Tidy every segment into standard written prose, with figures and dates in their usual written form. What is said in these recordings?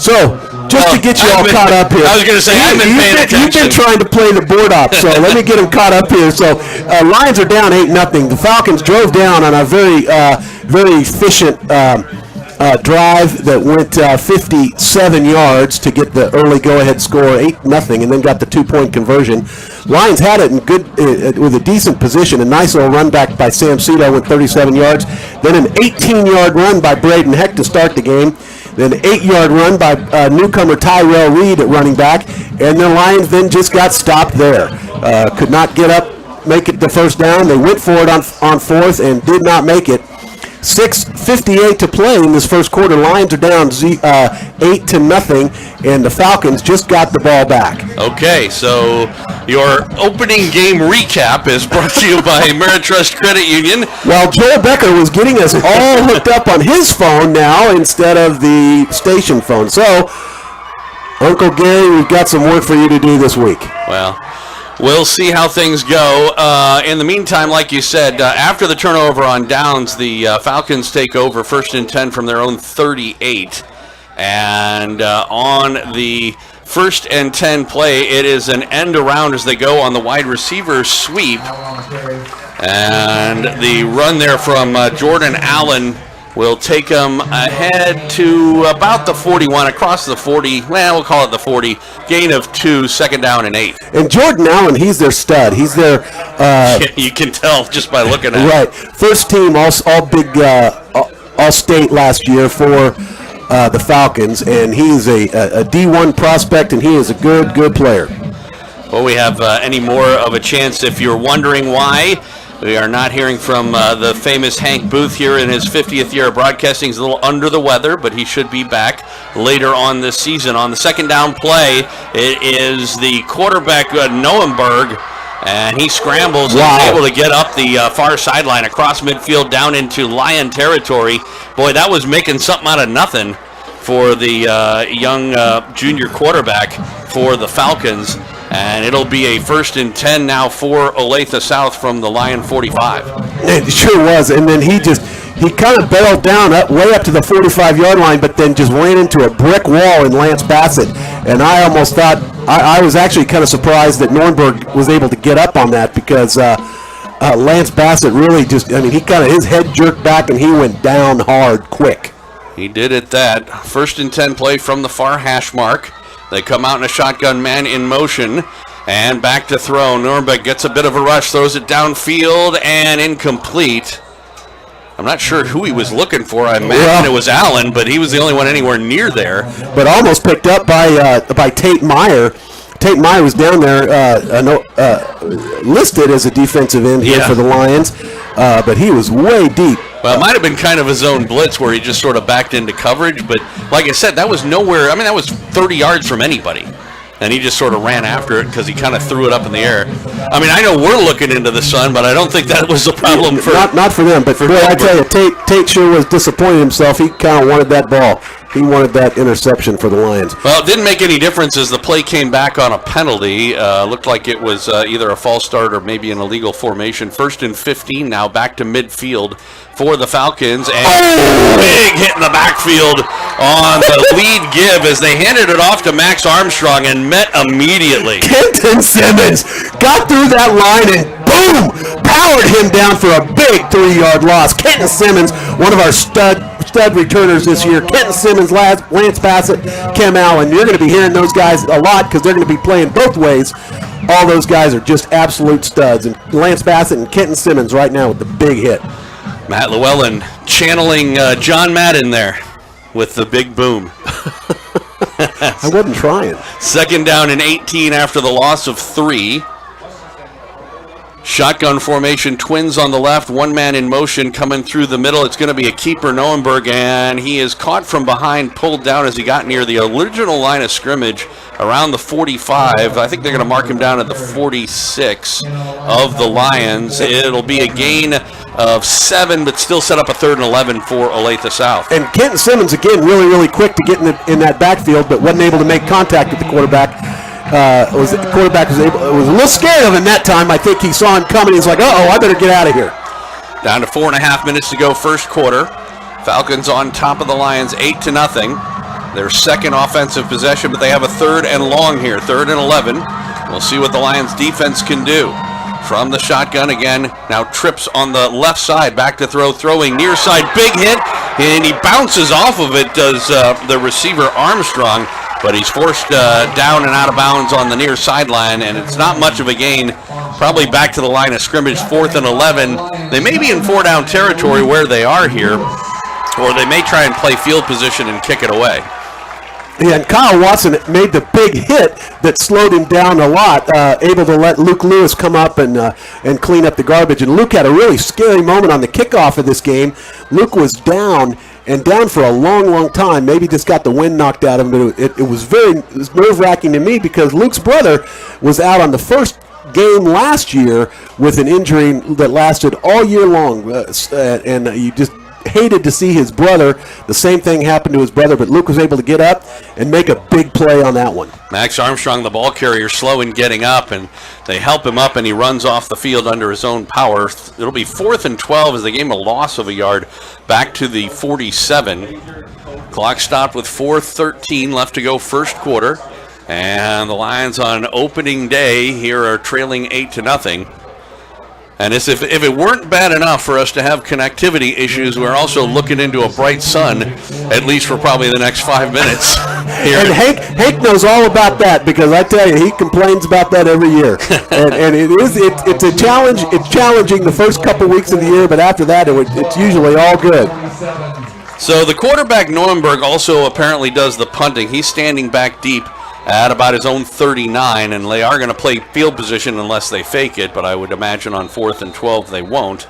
So, just to get you all caught up here. I was going to say, I've been paying attention. You've been trying to play the board up, so let me get them caught up here. So, Lions are down 8-0. The Falcons drove down on a very efficient drive that went 57 yards to get the early go-ahead score, 8-0, and then got the 2-point conversion. Lions had it in good with a decent position. A nice little run back by Sam Cito went 37 yards. Then an 18-yard run by Braden Heck to start the game. Then an 8-yard run by newcomer Tyrell Reed at running back. And the Lions then just got stopped there. Could not get up, make it the first down. They went for it on fourth and did not make it. 6:58 to play in this first quarter. Lions are down 8-0, and the Falcons just got the ball back. Okay, so your opening game recap is brought to you by Ameritrust Credit Union. Well, Joel Becker was getting us all hooked up on his phone now instead of the station phone. So, Uncle Gary, we've got some work for you to do this week. Well, we'll see how things go. In the meantime, like you said, after the turnover on downs, the Falcons take over 1st and 10 from their own 38. And on the 1st and 10 play, it is an end around as they go on the wide receiver sweep. And the run there from Jordan Allen will take them ahead to about the 41, across the 40. Well, we'll call it the 40. Gain of 2, 2nd down and 8. And Jordan Allen, he's their stud. He's their... you can tell just by looking at right. First team all-big, all-state last year for the Falcons, and he's a D1 prospect, and he is a good player. Well, we have any more of a chance if you're wondering why. We are not hearing from the famous Hank Booth here in his 50th year of broadcasting. He's a little under the weather, but he should be back later on this season. On the 2nd down play, it is the quarterback, Noenberg, and he scrambles and is able to get up the far sideline across midfield down into Lion territory. Boy, that was making something out of nothing for the young junior quarterback for the Falcons. And it'll be a 1st and 10 now for Olathe South from the Lion 45. It sure was. And then he kind of barreled down way up to the 45-yard line, but then just ran into a brick wall in Lance Bassett. And I almost thought, I was actually kind of surprised that Nornberg was able to get up on that because Lance Bassett really his head jerked back and he went down hard quick. He did at that. 1st and 10 play from the far hash mark. They come out in a shotgun man in motion, and back to throw. Nuremberg gets a bit of a rush, throws it downfield, and incomplete. I'm not sure who he was looking for. I imagine it was Allen, but he was the only one anywhere near there. But almost picked up by Tate Meyer. Tate Meyer was down there, listed as a defensive end here for the Lions, but he was way deep. Well, it might have been kind of his own blitz where he just sort of backed into coverage, but like I said, that was nowhere. I mean, that was 30 yards from anybody. And he just sort of ran after it because he kind of threw it up in the air. I mean, I know we're looking into the sun, but I don't think that was a problem for... Not for them, but I tell you, Tate sure was disappointed himself. He kind of wanted that ball. He wanted that interception for the Lions. Well, it didn't make any difference as the play came back on a penalty. Looked like it was either a false start or maybe an illegal formation. 1st and 15 now, back to midfield for the Falcons. And big hit in the backfield on the lead give as they handed it off to Max Armstrong and met immediately. Kenton Simmons got through that line and boom! Powered him down for a big 3-yard loss. Kenton Simmons, one of our stud returners this year. Kenton Simmons, Lance Bassett, Kim Allen. You're going to be hearing those guys a lot because they're going to be playing both ways. All those guys are just absolute studs. And Lance Bassett and Kenton Simmons right now with the big hit. Matt Llewellyn channeling John Madden there with the big boom. I wasn't trying. 2nd down and 18 after the loss of 3. Shotgun formation, twins on the left, one man in motion coming through the middle. It's going to be a keeper, Noenberg, and he is caught from behind, pulled down as he got near the original line of scrimmage around the 45. I think they're going to mark him down at the 46 of the Lions. It'll be a gain of 7, but still set up a 3rd and 11 for Olathe South. And Kenton Simmons, again, really quick to get in that backfield, but wasn't able to make contact with the quarterback. The quarterback was a little scared of him that time. I think he saw him coming. He's like, I better get out of here. Down to 4.5 minutes to go, first quarter. Falcons on top of the Lions, 8-0. Their second offensive possession, but they have a 3rd and long here, 3rd and 11. We'll see what the Lions defense can do. From the shotgun again, now trips on the left side, back to throw, throwing near side, big hit, and he bounces off of it, does the receiver Armstrong, but he's forced down and out of bounds on the near sideline, and it's not much of a gain, probably back to the line of scrimmage, 4th and 11. They may be in 4-down territory where they are here, or they may try and play field position and kick it away. Yeah, and Kyle Watson made the big hit that slowed him down a lot, able to let Luke Lewis come up and clean up the garbage. And Luke had a really scary moment on the kickoff of this game. Luke was down for a long, long time. Maybe just got the wind knocked out of him. But it was nerve-wracking to me because Luke's brother was out on the first game last year with an injury that lasted all year long. And you just hated to see his brother. The same thing happened to his brother, but Luke was able to get up and make a big play on that one. Max Armstrong, the ball carrier, slow in getting up, and they help him up, and he runs off the field under his own power. It'll be 4th and 12 as they gave him a loss of a yard back to the 47. Clock stopped with 4:13 left to go first quarter, and the Lions on opening day here are trailing 8-0. And as if it weren't bad enough for us to have connectivity issues, we're also looking into a bright sun, at least for probably the next 5 minutes. Here. And Hank knows all about that because I tell you, he complains about that every year. and it's a challenge. It's challenging the first couple weeks of the year, but after that, it's usually all good. So the quarterback, Neuenberg, also apparently does the punting. He's standing back deep at about his own 39, and they are going to play field position unless they fake it, but I would imagine on 4th and 12 they won't.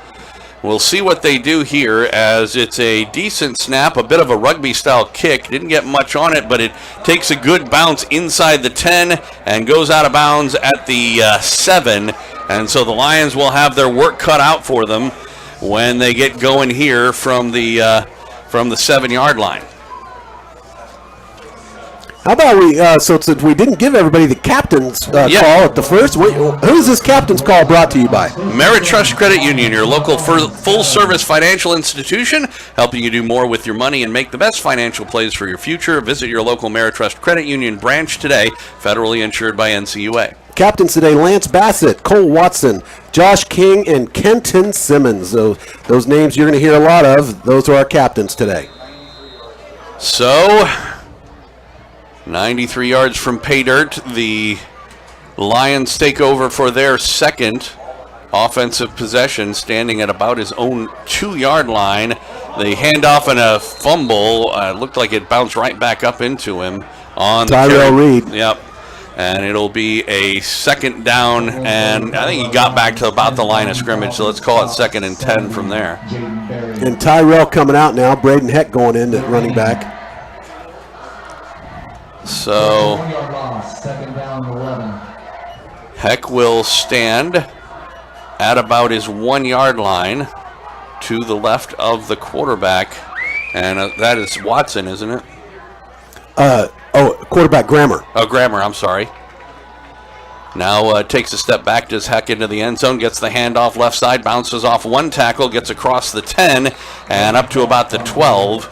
We'll see what they do here as it's a decent snap, a bit of a rugby-style kick. Didn't get much on it, but it takes a good bounce inside the 10 and goes out of bounds at the 7, and so the Lions will have their work cut out for them when they get going here from the 7-yard line. How about since we didn't give everybody the captain's call at the first, who's this captain's call brought to you by? Merit Trust Credit Union, your local full-service financial institution, helping you do more with your money and make the best financial plays for your future. Visit your local Merit Trust Credit Union branch today, federally insured by NCUA. Captains today, Lance Bassett, Cole Watson, Josh King, and Kenton Simmons. Those names you're going to hear a lot of. Those are our captains today. So 93 yards from pay dirt. The Lions take over for their second offensive possession, standing at about his own 2-yard line. The handoff and a fumble looked like it bounced right back up into him on Tyrell Reed. Yep. And it'll be a second down, and I think he got back to about the line of scrimmage, so let's call it 2nd and 10 from there. And Tyrell coming out now, Braden Heck going in at running back. So Heck will stand at about his 1-yard line to the left of the quarterback, and that is Watson, isn't it? Quarterback Grammer. Oh, Grammer, I'm sorry. Now takes a step back, does Heck into the end zone, gets the handoff left side, bounces off one tackle, gets across the 10, and up to about the 12.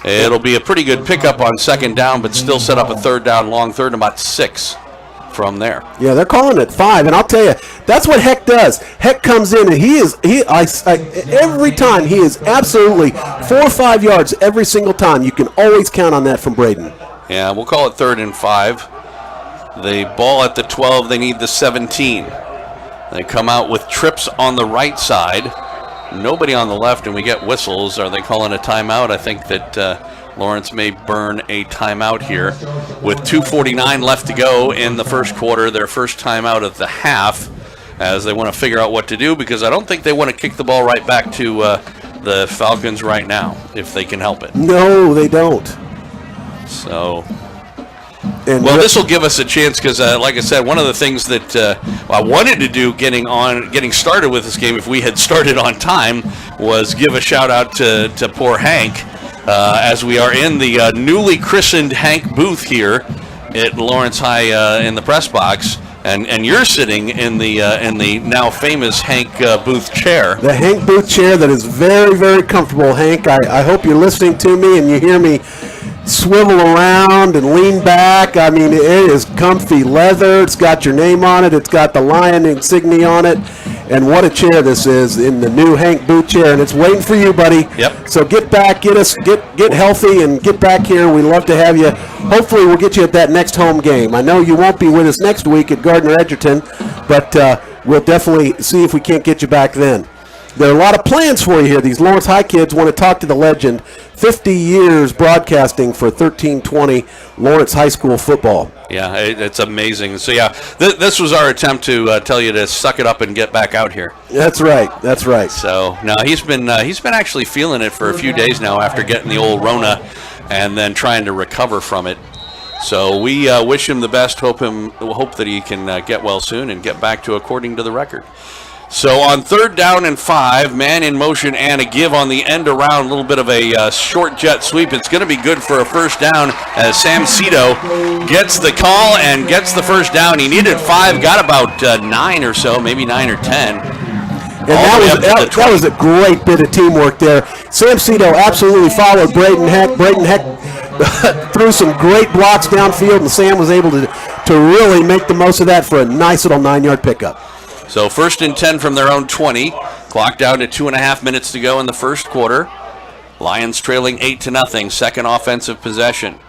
It'll be a pretty good pickup on second down, but still set up a third down long, third and about 6 from there. Yeah, they're calling it 5, and I'll tell you, that's what Heck does. Heck comes in, and every time he is absolutely 4 or 5 yards every single time. You can always count on that from Braden. Yeah, we'll call it 3rd and 5. The ball at the 12, they need the 17. They come out with trips on the right side. Nobody on the left, and we get whistles. Are they calling a timeout? I think that Lawrence may burn a timeout here. With 2:49 left to go in the first quarter, their first timeout of the half, as they want to figure out what to do, because I don't think they want to kick the ball right back to the Falcons right now, if they can help it. No, they don't. So, well, this will give us a chance because, like I said, one of the things that I wanted to do getting started with this game, if we had started on time, was give a shout out to poor Hank, as we are in the newly christened Hank booth here at Lawrence High in the press box, and you're sitting in the now famous Hank Booth chair. The Hank Booth chair that is very, very comfortable, Hank. I hope you're listening to me and you hear me swivel around and lean back. I mean, it is comfy leather. It's got your name on it. It's got the Lion insignia on it. And what a chair this is in the new Hank Booth chair. And it's waiting for you, buddy. Yep. So get back, get healthy, and get back here. We love to have you. Hopefully we'll get you at that next home game. I know you won't be with us next week at Gardner-Edgerton, but we'll definitely see if we can't get you back then. There are a lot of plans for you here. These Lawrence High kids want to talk to the legend. 50 years broadcasting for 1320 Lawrence High School football. Yeah, it's amazing. So, yeah, this was our attempt to tell you to suck it up and get back out here. That's right. That's right. So, no, he's been actually feeling it for a few days now after getting the old Rona and then trying to recover from it. So we wish him the best, hope that he can get well soon and get back to according to the record. So on 3rd down and 5, man in motion and a give on the end around, a little bit of a short jet sweep. It's going to be good for a first down as Sam Cito gets the call and gets the first down. He needed 5, got about 9 or so, maybe 9 or 10. And that was a great bit of teamwork there. Sam Cito absolutely followed Braden Heck. Braden Heck threw some great blocks downfield, and Sam was able to really make the most of that for a nice little 9-yard pickup. So 1st and 10 from their own 20. Clock down to 2.5 minutes to go in the first quarter. Lions trailing 8-0. Second offensive possession.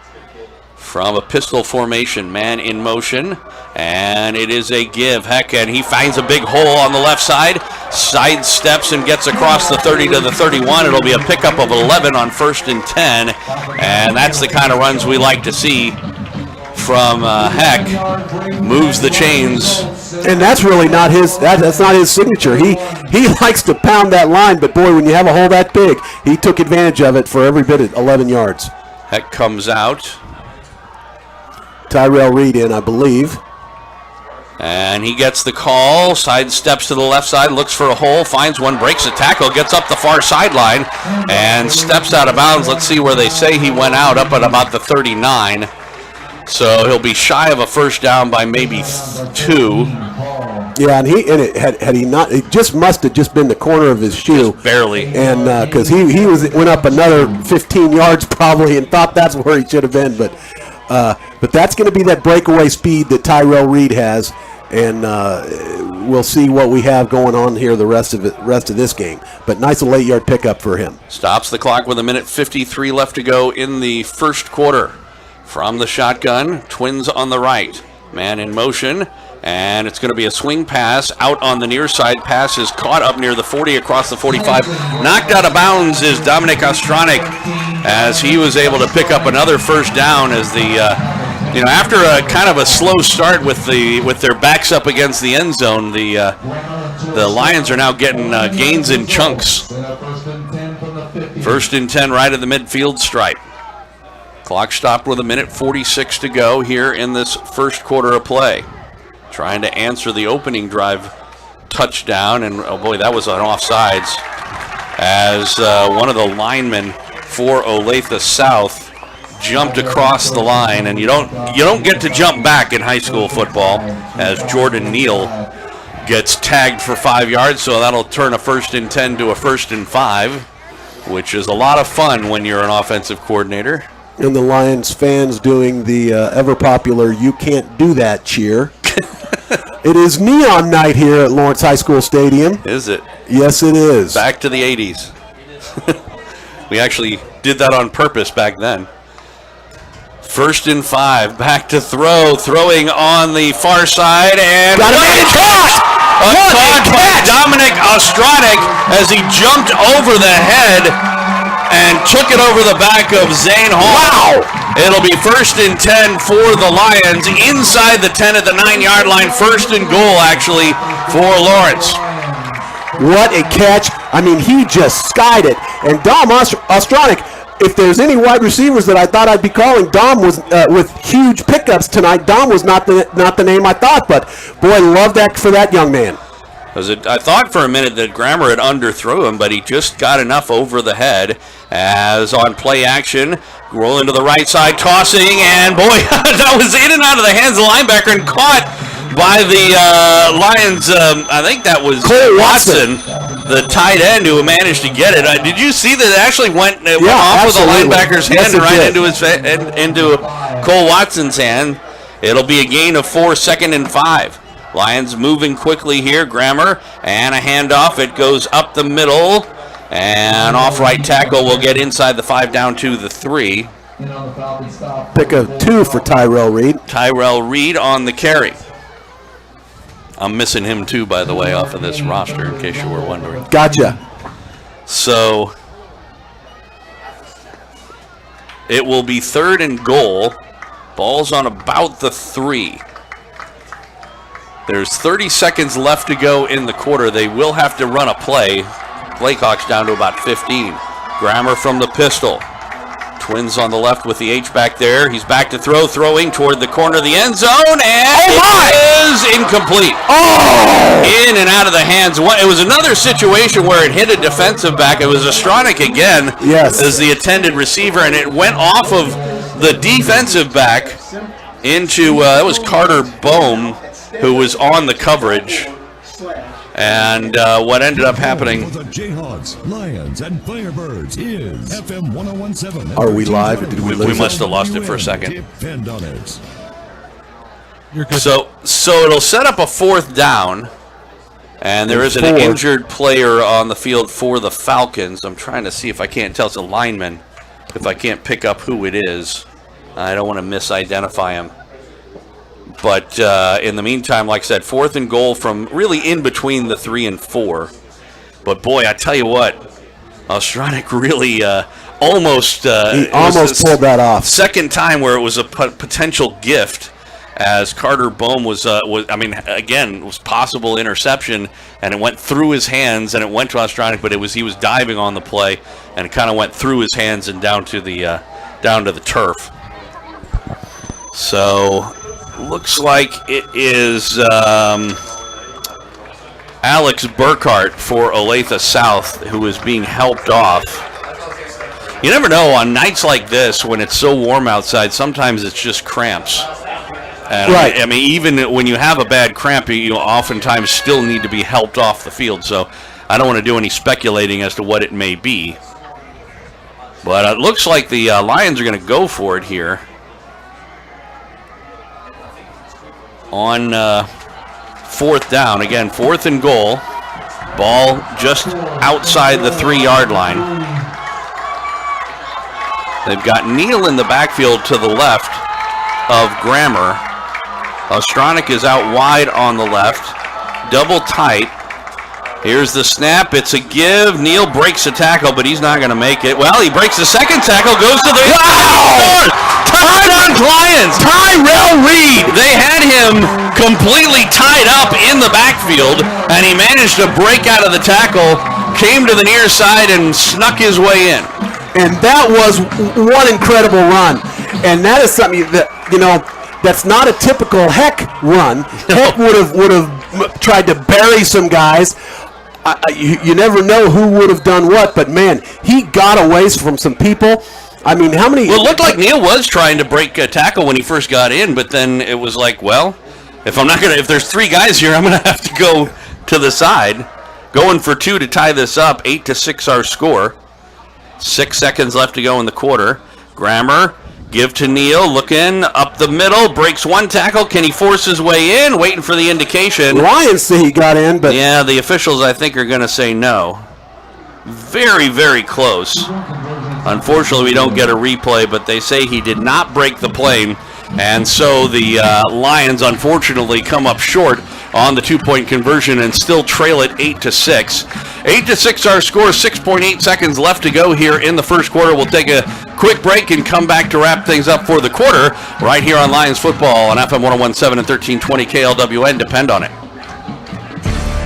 From a pistol formation, man in motion. And it is a give. Heck, and he finds a big hole on the left side. Sidesteps and gets across the 30 to the 31. It'll be a pickup of 11 on 1st and 10. And that's the kind of runs we like to see from Heck. Moves the chains. And that's really not his. That's not his signature. He likes to pound that line, but boy, when you have a hole that big, he took advantage of it for every bit at 11 yards. Heck comes out. Tyrell Reed in, I believe. And he gets the call. Sidesteps to the left side, looks for a hole, finds one, breaks a tackle, gets up the far sideline, and steps out of bounds. Let's see where they say he went out, up at about the 39. So he'll be shy of a first down by maybe 2. Yeah, and had he not, it just must have just been the corner of his shoe, just barely, and because he went up another 15 yards probably and thought that's where he should have been, but that's going to be that breakaway speed that Tyrell Reed has, and we'll see what we have going on here the rest of this game. But nice little 8-yard pickup for him. Stops the clock with 1:53 left to go in the first quarter. From the shotgun, Twins on the right. Man in motion, and it's going to be a swing pass out on the near side. Pass is caught up near the 40 across the 45. Knocked out of bounds is Dominic Ostronic as he was able to pick up another first down as the, after a kind of a slow start with their backs up against the end zone, the Lions are now getting gains in chunks. 1st and 10 right at the midfield stripe. Clock stopped with 1:46 to go here in this first quarter of play. Trying to answer the opening drive touchdown, and oh boy, that was on offsides as one of the linemen for Olathe South jumped across the line, and you don't get to jump back in high school football as Jordan Neal gets tagged for 5 yards, so that'll turn a 1st and 10 to a 1st and 5, which is a lot of fun when you're an offensive coordinator. And the Lions fans doing the ever-popular "You Can't Do That" cheer. It is neon night here at Lawrence High School Stadium. Is it? Yes, it is. Back to the 80s. We actually did that on purpose back then. 1st and 5, back to throwing on the far side, and got a catch! Caught by Dominic Ostronic as he jumped over the head and took it over the back of Zane Hall. Wow! It'll be 1st and 10 for the Lions inside the 10 at the 9-yard line. 1st and goal, actually, for Lawrence. What a catch. I mean, he just skied it. And Dom Ostronic, if there's any wide receivers that I thought I'd be calling, Dom was with huge pickups tonight. Dom was not the name I thought, but boy, love that for that young man. I thought for a minute that Grammer had underthrew him, but he just got enough over the head as on play action, rolling to the right side, tossing, and boy, that was in and out of the hands of the linebacker and caught by the Lions. I think that was Cole Watson. the tight end who managed to get it. Did you see that it actually went off absolutely. of the linebacker's hand into Cole Watson's hand? It'll be a gain of 4, 2nd and 5. Lions moving quickly here. Grammer and a handoff. It goes up the middle. And off right tackle will get inside the 5 down to the 3. Pick a 2 for Tyrell Reed. Tyrell Reed on the carry. I'm missing him too, by the way, off of this roster, in case you were wondering. Gotcha. So it will be 3rd and goal. Ball's on about the 3. There's 30 seconds left to go in the quarter. They will have to run a play. Blackhawks down to about 15. Grammer from the pistol. Twins on the left with the H-back there. He's back to throw, throwing toward the corner of the end zone, and it is incomplete. In and out of the hands. It was another situation where it hit a defensive back. It was Ostronic again as the intended receiver, and it went off of the defensive back into, it was Carter Bohm, who was on the coverage. And what ended up happening. For the Jayhawks, Lions, and Firebirds is FM 1017. Are we live? Or did we lose We must have lost it for a second. Depend on it. So it'll set up a 4th down. And there is an injured player on the field for the Falcons. I'm trying to see if I can't tell. It's a lineman. If I can't pick up who it is. I don't want to misidentify him. But in the meantime, like I said, 4th and goal from really in between the 3 and 4. But boy, I tell you what, Ostronic really almost he almost pulled that off. Second time where it was a potential gift, as Carter Bohm was possible interception, and it went through his hands and it went to Ostronic, but he was diving on the play and it kind of went through his hands and down to the turf. So. Looks like it is Alex Burkhart for Olathe South who is being helped off. You never know, on nights like this when it's so warm outside, sometimes it's just cramps. And right. I mean, even when you have a bad cramp, you oftentimes still need to be helped off the field. So I don't want to do any speculating as to what it may be. But it looks like the Lions are going to go for it here. On 4th down. Again, 4th and goal. Ball just outside the 3-yard line. They've got Neal in the backfield to the left of Grammer. Ostronic is out wide on the left. Double tight. Here's the snap. It's a give. Neal breaks the tackle, but he's not going to make it. Well, he breaks the second tackle, goes to the touchdown Lions. Tyrell Reed. They had him completely tied up in the backfield, and he managed to break out of the tackle, came to the near side, and snuck his way in. And that was one incredible run. And that is something that, that's not a typical Heck run. Heck would have tried to bury some guys. You never know who would have done what, but man, he got away from some people. I mean, how many? Well, it looked like Neal was trying to break a tackle when he first got in, but then it was like, well, if there's 3 guys here, I'm gonna have to go to the side. Going for 2 to tie this up. 8-6 our score. 6 seconds left to go in the quarter. Grammer. Give to Neal, looking up the middle, breaks one tackle. Can he force his way in? Waiting for the indication. Lions say he got in, but... Yeah, the officials, I think, are going to say no. Very, very close. Unfortunately, we don't get a replay, but they say he did not break the plane. And so the Lions, unfortunately, come up short on the 2-point conversion and still trail it 8-6. 8-6 our score, 6.8 seconds left to go here in the first quarter. We'll take a quick break and come back to wrap things up for the quarter right here on Lions Football on FM 1017 and 1320 KLWN. Depend on it.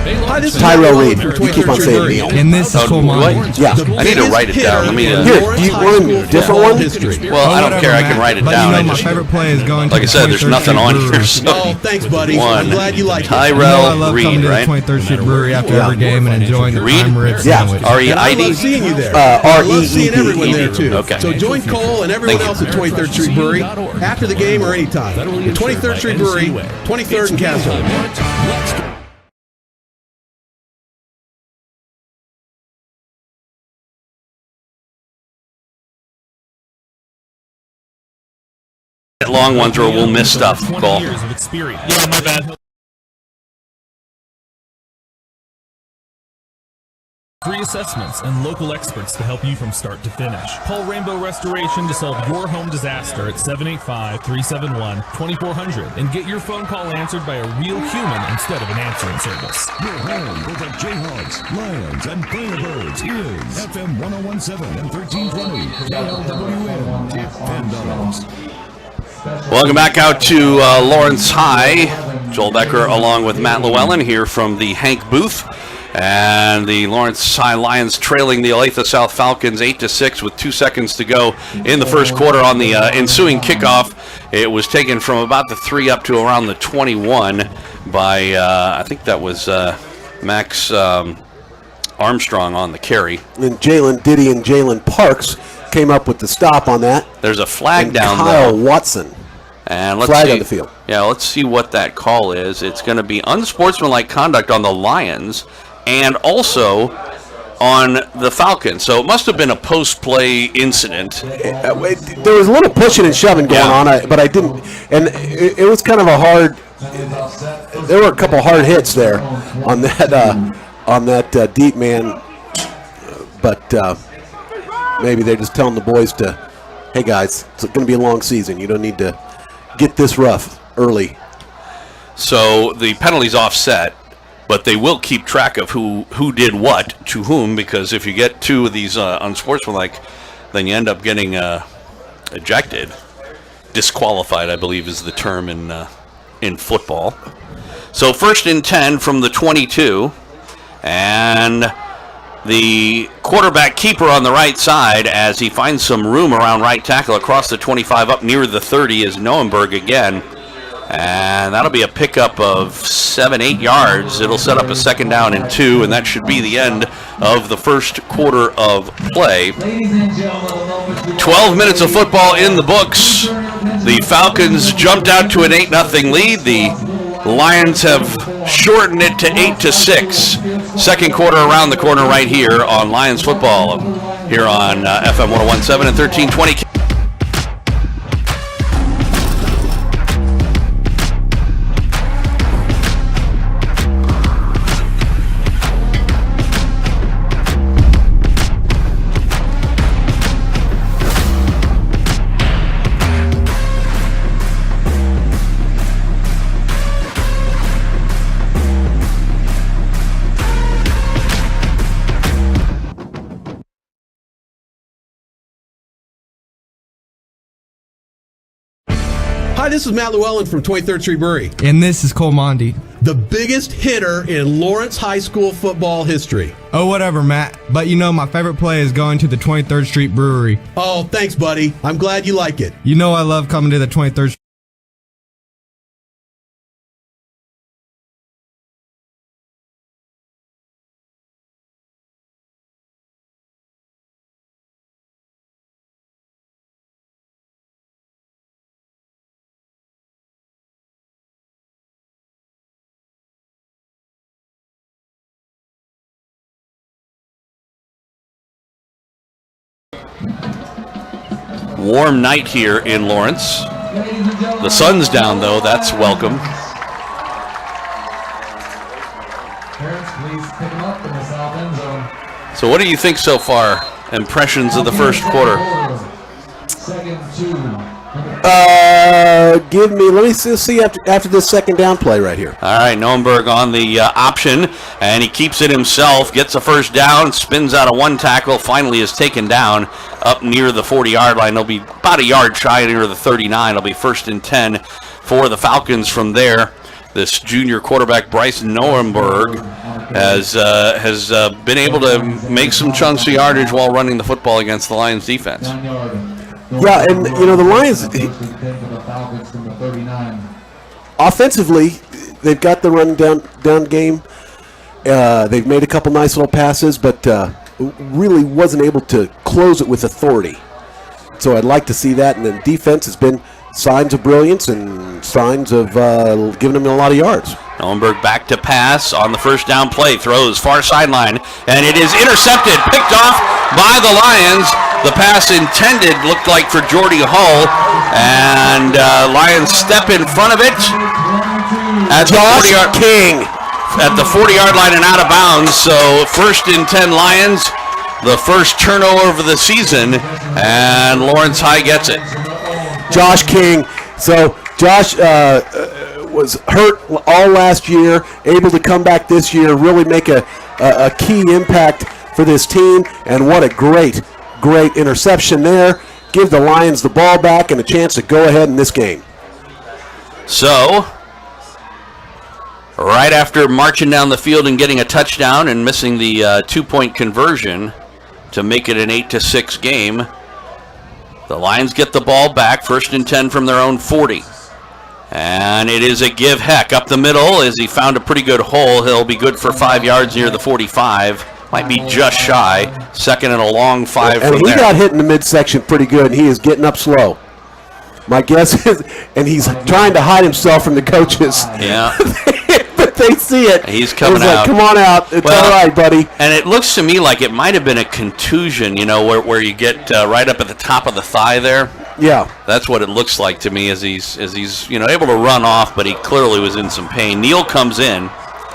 Hi, this is Tyrell Reed. You keep on saying Neal. And this is Cole Mine. Yeah. I need to write it down. Let me. Here, do you want a different one? Well, I don't care. I can write it down. My favorite play is going to Like I said, there's nothing on here. So. Oh, thanks, buddy. I'm glad you like it. I Tyrell love Reed, coming to the right? 23rd Street Brewery after every game and enjoying the Reed? prime rib Yeah. sandwich. And I R-E-I-D? love seeing you there. R-E-E-D. I love seeing everyone there, too. Okay. So join Cole and everyone else at 23rd Street Brewery after the game or anytime. The 23rd Street Brewery, 23rd and Castle. long ones or we'll miss stuff. Cole. Years of experience. Yeah, my bad. Free assessments and local experts to help you from start to finish. Call Rainbow Restoration to solve your home disaster at 785-371-2400 and get your phone call answered by a real human instead of an answering service. Your home for the Jayhawks, Lions, and Firebirds is FM 1017 and 1320 KLWN. Tip $10. Welcome back out to Lawrence High. Joel Becker along with Matt Llewellyn here from the Hank booth. And the Lawrence High Lions trailing the Olathe South Falcons 8-6 with 2 seconds to go in the first quarter. On the ensuing kickoff, it was taken from about the 3 up to around the 21 by, I think that was Max Armstrong on the carry. And Jalen Diddy and Jalen Parks came up with the stop on that. There's a flag and down Kyle there. Watson. And let's flag see. on the field. Yeah, let's see what that call is. It's going to be unsportsmanlike conduct on the Lions and also on the Falcons. So it must have been a post-play incident. There was a little pushing and shoving going on, but I didn't. And it was kind of a hard. There were a couple hard hits there on that deep man. But maybe they're just telling the boys to, hey guys, it's going to be a long season. You don't need to get this rough early. So the penalty's offset, but they will keep track of who did what to whom, because if you get 2 of these unsportsmanlike, then you end up getting ejected. Disqualified, I believe, is the term in football. So 1st and 10 from the 22, and the quarterback keeper on the right side, as he finds some room around right tackle across the 25 up near the 30, is Noenberg again. And that'll be a pickup of 7-8 yards. It'll set up a 2nd down and 2, and that should be the end of the first quarter of play. 12 minutes of football in the books. The Falcons jumped out to an 8-0 lead. The Lions have shortened it to 8-6. Second quarter around the corner right here on Lions football, here on FM 1017 and 1320. Hi, this is Matt Llewellyn from 23rd Street Brewery. And this is Cole Mondi. The biggest hitter in Lawrence High School football history. Oh, whatever, Matt. But you know, my favorite play is going to the 23rd Street Brewery. Oh, thanks, buddy. I'm glad you like it. You know I love coming to the 23rd Street. Warm night here in Lawrence. The sun's down, though. That's welcome. So what do you think so far? Impressions of the first quarter? Let me see after this 2nd down play right here. All right, Noenberg on the option, and he keeps it himself, gets a 1st down, spins out of 1 tackle, finally is taken down up near the 40-yard line. He'll be about a yard shy near the 39. It'll be 1st and 10 for the Falcons from there. This junior quarterback, Bryce Noenberg, has been able to make some chunks of yardage while running the football against the Lions defense. Yeah, and you know the Lions offensively, they've got the run down game. They've made a couple nice little passes, but really wasn't able to close it with authority. So I'd like to see that. And then defense has been signs of brilliance and signs of giving them a lot of yards. Noenberg back to pass on the 1st down play, throws far sideline, and it is intercepted, picked off by the Lions. The pass intended looked like for Jordy Hull, and Lions step in front of it at the Josh 40-yard King. At the 40-yard line and out of bounds. So 1st and 10 Lions, the first turnover of the season, and Lawrence High gets it. Josh King. So Josh was hurt all last year, able to come back this year, really make a key impact for this team, and what a great interception there. Give the Lions the ball back and a chance to go ahead in this game. So, right after marching down the field and getting a touchdown and missing the 2-point conversion to make it an 8-6 game, the Lions get the ball back, 1st and 10 from their own 40. And it is a give heck up the middle as he found a pretty good hole. He'll be good for 5 yards near the 45. Might be just shy. 2nd and a long 5 and from there. And he got hit in the midsection pretty good, and he is getting up slow. My guess is, and he's trying to hide himself from the coaches. Yeah. But they see it. He's coming like, out. Come on out. It's all right, buddy. And it looks to me like it might have been a contusion, where you get right up at the top of the thigh there. Yeah. That's what it looks like to me as he's able to run off, but he clearly was in some pain. Neal comes in.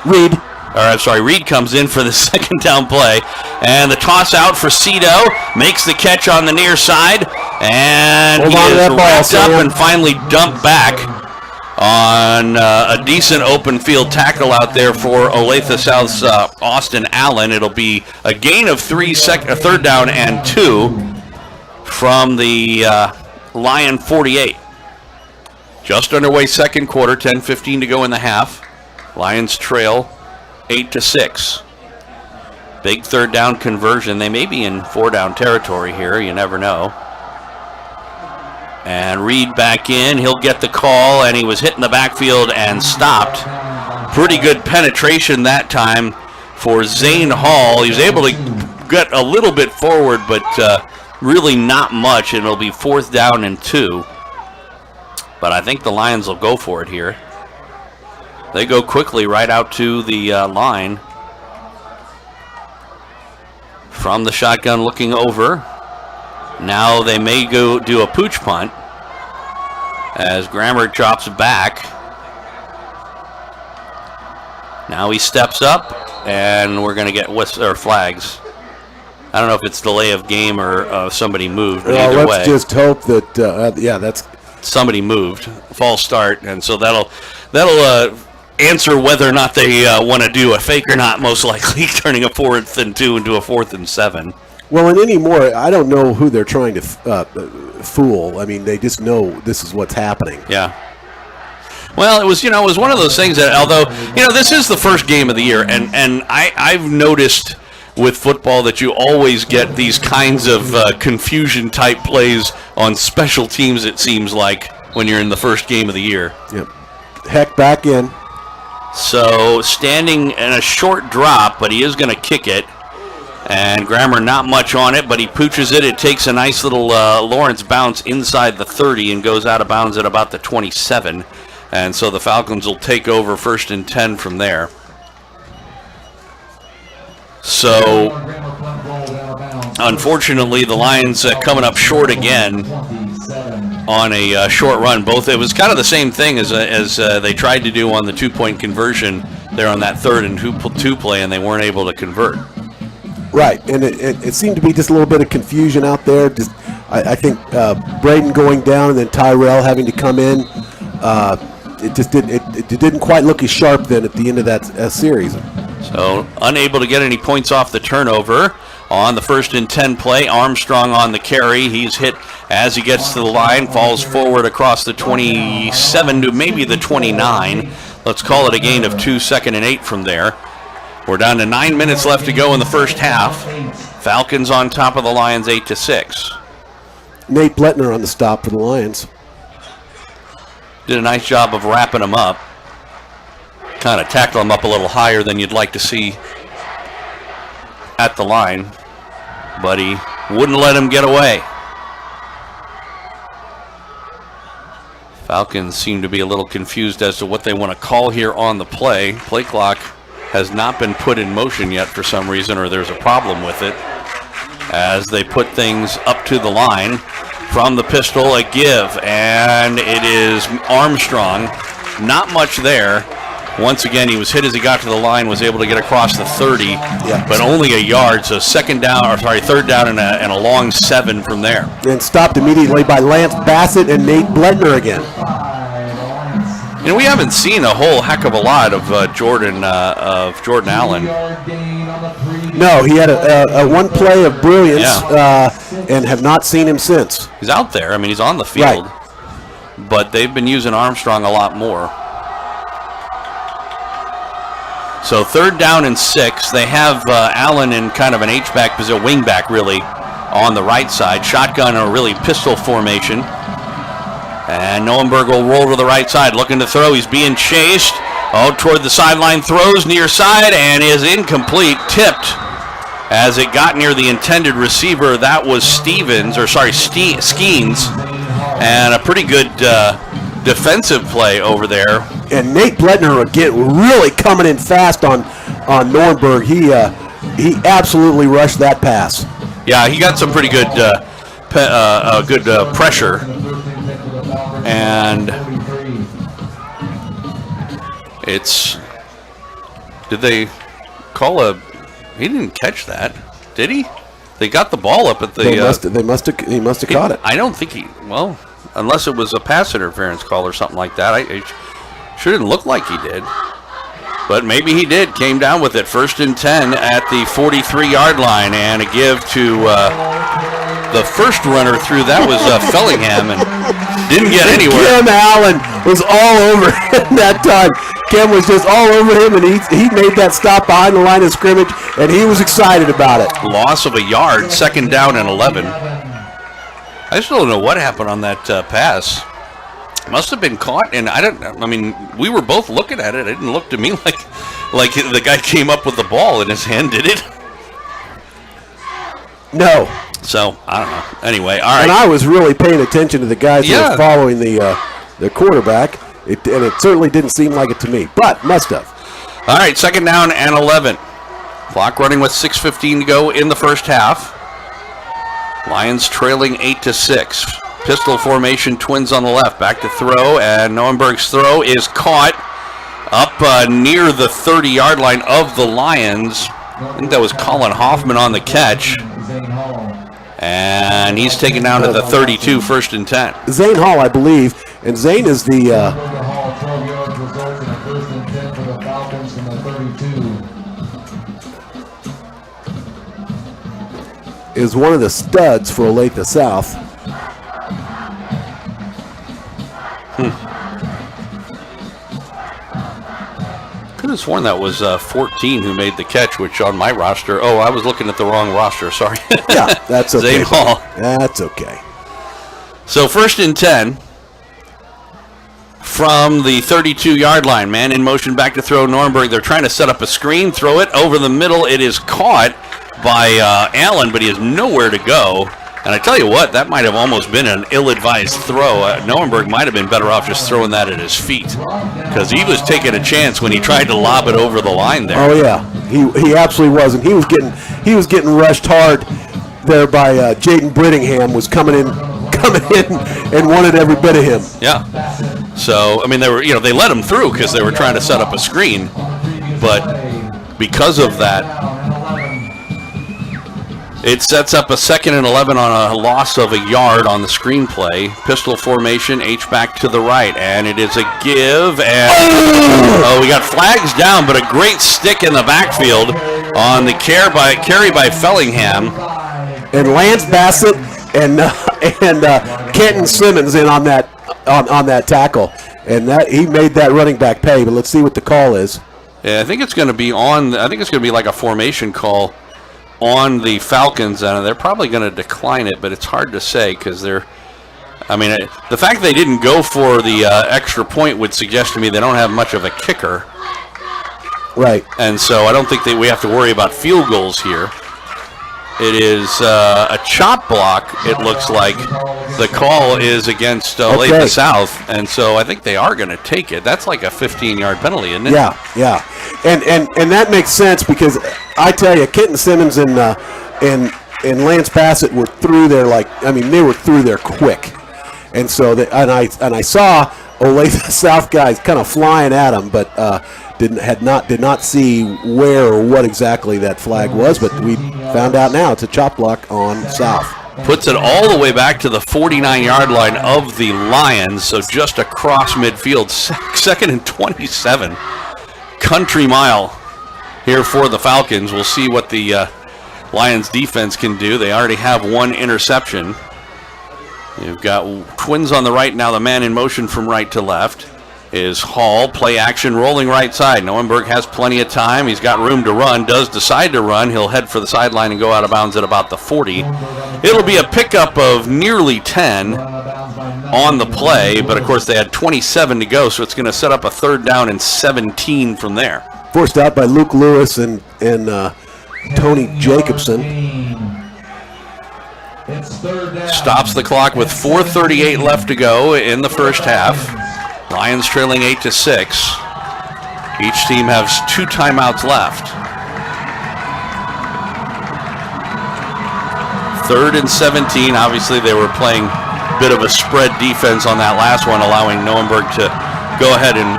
Reed comes in for the 2nd down play. And the toss out for Cito. Makes the catch on the near side. And he is wrapped up and finally dumped back on a decent open field tackle out there for Olathe South's Austin Allen. It'll be a gain of 3rd down and 2 from the Lion 48. Just underway 2nd quarter, 10:15 to go in the half. Lions trail 8-6. Big 3rd down conversion. They may be in 4-down territory here. You never know. And Reed back in. He'll get the call, and he was hit in the backfield and stopped. Pretty good penetration that time for Zane Hall. He was able to get a little bit forward, but really not much, and it'll be 4th down and 2. But I think the Lions will go for it here. They go quickly right out to the line. From the shotgun looking over. Now they may go do a pooch punt as Grammer drops back. Now he steps up, and we're going to get flags. I don't know if it's delay of game or somebody moved. But either way, let's just hope that that's somebody moved. False start, and so that'll answer whether or not they want to do a fake or not. Most likely, turning a 4th and 2 into a 4th and 7. Well, and anymore, I don't know who they're trying to fool. I mean, they just know this is what's happening. Yeah. Well, it was one of those things that, although, this is the first game of the year, and I've noticed with football that you always get these kinds of confusion-type plays on special teams, it seems like, when you're in the first game of the year. Yep. Heck back in. So, standing in a short drop, but he is going to kick it. And Grammer not much on it, but he pooches it. It takes a nice little Lawrence bounce inside the 30 and goes out of bounds at about the 27. And so the Falcons will take over 1st and 10 from there. So, unfortunately, the Lions coming up short again on a short run. It was kind of the same thing as they tried to do on the 2-point conversion there on that 3rd and 2 play, and they weren't able to convert. Right, and it seemed to be just a little bit of confusion out there. I think Braden going down and then Tyrell having to come in. It didn't quite look as sharp then at the end of that series. So unable to get any points off the turnover on the 1st and 10 play. Armstrong on the carry. He's hit as he gets to the line, falls forward across the 27 to maybe the 29. Let's call it a gain of 2, 2nd and 8 from there. We're down to 9 minutes left to go in the first half. Falcons on top of the Lions 8-6. Nate Bletner on the stop for the Lions. Did a nice job of wrapping him up. Kind of tackled him up a little higher than you'd like to see at the line. But he wouldn't let him get away. Falcons seem to be a little confused as to what they want to call here on the play. Play clock has not been put in motion yet for some reason, or there's a problem with it, as they put things up to the line. from the pistol, a give, and it is Armstrong. Not much there. Once again, he was hit as he got to the line, was able to get across the 30, but only a yard. So third down and a long 7 from there. And stopped immediately by Lance Bassett and Nate Bledner again. And we haven't seen a whole heck of a lot of Jordan Allen. No, he had a one play of brilliance, and have not seen him since. He's out there. I mean, he's on the field. Right. But they've been using Armstrong a lot more. So 3rd down and 6. They have Allen in kind of an H-back position, wing-back really, on the right side. Shotgun or really pistol formation. And Noenberg will roll to the right side, looking to throw. He's being chased. Toward the sideline, throws near side, and is incomplete, tipped. As it got near the intended receiver, that was Skeens. And a pretty good defensive play over there. And Nate Bledner again really coming in fast on Noenberg. He absolutely rushed that pass. Yeah, he got some pretty good pressure. And did they call he didn't catch that, did he? They got the ball up at the. He must have caught it. I don't think unless it was a pass interference call or something like that. It sure didn't look like he did. But maybe he did. Came down with it. 1st and 10 at the 43-yard line, and a give to the first runner through. That was Fellingham, and didn't get anywhere. Kim Allen was all over him that time. Kim was just all over him, and he made that stop behind the line of scrimmage, and he was excited about it. Loss of a yard, 2nd down and 11. I still don't know what happened on that pass. Must have been caught, and we were both looking at it. It didn't look to me like the guy came up with the ball in his hand, did it? No. So, I don't know. Anyway, all right. And I was really paying attention to the guys who were following the quarterback, and it certainly didn't seem like it to me, but must have. All right, 2nd down and 11. Clock running with 6:15 to go in the first half. Lions trailing 8-6. Pistol formation, Twins on the left. Back to throw, and Noenberg's throw is caught up near the 30-yard line of the Lions. I think that was Colin Hoffman on the catch. And he's taken down at the 32, 1st and 10. Zane Hall, I believe, and Zane is is one of the studs for Olathe South. Could have sworn that was 14 who made the catch, which on my roster. Oh, I was looking at the wrong roster. Sorry. Yeah, that's okay. Zane Hall. That's okay. So 1st and 10 from the 32-yard line. Man in motion, back to throw. Noenberg. They're trying to set up a screen, throw it over the middle. It is caught by Allen, but he has nowhere to go. And I tell you what, that might have almost been an ill-advised throw. Noenberg might have been better off just throwing that at his feet, because he was taking a chance when he tried to lob it over the line there. Oh yeah, he absolutely was, and he was getting rushed hard there by Jaden Brittingham. Was coming in and wanted every bit of him. Yeah. So I mean, they let him through because they were trying to set up a screen, but because of that, it sets up a 2nd and 11 on a loss of a yard on the screenplay. Pistol formation, H-back to the right, and it is a give. And we got flags down, but a great stick in the backfield on the carry by Fellingham. And Lance Bassett and Kenton Simmons in on that tackle, and that he made that running back pay. But let's see what the call is. Yeah, I think it's going to be like a formation call on the Falcons, and they're probably going to decline it, but it's hard to say because the fact they didn't go for the extra point would suggest to me they don't have much of a kicker. Right. And so I don't think that we have to worry about field goals here. It is a chop block, it looks like. The call is against Olathe South, and so I think they are going to take it. That's like a 15-yard penalty, isn't it? Yeah. And that makes sense because I tell you, Kenton Simmons and and Lance Bassett were through there they were through there quick. And so I saw Olathe South guys kind of flying at him, but did not see where or what exactly that flag was. But we found out now it's a chop block on South. Puts it all the way back to the 49-yard line of the Lions, so just across midfield, second and 27. Country mile here for the Falcons. We'll see what the Lions defense can do. They already have one interception. You've got Twins on the right now. The man in motion from right to left is Hall. Play action, rolling right side. Neuenberg has plenty of time. He's got room to run, does decide to run. He'll head for the sideline and go out of bounds at about the 40. It'll be a pickup of nearly 10 on the play, but of course they had 27 to go, so it's going to set up a 3rd down and 17 from there. Forced out by Luke Lewis and Tony Jacobson. Stops the clock with 4:38 left to go in the first half. Lions trailing 8-6. Each team has 2 timeouts left. 3rd and 17. Obviously, they were playing a bit of a spread defense on that last one, allowing Neuenberg to go ahead and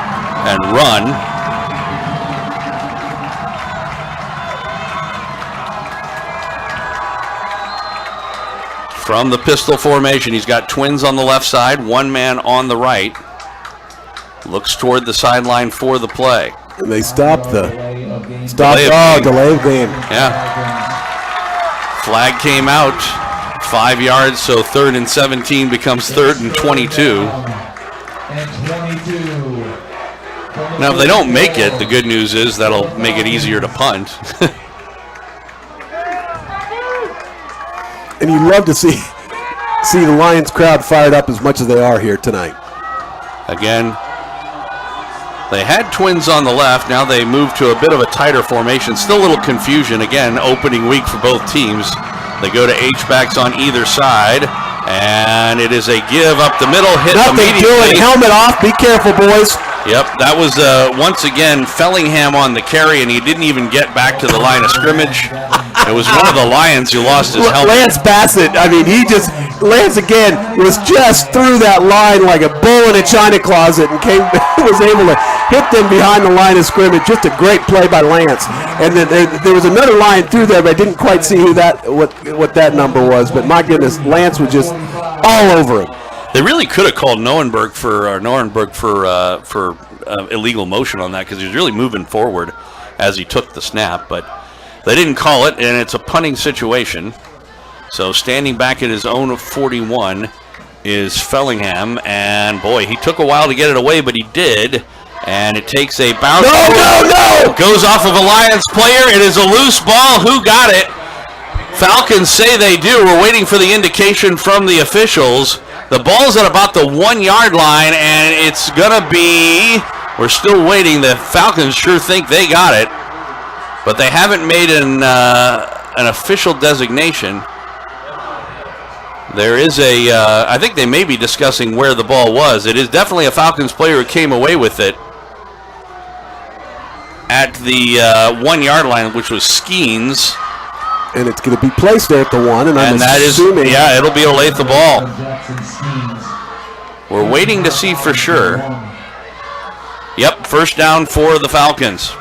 run. From the pistol formation, he's got Twins on the left side, one man on the right. Looks toward the sideline for the play. And they stopped delay of game. Yeah. Flag came out, 5 yards, so 3rd and 17 becomes 3rd and 22. Now, if they don't make it, the good news is that'll make it easier to punt. And you love to see the Lions crowd fired up as much as they are here tonight. Again, they had Twins on the left. Now they move to a bit of a tighter formation. Still a little confusion. Again, opening week for both teams. They go to H-backs on either side. And it is a give up the middle. Hit Nothing doing. Helmet off. Be careful, boys. Yep, that was once again Fellingham on the carry, and he didn't even get back to the line of scrimmage. It was one of the Lions who lost his helmet. Lance Bassett, Lance again was just through that line like a bull in a china closet and was able to hit them behind the line of scrimmage. Just a great play by Lance. And then there was another line through there, but I didn't quite see what that number was. But my goodness, Lance was just all over him. They really could have called Neuenberg for illegal motion on that because he was really moving forward as he took the snap, but they didn't call it, and it's a punting situation. So standing back at his own 41 is Fellingham, and boy, he took a while to get it away, but he did, and it takes a bounce. No! Goes off of a Lions player. It is a loose ball. Who got it? Falcons say they do. We're waiting for the indication from the officials. The ball's at about the 1 yard line, and it's going to be, we're still waiting. The Falcons sure think they got it, but they haven't made an official designation. There is I think they may be discussing where the ball was. It is definitely a Falcons player who came away with it at the 1 yard line, which was Skeens. And it's going to be placed there at the 1, and I'm assuming. It'll be Olathe the ball. We're waiting to see for sure. Yep, first down for the Falcons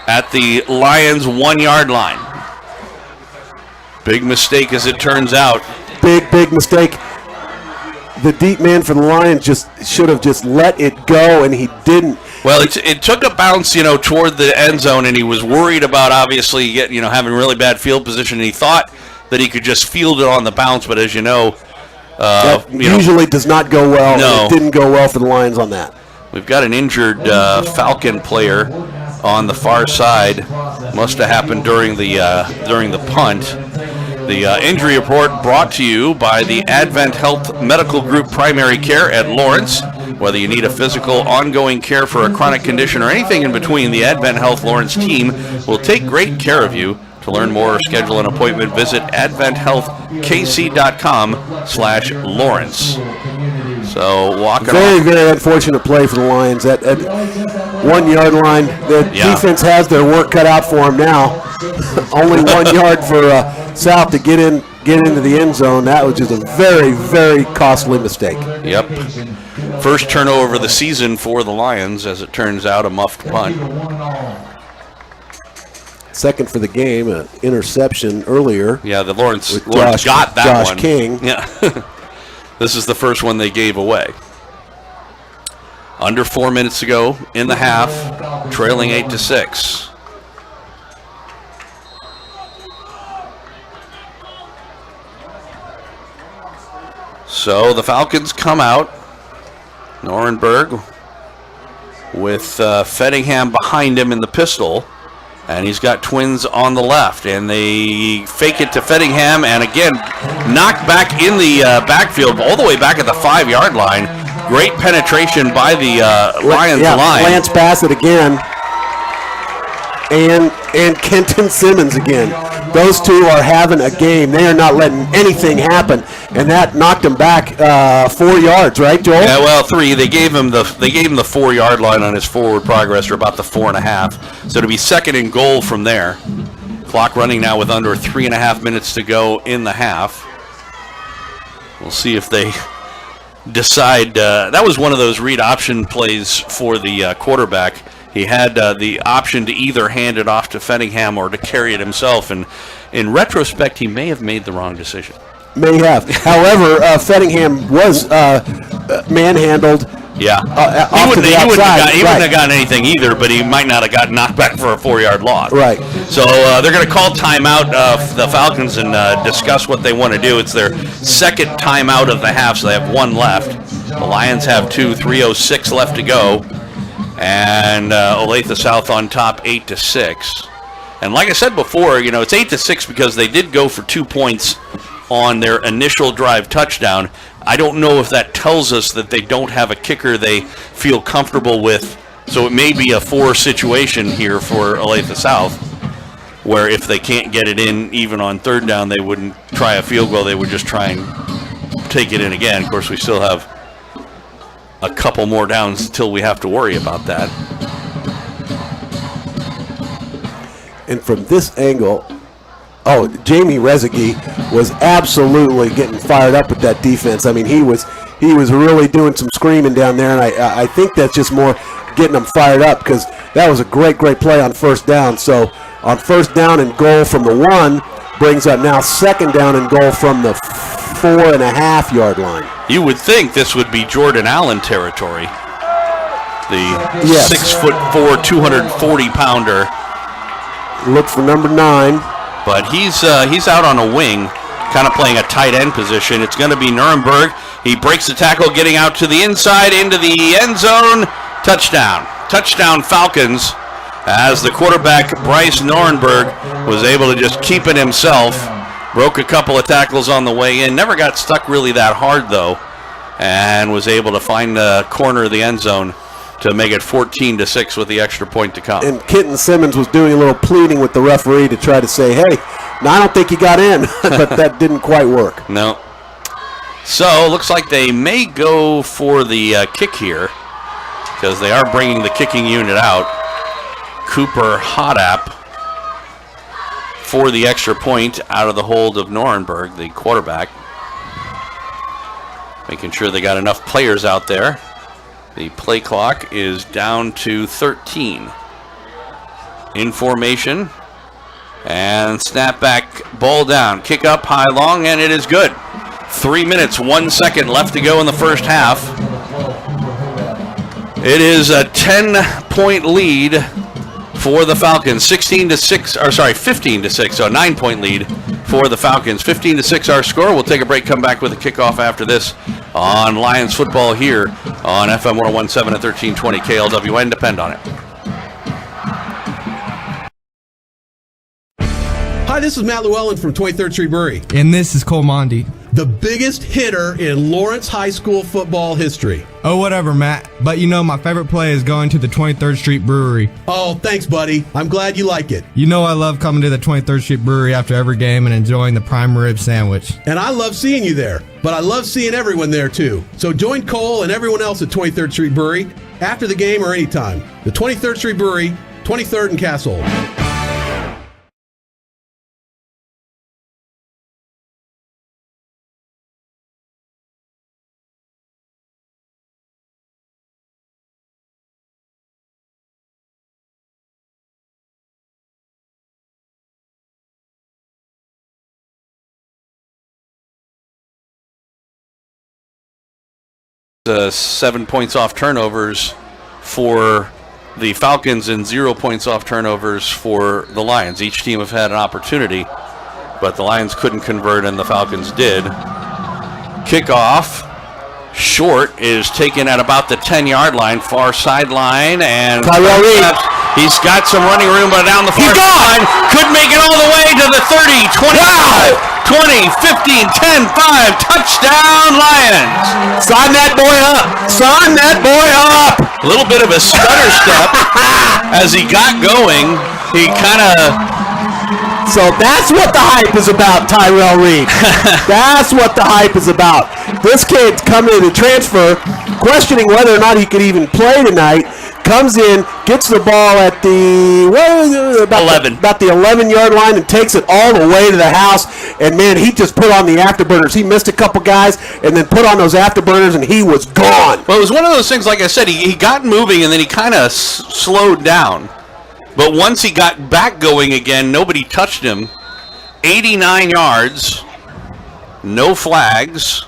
at the Lions 1 yard line. Big mistake as it turns out. Big mistake. The deep man for the Lions should have just let it go, and he didn't. Well, it took a bounce, toward the end zone, and he was worried about obviously having really bad field position. And he thought that he could just field it on the bounce, but as that usually does not go well. No. It didn't go well for the Lions on that. We've got an injured Falcon player on the far side. Must have happened during the punt. The injury report brought to you by the Advent Health Medical Group Primary Care at Lawrence. Whether you need a physical, ongoing care for a chronic condition or anything in between, the Advent Health Lawrence team will take great care of you. To learn more or schedule an appointment, visit adventhealthkc.com/Lawrence. So walking very, very unfortunate play for the Lions. At 1 yard line, the defense has their work cut out for them now. Only 1 yard for South to get into the end zone. That was just a very, very costly mistake. Yep. First turnover of the season for the Lions, as it turns out, a muffed punt. Second for the game, an interception earlier. Yeah, the Lawrence Josh, got that Josh one. King. Yeah. This is the first one they gave away. Under 4 minutes to go in the half, trailing 8-6. So the Falcons come out. Norenberg with Fettingham behind him in the pistol. And he's got twins on the left. And they fake it to Fettingham. And again, knocked back in the backfield, all the way back at the 5-yard line. Great penetration by the Lions line. Lance Bassett again. And Kenton Simmons again. Those two are having a game. They are not letting anything happen, and that knocked him back 4 yards, right, Joel? Yeah, well, 3. They gave him the 4-yard line on his forward progress, or about the 4.5. So to be second and goal from there. Clock running now with under 3.5 minutes to go in the half. We'll see if they decide. That was one of those read option plays for the quarterback. He had the option to either hand it off to Fettingham or to carry it himself, and in retrospect, he may have made the wrong decision. May have. However, Fettingham was manhandled. Yeah, He wouldn't have gotten anything either, but he might not have gotten knocked back for a 4-yard loss. Right. So they're going to call timeout the Falcons and discuss what they want to do. It's their second timeout of the half, so they have 1 left. The Lions have 2, 3:06 left to go. And Olathe South on top, 8-6. And like I said before, it's 8-6 because they did go for 2 points on their initial drive touchdown. I don't know if that tells us that they don't have a kicker they feel comfortable with. So it may be a 4 situation here for Olathe South, where if they can't get it in even on 3rd down, they wouldn't try a field goal. They would just try and take it in again. Of course, we still have a couple more downs until we have to worry about that. And from this angle, Jamie Rezegi was absolutely getting fired up with that defense. I mean, he was really doing some screaming down there, and I think that's just more getting them fired up because that was a great play on 1st down. So on 1st down and goal from the 1 brings up now 2nd down and goal from the 4.5-yard line. You would think this would be Jordan Allen territory. The 6'4", 240-pounder. Look for number 9. But he's out on a wing, kind of playing a tight end position. It's going to be Nuremberg. He breaks the tackle, getting out to the inside, into the end zone. Touchdown. Touchdown Falcons, as the quarterback, Bryce Nuremberg, was able to just keep it himself. Broke a couple of tackles on the way in. Never got stuck really that hard, though, and was able to find the corner of the end zone to make it 14-6 with the extra point to come. And Kenton Simmons was doing a little pleading with the referee to try to say, hey, no, I don't think you got in, but that didn't quite work. No. So, looks like they may go for the kick here, because they are bringing the kicking unit out. Cooper Hodap for the extra point out of the hold of Nuremberg, the quarterback. Making sure they got enough players out there. The play clock is down to 13. In formation. And snap back, ball down. Kick up, high, long, and it is good. 3 minutes, 1 second left to go in the first half. It is a 10-point lead for the Falcons. 15-6, so a 9-point lead for the Falcons. 15-6 our score. We'll take a break, come back with a kickoff after this on Lions football here on FM 1017 at 1320 KLWN. Depend on it. Hi, this is Matt Llewellyn from 23rd Street Brewery. And this is Cole Mondi. The biggest hitter in Lawrence High School football history. Oh, whatever, Matt. But my favorite play is going to the 23rd Street Brewery. Oh, thanks, buddy. I'm glad you like it. I love coming to the 23rd Street Brewery after every game and enjoying the prime rib sandwich. And I love seeing you there. But I love seeing everyone there, too. So join Cole and everyone else at 23rd Street Brewery after the game or anytime. The 23rd Street Brewery, 23rd and Castle. 7 points off turnovers for the Falcons and 0 points off turnovers for the Lions. Each team have had an opportunity, but the Lions couldn't convert and the Falcons did. Kickoff. Short is taken at about the 10-yard line, far sideline, and Tyrell Reed. He's got some running room, but down the far sideline, could make it all the way to the 30, 25, 20, 15, 10, 5, touchdown Lions. Sign that boy up. Sign that boy up. A little bit of a stutter step as he got going. He kind of... So that's what the hype is about, Tyrell Reed. That's what the hype is about. This kid's coming in to transfer, questioning whether or not he could even play tonight. Comes in, gets the ball at the 11. About the 11-yard line, and takes it all the way to the house. And man, he just put on the afterburners. He missed a couple guys, and then put on those afterburners, and he was gone. Well, it was one of those things. Like I said, he got moving, and then he kind of slowed down. But once he got back going again, nobody touched him. 89 yards, no flags.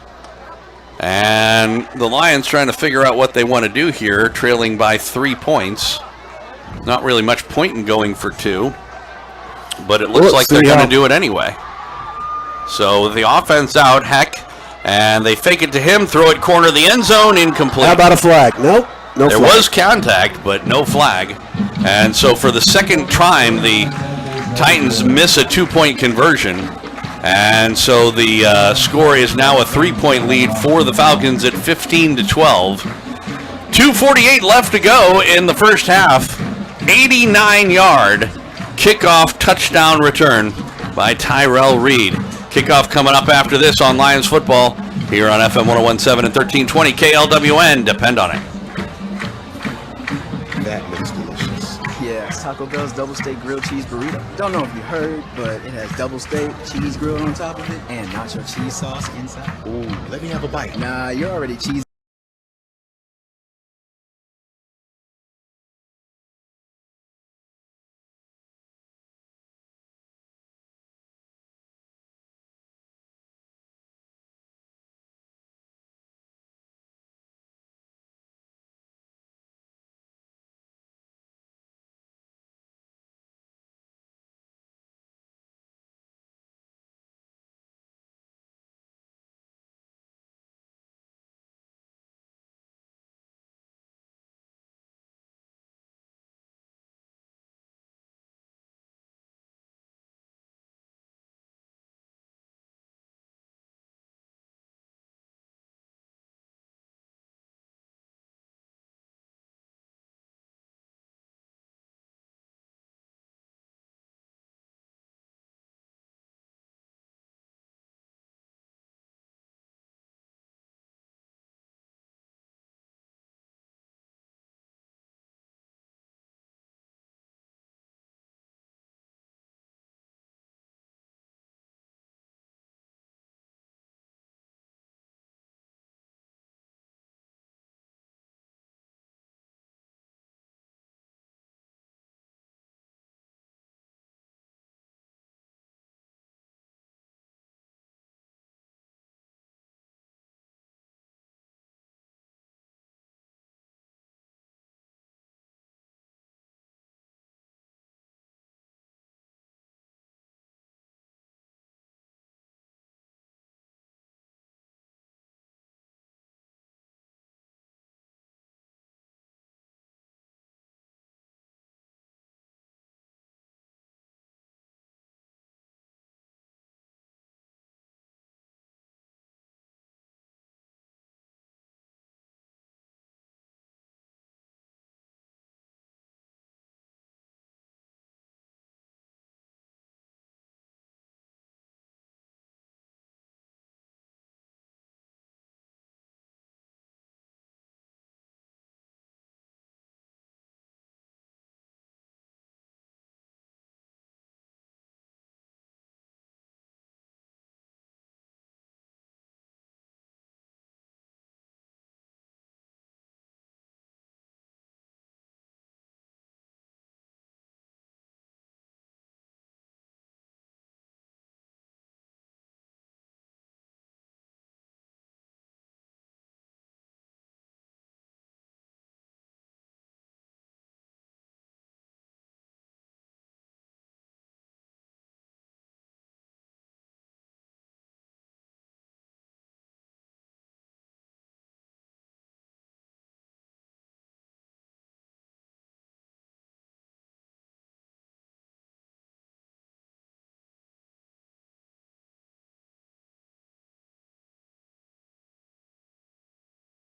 And the Lions trying to figure out what they want to do here, trailing by 3 points. Not really much point in going for 2. But it looks like they're going to do it anyway. So the offense out, Heck, and they fake it to him, throw it corner of the end zone, incomplete. How about a flag? Nope. No there flag. was contact, but no flag. And so for the second time, the Titans miss a 2-point conversion. And so the score is now a 3-point lead for the Falcons at 15-12. 2:48 left to go in the first half. 89-yard kickoff touchdown return by Tyrell Reed. Kickoff coming up after this on Lions football here on FM 101.7 and 1320 KLWN. Depend on it. That looks delicious. Yeah, it's Taco Bell's double steak grilled cheese burrito. Don't know if you heard, but it has double steak, cheese grilled on top of it, and nacho cheese sauce inside. Ooh, let me have a bite. Nah, you're already cheese.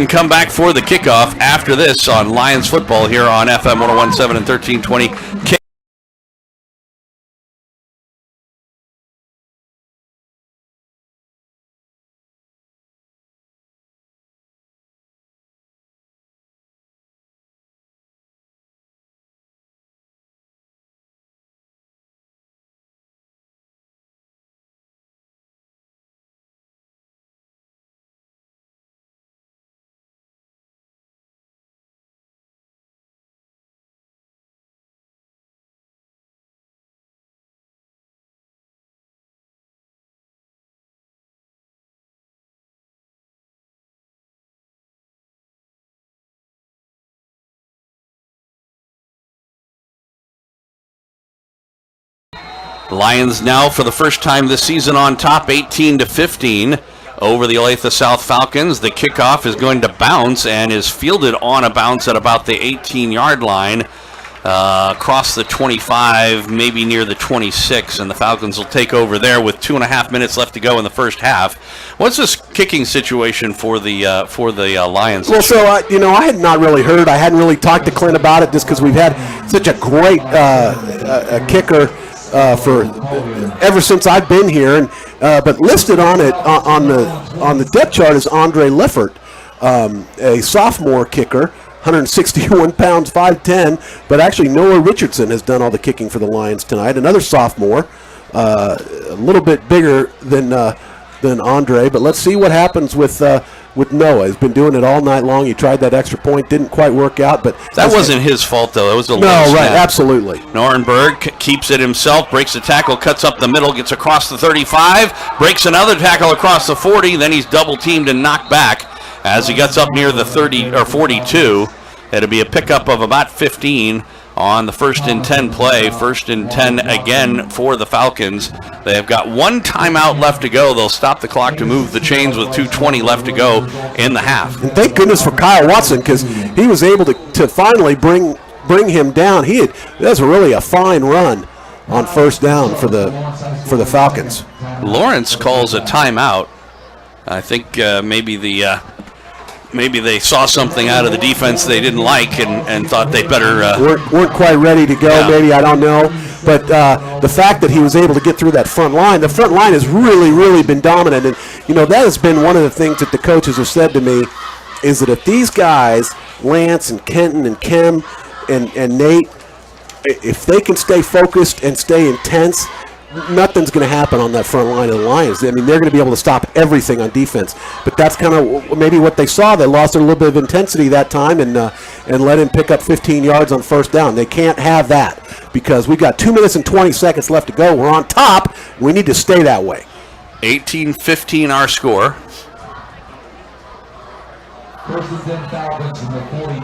And come back for the kickoff after this on Lions football here on FM 101.7 and 1320. Lions now for the first time this season on top, 18-15 over the Olathe South Falcons. The kickoff is going to bounce and is fielded on a bounce at about the 18-yard line, across the 25, maybe near the 26, and the Falcons will take over there with 2.5 minutes left to go in the first half. What's this kicking situation for the Lions? Well, so I had not really heard. I hadn't really talked to Clint about it just because we've had such a great kicker for ever since I've been here, and but listed on it on the depth chart is Andre Liffert, a sophomore kicker, 161 pounds, 5'10", but actually Noah Richardson has done all the kicking for the Lions tonight. Another sophomore, a little bit bigger than Andre, but let's see what happens with Noah. He's been doing it all night long. He tried that extra point, didn't quite work out, but that wasn't his fault though. It was a low right, snap. Absolutely. Norenberg keeps it himself, breaks the tackle, cuts up the middle, gets across the 35, breaks another tackle across the 40, then he's double teamed and knocked back as he gets up near the 30 or 42. It'll be a pickup of about 15 on the 1st and 10 play. 1st and 10 again for the Falcons. They have got one timeout left to go. They'll stop the clock to move the chains with 2:20 left to go in the half. And thank goodness for Kyle Watson, because he was able to finally bring him down. That was really a fine run on first down for the Falcons. Lawrence calls a timeout. I think maybe they saw something out of the defense they didn't like and thought they'd better... weren't quite ready to go, yeah. Maybe, I don't know. But the fact that he was able to get through that front line, the front line has really, really been dominant. And, that has been one of the things that the coaches have said to me, is that if these guys, Lance and Kenton and Kim and Nate, if they can stay focused and stay intense, nothing's going to happen on that front line of the Lions. I mean, they're going to be able to stop everything on defense. But that's kind of maybe what they saw. They lost a little bit of intensity that time and let him pick up 15 yards on first down. They can't have that because we've got 2 minutes and 20 seconds left to go. We're on top. We need to stay that way. 18-15 our score.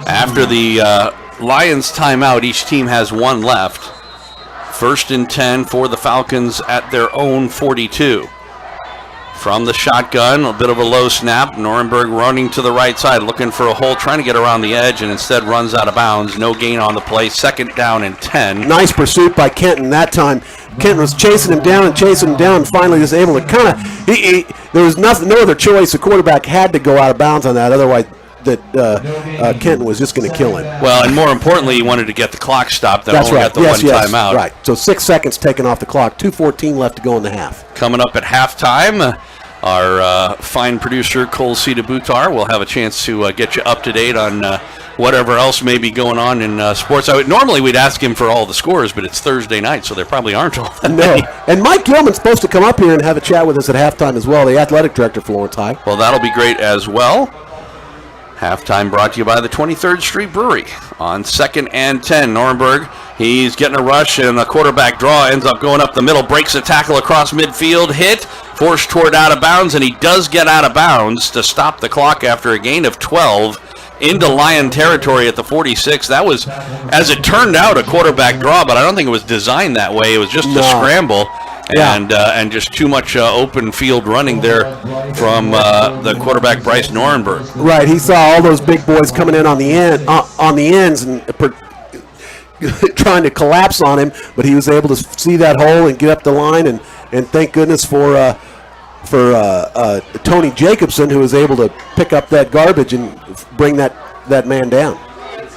After the Lions timeout, each team has one left. 1st and 10 for the Falcons at their own 42. From the shotgun, a bit of a low snap. Norenberg running to the right side, looking for a hole, trying to get around the edge, and instead runs out of bounds. No gain on the play. 2nd down and 10. Nice pursuit by Kenton that time. Kenton was chasing him down, and finally was able to kind of, there was no other choice. The quarterback had to go out of bounds on that, otherwise that Kenton was just going to kill him. Well, and more importantly, he wanted to get the clock stopped. That's only right. Got the one timeout. Right. So 6 seconds taken off the clock. 2:14 left to go in the half. Coming up at halftime, our fine producer Cole Cita-Butar will have a chance to get you up to date on whatever else may be going on in sports. Normally we'd ask him for all the scores, but it's Thursday night, so there probably aren't all that many. And Mike Gilman's supposed to come up here and have a chat with us at halftime as well, the athletic director for Lawrence High. Well, that'll be great as well. Halftime brought to you by the 23rd Street Brewery. On 2nd and 10, Norenberg, he's getting a rush, and the quarterback draw ends up going up the middle, breaks a tackle across midfield, hit, forced toward out of bounds, and he does get out of bounds to stop the clock after a gain of 12 into Lion territory at the 46. That was, as it turned out, a quarterback draw, but I don't think it was designed that way. It was just a scramble. And just too much open field running there from the quarterback Bryce Norenberg. Right, he saw all those big boys coming in on the ends and trying to collapse on him, but he was able to see that hole and get up the line. And thank goodness for Tony Jacobson, who was able to pick up that garbage and bring that man down.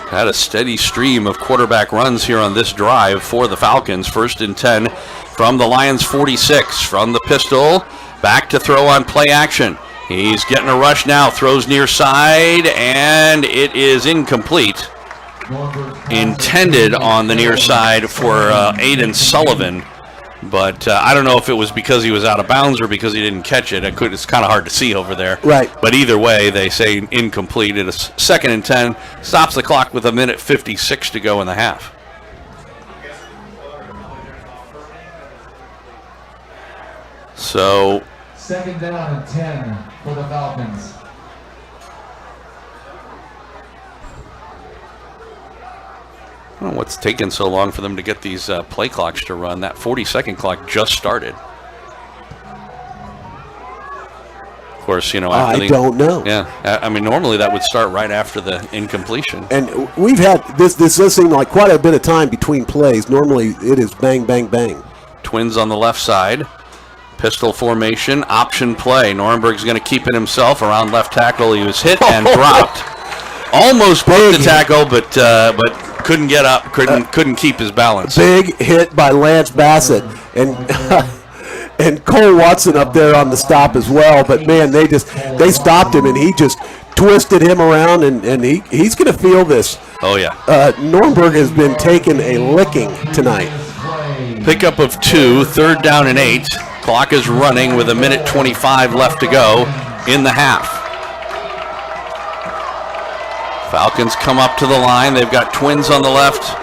Had a steady stream of quarterback runs here on this drive for the Falcons. 1st and 10 from the Lions 46. From the pistol, back to throw on play action. He's getting a rush now, throws near side, and it is incomplete. Intended on the near side for Aiden Sullivan, but I don't know if it was because he was out of bounds or because he didn't catch it. It's kind of hard to see over there. Right. But either way, they say incomplete. It is 2nd and 10. Stops the clock with 1:56 to go in the half. So 2nd down and 10 for the Falcons. I don't know what's taken so long for them to get these play clocks to run. That 40-second clock just started. Of course, after I don't know. Yeah, I mean, normally that would start right after the incompletion. And we've had this does seem like quite a bit of time between plays. Normally it is bang, bang, bang. Twins on the left side. Pistol formation, option play. Norrenberg's going to keep it himself around left tackle. He was hit and dropped. Almost broke the tackle, but couldn't get up, couldn't keep his balance. Big hit by Lance Bassett and Cole Watson up there on the stop as well. But man, they stopped him, and he just twisted him around, and he's going to feel this. Oh yeah. Norrenberg has been taking a licking tonight. Pickup of 2, 3rd down and 8. Clock is running with 1:25 left to go in the half. Falcons come up to the line. They've got twins on the left.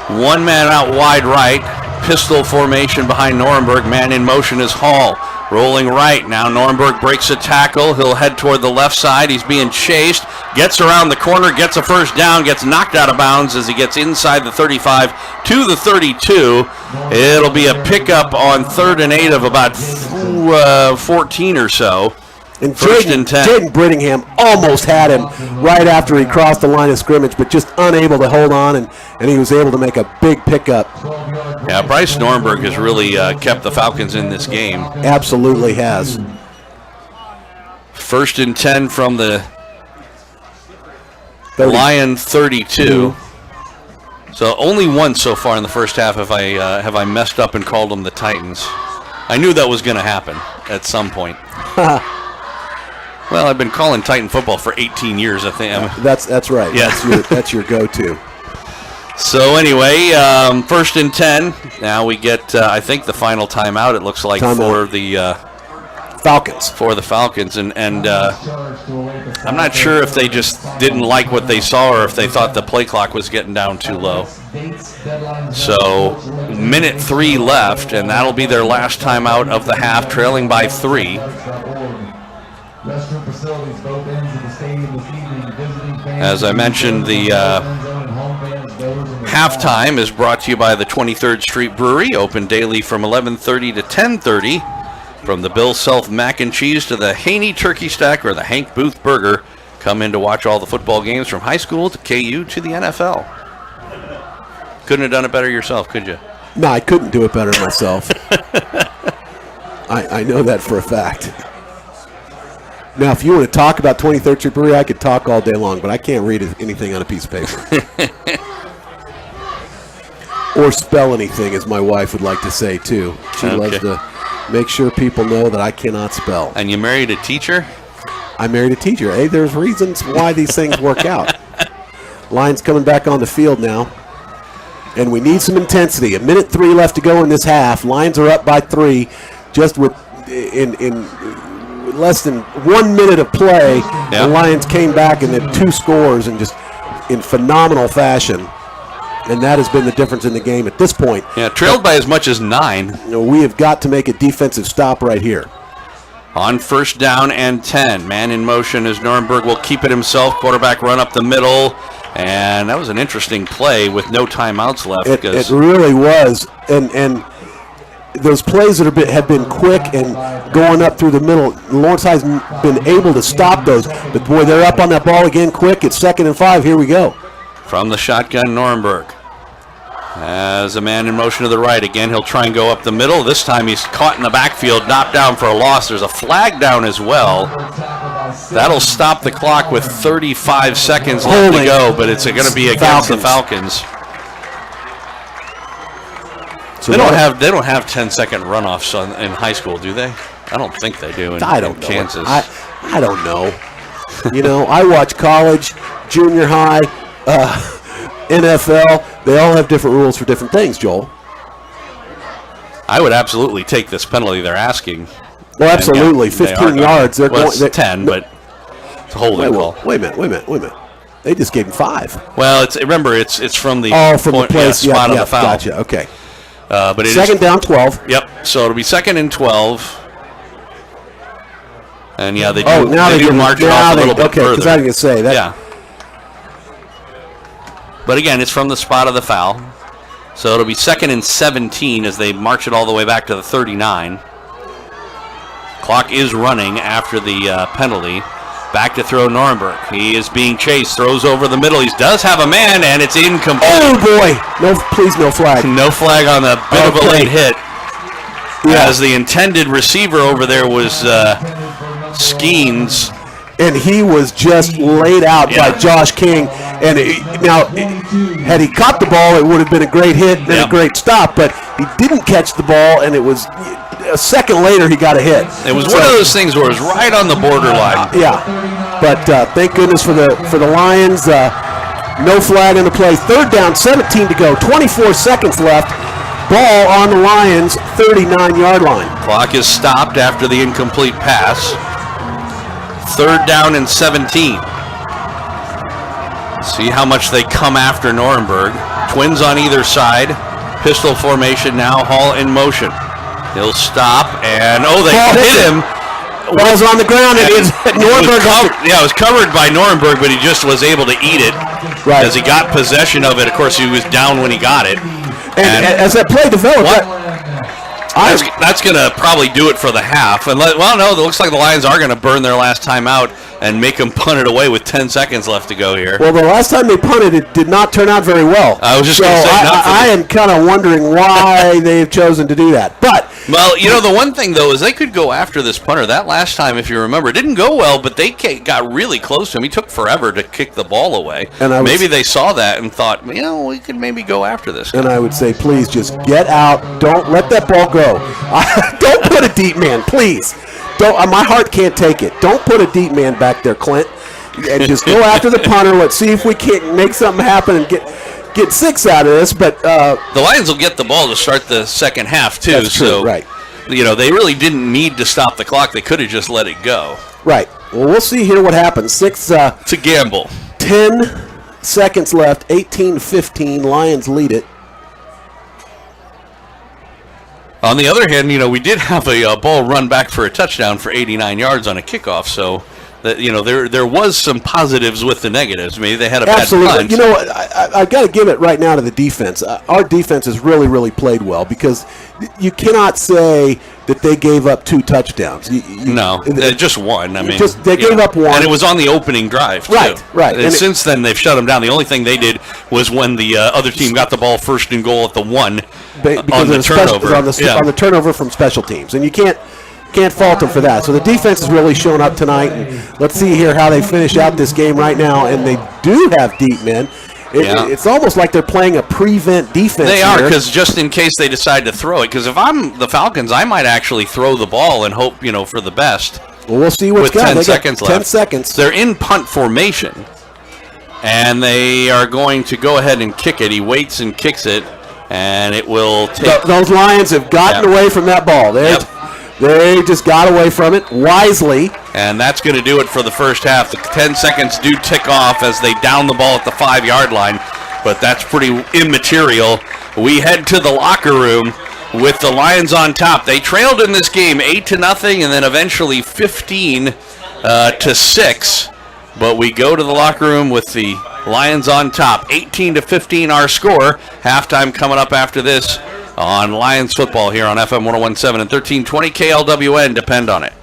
One man out wide right. Pistol formation behind Norrenberg. Man in motion is Hall. Rolling right. Now Norrenberg breaks a tackle. He'll head toward the left side. He's being chased. Gets around the corner. Gets a first down. Gets knocked out of bounds as he gets inside the 35 to the 32. It'll be a pickup on 3rd and 8 of about 14 or so. And 1st and 10. Jaden Brittingham almost had him right after he crossed the line of scrimmage, but just unable to hold on, and he was able to make a big pickup. Yeah, Bryce Norrenberg has really kept the Falcons in this game. Absolutely has. 1st and 10 from the Lion 32. So only once so far in the first half have I messed up and called them the Titans. I knew that was going to happen at some point. Well, I've been calling Titan football for 18 years, I think. That's right. Yeah. That's your go-to. So anyway, 1st and 10. Now we get, I think, the final timeout, it looks like, for the Falcons. For the Falcons. And I'm not sure if they just didn't like what they saw or if they thought the play clock was getting down too low. So 1:03 left, and that'll be their last timeout of the half, trailing by 3. As I mentioned, the halftime is brought to you by the 23rd Street Brewery, open daily from 11:30 to 10:30. From the Bill Self mac and cheese to the Haney turkey stack or the Hank Booth burger, come in to watch all the football games from high school to KU to the NFL. Couldn't have done it better yourself, could you? No, I couldn't do it better myself. I know that for a fact. Now, if you want to talk about 23rd Street Brewery, I could talk all day long, but I can't read anything on a piece of paper. Or spell anything, as my wife would like to say, too. She loves to make sure people know that I cannot spell. And you married a teacher? I married a teacher. Hey, there's reasons why these things work out. Lions coming back on the field now. And we need some intensity. 1:03 left to go in this half. Lions are up by 3. Just with in less than 1 minute of play, the Lions came back and had 2 scores and just in phenomenal fashion. And that has been the difference in the game at this point. Yeah, trailed by as much as 9. We have got to make a defensive stop right here. On 1st down and 10. Man in motion as Norrenberg will keep it himself. Quarterback run up the middle. And that was an interesting play with no timeouts left. It really was. And those plays that have been quick and going up through the middle, Lawrence has been able to stop those. But, boy, they're up on that ball again quick. It's 2nd and 5. Here we go. From the shotgun, Norrenberg. As a man in motion to the right. Again, he'll try and go up the middle. This time he's caught in the backfield, knocked down for a loss. There's a flag down as well. That'll stop the clock with 35 seconds left to go, but it's going to be against the Falcons. So they don't have 10-second runoffs in high school, do they? I don't think they do in Kansas. I don't know. You know, I watch college, junior high, NFL. They all have different rules for different things, Joel. I would absolutely take this penalty they're asking. Well, absolutely. 15 yards. They're going. It's 10, but it's a holding call. Wait a minute. They just gave him 5. Well, remember it's from the spot of the foul. Gotcha. Okay. But second down 12. Yep. So it'll be 2nd and 12. And they do. Now they do march it off a little bit further. Okay, because I was going to say that. Yeah. But again, it's from the spot of the foul. So it'll be 2nd and 17 as they march it all the way back to the 39. Clock is running after the penalty. Back to throw Nuremberg. He is being chased. Throws over the middle. He does have a man, and it's incomplete. Oh, boy. No flag. No flag on the bit of a late hit. Yeah. As the intended receiver over there was Skeens. And he was just laid out by Josh King. And had he caught the ball, it would have been a great hit and a great stop. But he didn't catch the ball, and it was a second later he got a hit. It was one of those things where it was right on the borderline. But thank goodness for the Lions. No flag on the play. 3rd down, 17 to go. 24 seconds left. Ball on the Lions' 39-yard line. Clock is stopped after the incomplete pass. 3rd down and 17. See how much they come after Nuremberg. Twins on either side. Pistol formation now. Hall in motion. He'll stop, and they hit him. Ball's on the ground, and Nuremberg. It was covered by Nuremberg, but he just was able to eat it as he got possession of it. Of course, he was down when he got it. And as that play developed, that's going to probably do it for the half. And it looks like the Lions are going to burn their last time out and make them punt it away with 10 seconds left to go here. Well, the last time they punted, it did not turn out very well. I was just going to say, I am kind of wondering why they've chosen to do that. But the one thing though is they could go after this punter. That last time, if you remember, it didn't go well, but they got really close to him. He took forever to kick the ball away. And maybe they saw that and thought, we could maybe go after this guy. And I would say, please just get out. Don't let that ball go. Don't put a deep man, please. My heart can't take it. Don't put a deep man back there, Clint. And just go after the punter. Let's see if we can't make something happen and get 6 out of this. But the Lions will get the ball to start the second half too. That's true, so right. They really didn't need to stop the clock. They could have just let it go. Right. Well, we'll see here what happens. It's a gamble. 10 seconds left. 18-15. Lions lead it. On the other hand, we did have a ball run back for a touchdown for 89 yards on a kickoff, so that there was some positives with the negatives. Maybe they had a bad punt. I've got to give it right now to the defense. Our defense has really, really played well because you cannot say that they gave up 2 touchdowns. Just one. They gave up one, and it was on the opening drive too. Right. And since then, they've shut them down. The only thing they did was when the other team got the ball 1st and goal at the 1 on the turnover. On the turnover from special teams, and you can't fault them for that. So the defense has really shown up tonight, and let's see here how they finish out this game right now. And they do have deep men. It's almost like they're playing a prevent defense. They are, because just in case they decide to throw it. Because if I'm the Falcons, I might actually throw the ball and hope for the best. Well, we'll see what's with 10 seconds left. 10 seconds. They're in punt formation, and they are going to go ahead and kick it. He waits and kicks it, and it will take. Those Lions have gotten away from that ball. They just got away from it wisely. And that's going to do it for the first half. The 10 seconds do tick off as they down the ball at the 5-yard line, but that's pretty immaterial. We head to the locker room with the Lions on top. They trailed in this game 8-0 and then eventually 15-6. But we go to the locker room with the Lions on top. 18-15 our score. Halftime coming up after this on Lions football here on FM 101.7 and 1320 KLWN. Depend on it.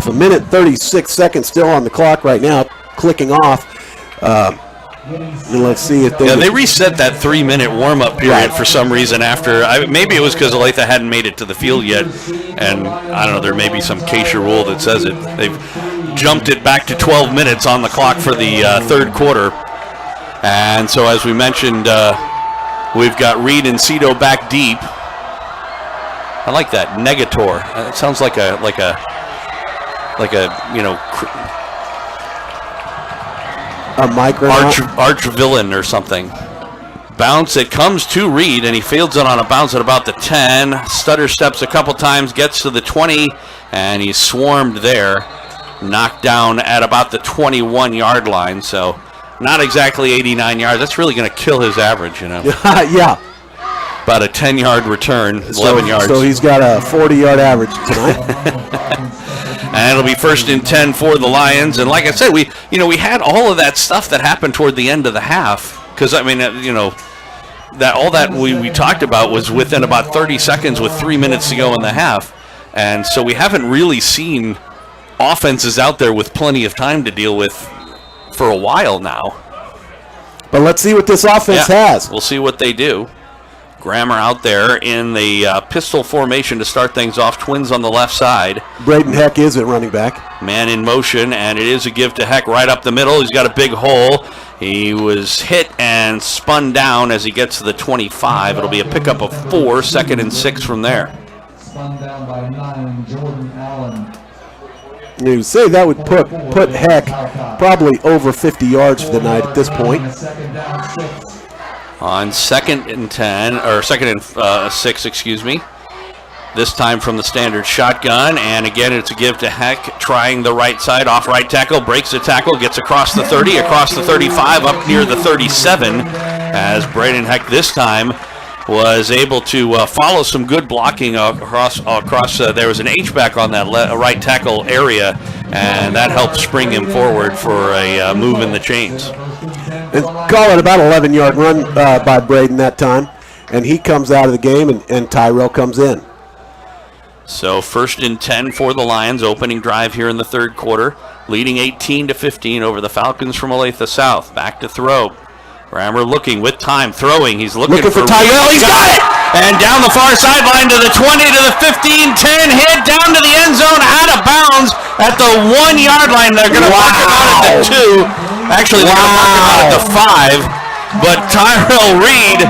So 1:36 still on the clock right now, clicking off. And let's see if they reset that 3-minute warm-up period for some reason after. Maybe it was because Olathe hadn't made it to the field yet, and I don't know, there may be some Keisha rule that says it. They've jumped it back to 12 minutes on the clock for the third quarter. And so as we mentioned, we've got Reed and Cito back deep. I like that, Negator. It sounds like a arch villain or something. Bounce, it comes to Reed, and he fields it on a bounce at about the 10. Stutter steps a couple times, gets to the 20, and he's swarmed there. Knocked down at about the 21-yard line, so not exactly 89 yards. That's really going to kill his average, Yeah. About a 10-yard return, 11 yards. So he's got a 40-yard average tonight. And it'll be 1st and 10 for the Lions. And like I said, we had all of that stuff that happened toward the end of the half. Because, that all that we talked about was within about 30 seconds with 3 minutes to go in the half. And so we haven't really seen offenses out there with plenty of time to deal with for a while now. But let's see what this offense has. We'll see what they do. Grammer out there in the pistol formation to start things off. Twins on the left side. Braden Heck is at running back. Man in motion, and it is a give to Heck right up the middle. He's got a big hole. He was hit and spun down as he gets to the 25. It'll be a pickup of 4, 2nd and 6 from there. Spun down by 9, Jordan Allen. You say that would put Heck probably over 50 yards for the night at this point. On 2nd and 10, or 2nd and 6, excuse me. This time from the standard shotgun, and again it's a give to Heck, trying the right side, off right tackle, breaks the tackle, gets across the 30, across the 35, up near the 37, as Braden Heck this time was able to follow some good blocking across. There was an H-back on that right tackle area, and that helped spring him forward for a move in the chains. And call it about 11-yard run by Braden that time, and he comes out of the game, and Tyrell comes in. So 1st and 10 for the Lions, opening drive here in the third quarter, leading 18-15 over the Falcons from Olathe South. Back to throw. Grammer looking with time, throwing. He's looking for Tyrell. He's got it! And down the far sideline to the 20, to the 15, 10, hit down to the end zone, out of bounds at the 1-yard line. They're going to mark him out at the 2. Actually, they're going to mark him out at the 5. But Tyrell Reed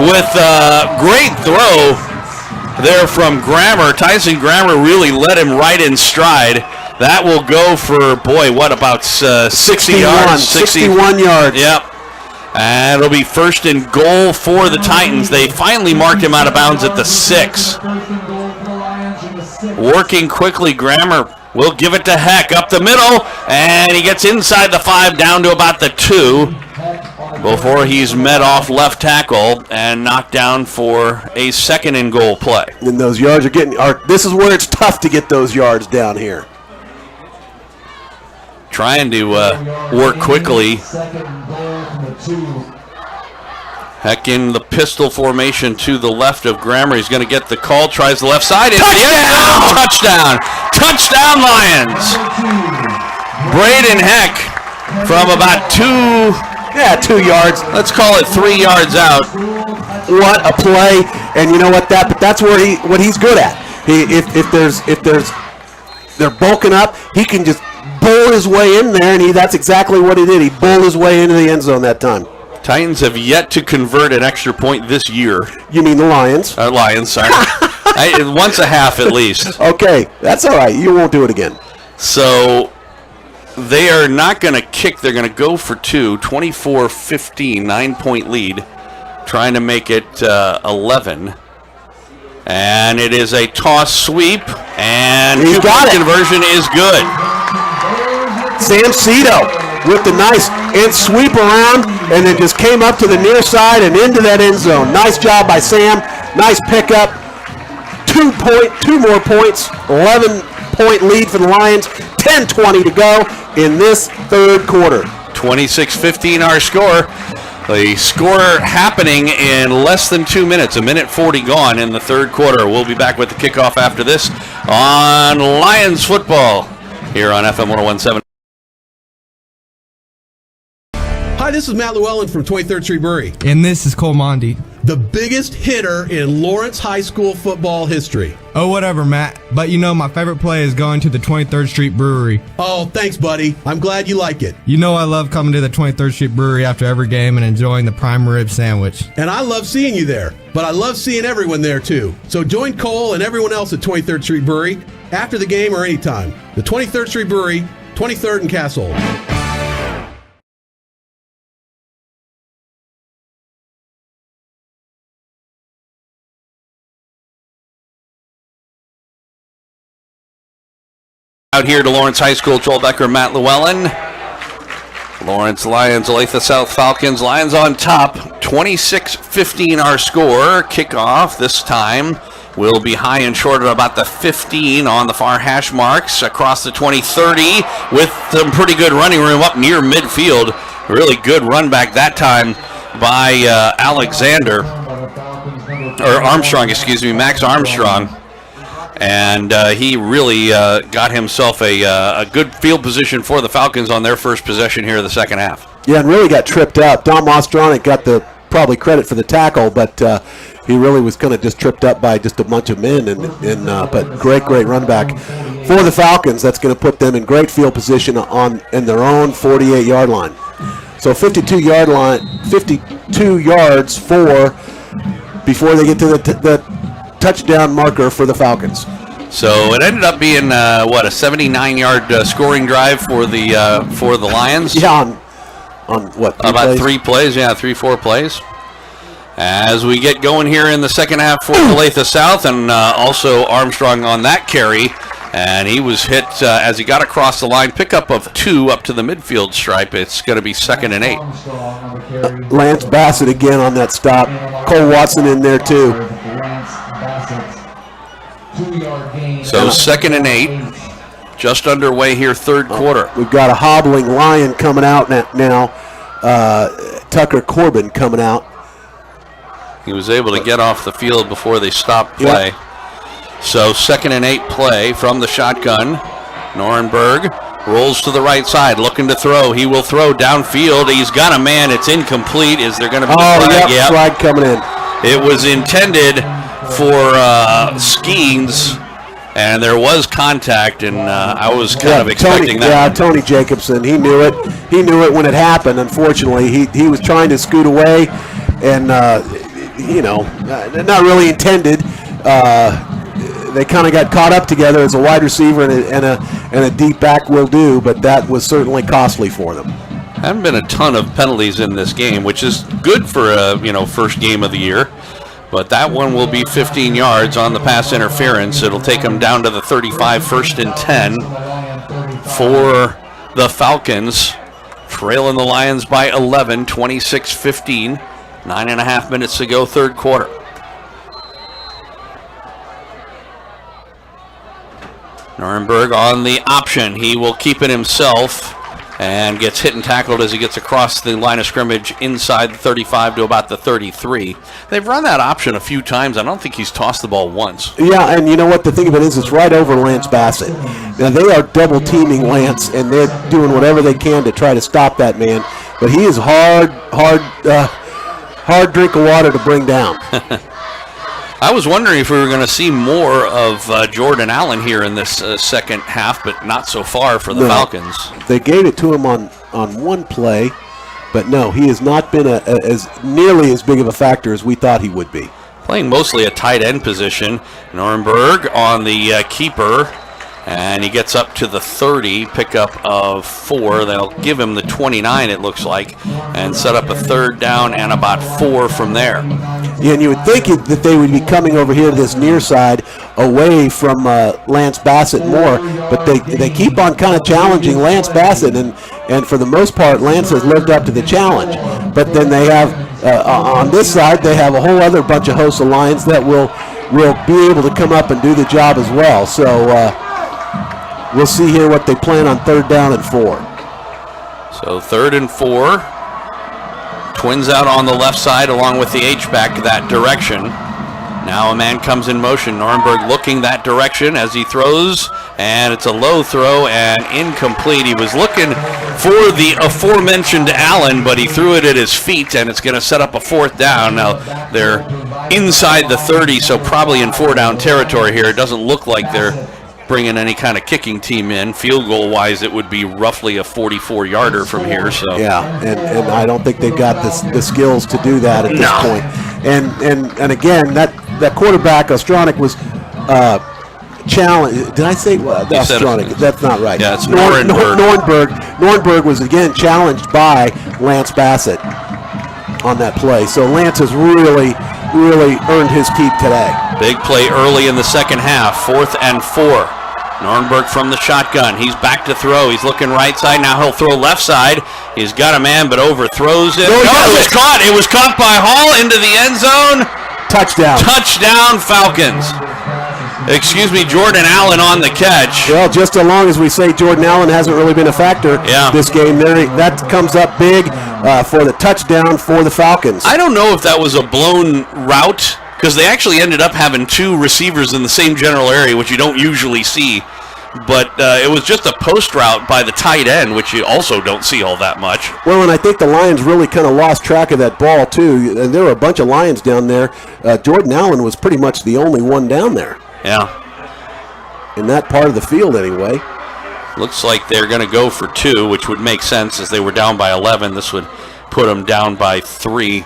with a great throw there from Grammer. Tyson Grammer really led him right in stride. That will go for, about 60 yards? 61 yards. Yep. And it'll be 1st and goal for the Titans. They finally marked him out of bounds at the 6. Working quickly, Grammer will give it to Heck up the middle, and he gets inside the 5 down to about the 2 before he's met off left tackle and knocked down for a 2nd and goal play. And those yards this is where it's tough to get those yards down here. Trying to work quickly. Heck in the pistol formation to the left of Grammer. He's going to get the call. Tries the left side. Touchdown! Touchdown, Lions! Braden Heck from about 2 yards. Let's call it 3 yards out. What a play! And you know what? That's what he's good at. If they're bulking up, he can just bull his way in there, and that's exactly what he did. He bulled his way into the end zone that time. Titans have yet to convert an extra point this year. You mean the Lions? Lions, sorry. Once a half at least. Okay, that's all right. You won't do it again. So they are not going to kick. They're going to go for 2. 24-15, 9-point lead. Trying to make it 11. And it is a toss sweep. And got it. Conversion is good. Sam Cito with the nice sweep around, and it just came up to the near side and into that end zone. Nice job by Sam. Nice pickup. 2 more points. 11-point lead for the Lions. 10:20 to go in this third quarter. 26-15 our score. The score happening in less than 2 minutes. 1:40 gone in the third quarter. We'll be back with the kickoff after this on Lions football here on FM 101.7. Hi, this is Matt Llewellyn from 23rd Street Brewery, And this is Cole Mondi. the biggest hitter in Lawrence High School football history. Oh, whatever, Matt. But you know, my favorite play is going to the 23rd Street Brewery. Oh, thanks, buddy. I'm glad you like it. You know I love coming to the 23rd Street Brewery after every game and enjoying the prime rib sandwich. And I love seeing you there, but I love seeing everyone there too. So join Cole and everyone else at 23rd Street Brewery after the game or anytime. The 23rd Street Brewery, 23rd and Castle. Out here to Lawrence High School, Joel Becker, Matt Llewellyn. Lawrence Lions, Olathe South Falcons. Lions on top, 26-15 our score. Kickoff this time will be high and short at about the 15 on the far hash marks. Across the 20-30 with some pretty good running room up near midfield. Really good run back that time by Alexander, or Armstrong, excuse me, Max Armstrong. And he really got himself a good field position for the Falcons on their first possession here in the second half. Yeah, and really got tripped up. Dom Ostronic got the probably credit for the tackle, but he really was kind of just tripped up by just a bunch of men. But great run back for the Falcons. That's going to put them in great field position in their own 48-yard line. So 52 yards before they get to the touchdown marker for the Falcons. So it ended up being a 79-yard scoring drive for the Lions. Yeah, on what? About 3 plays, 3-4 plays. As we get going here in the second half for Olathe South, and also Armstrong on that carry, and he was hit as he got across the line. Pickup of 2 up to the midfield stripe. It's going to be 2nd and 8. Lance Bassett again on that stop. Cole Watson in there too. So 2nd and 8, just underway here, third quarter. We've got a hobbling Lion coming out now. Tucker Corbin coming out. He was able to get off the field before they stopped play. Yep. So 2nd and 8 play from the shotgun. Norenberg rolls to the right side, looking to throw. He will throw downfield. He's got a man. It's incomplete. Is there going to be a flag? Yep, flag coming in. It was intended for Skeens, and there was contact, and I was kind of expecting that. Yeah, Tony Jacobson, he knew it. He knew it when it happened. Unfortunately, he was trying to scoot away, and not really intended. They kind of got caught up together as a wide receiver and a deep back will do, but that was certainly costly for them. Haven't been a ton of penalties in this game, which is good for a first game of the year. But that one will be 15 yards on the pass interference. It'll take them down to the 35, 1st and 10 for the Falcons. Trailing the Lions by 11, 26-15. 9.5 minutes to go, third quarter. Norenberg on the option. He will keep it himself and gets hit and tackled as he gets across the line of scrimmage inside the 35 to about the 33. They've run that option a few times. I don't think he's tossed the ball once. Yeah, and you know what? The thing of it is, it's right over Lance Bassett. Now, they are double teaming Lance, and they're doing whatever they can to try to stop that man. But he is hard drink of water to bring down. I was wondering if we were going to see more of Jordan Allen here in this second half, but not so far for the Falcons. They gave it to him on one play, but no, he has not been as nearly as big of a factor as we thought he would be. Playing mostly a tight end position. Norenberg on the keeper, and he gets up to the 30, pickup of 4. They'll give him the 29, it looks like, and set up a third down and about 4 from there. Yeah, and you would think that they would be coming over here to this near side away from Lance Bassett more, but they keep on kind of challenging Lance Bassett, and for the most part, Lance has lived up to the challenge. But then they have, on this side, they have a whole other bunch of hosts of Lions that will be able to come up and do the job as well. So we'll see here what they plan on third down and 4. So 3rd and 4. Twins out on the left side along with the H-back that direction. Now a man comes in motion. Nornberg looking that direction as he throws, and it's a low throw and incomplete. He was looking for the aforementioned Allen, but he threw it at his feet, and it's going to set up a 4th down. Now they're inside the 30, so probably in 4-down territory here. It doesn't look like they're bringing any kind of kicking team in. Field goal wise, it would be roughly a 44-yarder from here. So yeah, and I don't think they've got the skills to do that at this point. And again, that quarterback Ostronic was challenged. Did I say Ostronic? That's not right. Yeah, it's Nornberg. Nornberg was again challenged by Lance Bassett on that play. So Lance has really earned his keep today. Big play early in the second half. 4th and 4. Nornberg from the shotgun. He's back to throw. He's looking right side. Now he'll throw left side. He's got a man, but overthrows it. No, it was caught. It was caught by Hall into the end zone. Touchdown. Touchdown, Falcons. Excuse me, Jordan Allen on the catch. Well, just as long as we say Jordan Allen hasn't really been a factor this game, that comes up big for the touchdown for the Falcons. I don't know if that was a blown route, because they actually ended up having 2 receivers in the same general area, which you don't usually see. But it was just a post route by the tight end, which you also don't see all that much. Well, and I think the Lions really kind of lost track of that ball, too. And there were a bunch of Lions down there. Jordan Allen was pretty much the only one down there. Yeah. In that part of the field, anyway. Looks like they're going to go for 2, which would make sense as they were down by 11. This would put them down by 3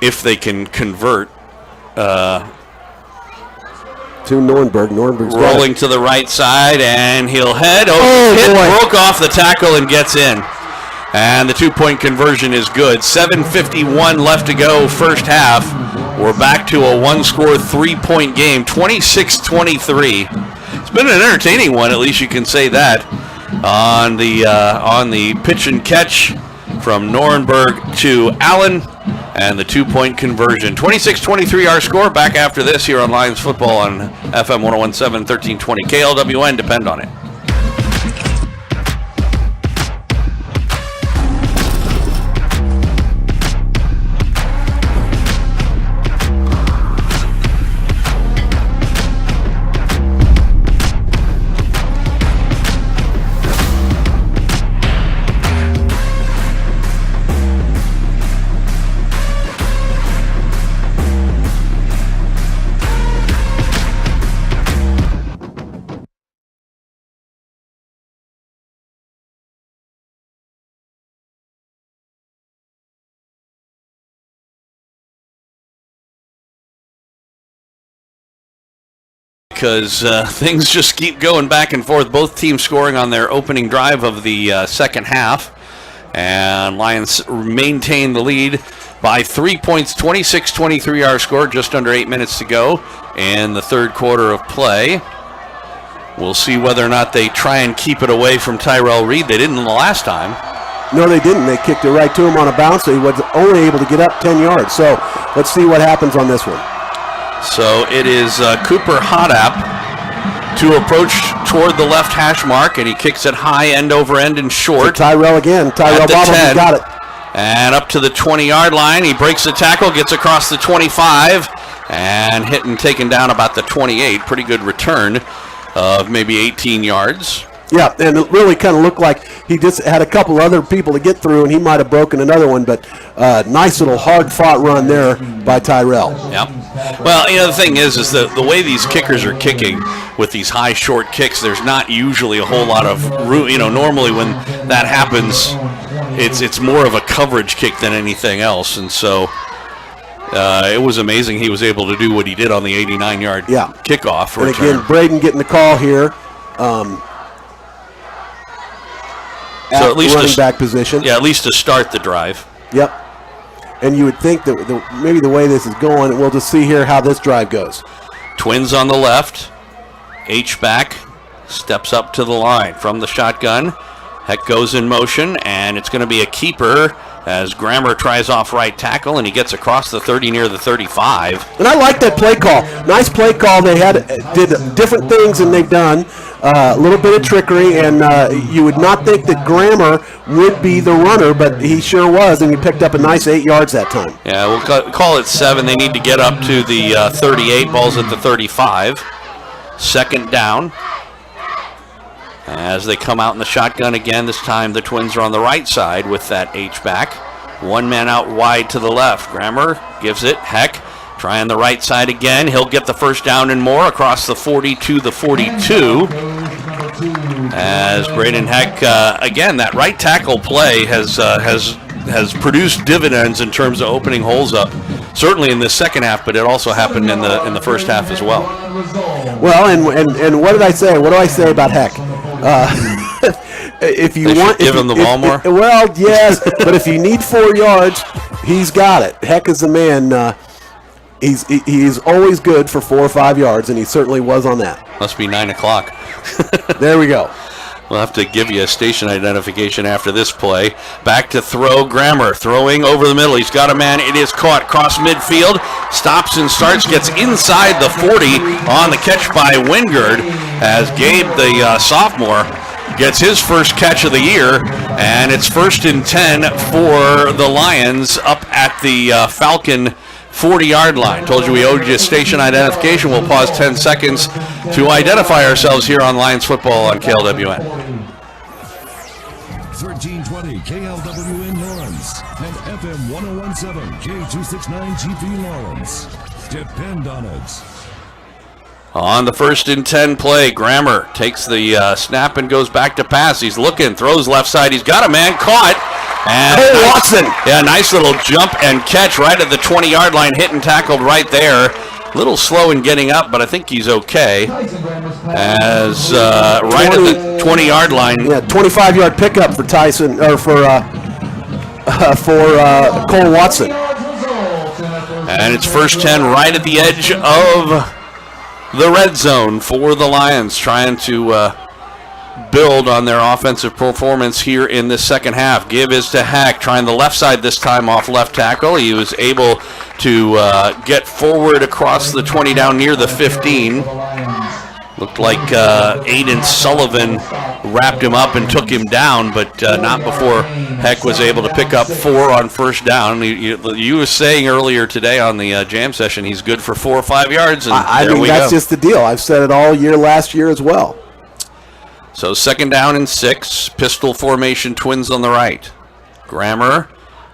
if they can convert. To Nornberg. Nornberg's rolling to the right side, and he'll head. Broke off the tackle and gets in. And the 2-point conversion is good. 7:51 left to go, first half. We're back to a 1-score, 3-point game, 26-23. It's been an entertaining one, at least you can say that. On the pitch and catch from Nornberg to Allen. And the 2-point conversion. 26-23 our score. Back after this here on Lions Football on FM 101.7, 1320 KLWN. Depend on it. Because things just keep going back and forth. Both teams scoring on their opening drive of the second half. And Lions maintain the lead by 3 points, 26-23 our score, just under 8 minutes to go in the third quarter of play. We'll see whether or not they try and keep it away from Tyrell Reed. They didn't the last time. No, they didn't. They kicked it right to him on a bounce, so he was only able to get up 10 yards. So let's see what happens on this one. So it is Cooper Hodap to approach toward the left hash mark, and he kicks it high, end over end and short. So Tyrell again. Tyrell Bobble got it. And up to the 20-yard line. He breaks the tackle, gets across the 25, and hit and taken down about the 28. Pretty good return of maybe 18 yards. Yeah, and it really kind of looked like he just had a couple other people to get through, and he might have broken another one, but nice little hard-fought run there by Tyrell. Yeah. Well, the thing is the way these kickers are kicking with these high, short kicks, there's not usually a whole lot of room. Normally when that happens, it's more of a coverage kick than anything else, and so it was amazing he was able to do what he did on the 89-yard kickoff return. And again, Braden getting the call here. So at least running back position. Yeah, at least to start the drive. Yep. And you would think that maybe the way this is going, we'll just see here how this drive goes. Twins on the left. H-back steps up to the line from the shotgun. Heck goes in motion, and it's going to be a keeper as Grammer tries off right tackle, and he gets across the 30 near the 35. And I like that play call. Nice play call. They did different things than they've done. A little bit of trickery, and you would not think that Grammer would be the runner, but he sure was, and he picked up a nice 8 yards that time. Yeah, we'll call it 7. They need to get up to the 38. Ball's at the 35. Second down. As they come out in the shotgun again, this time the Twins are on the right side with that H-back. One man out wide to the left. Grammer gives it. Heck trying the right side again. He'll get the first down and more across the 40 to the 42. As Braden Heck, again, that right tackle play has produced dividends in terms of opening holes up. Certainly in the second half, but it also happened in the first half as well. Well, and what did I say? What do I say about Heck? If you want, give him the ball more. Well, yes, but if you need 4 yards, he's got it. Heck is the man. He's always good for 4 or 5 yards, and he certainly was on that. Must be 9 o'clock. There we go. We'll have to give you a station identification after this play. Back to throw. Grammer throwing over the middle. He's got a man. It is caught. Cross midfield. Stops and starts. Gets inside the 40 on the catch by Wingard as Gabe, the sophomore, gets his first catch of the year. And it's 1st and 10 for the Lions up at the Falcon 40-yard line. Told you we owed you station identification. We'll pause 10 seconds to identify ourselves here on Lions football on KLWN. 1320 KLWN Lawrence and FM 1017 K269 GP Lawrence. Depend on it. On the 1st and 10 play, Grammer takes the snap and goes back to pass. He's looking, throws left side. He's got a man caught. And Cole Watson. Yeah, nice little jump and catch right at the 20-yard line, hit and tackled right there. A little slow in getting up, but I think he's okay. As right at the 20-yard line. Yeah, 25-yard pickup for Tyson, or for Cole Watson. And it's 1st 10 right at the edge of the red zone for the Lions, trying to build on their offensive performance here in the second half. Give is to Hack, trying the left side this time off left tackle. He was able to get forward across the 20 down near the 15. Looked like Aiden Sullivan wrapped him up and took him down, but not before Heck was able to pick up 4 on 1st down. You were saying earlier today on the jam session he's good for 4 or 5 yards, and I there mean, we that's go. just the deal. I've said it all year last year as well. So 2nd down and 6, pistol formation, Twins on the right. Grammer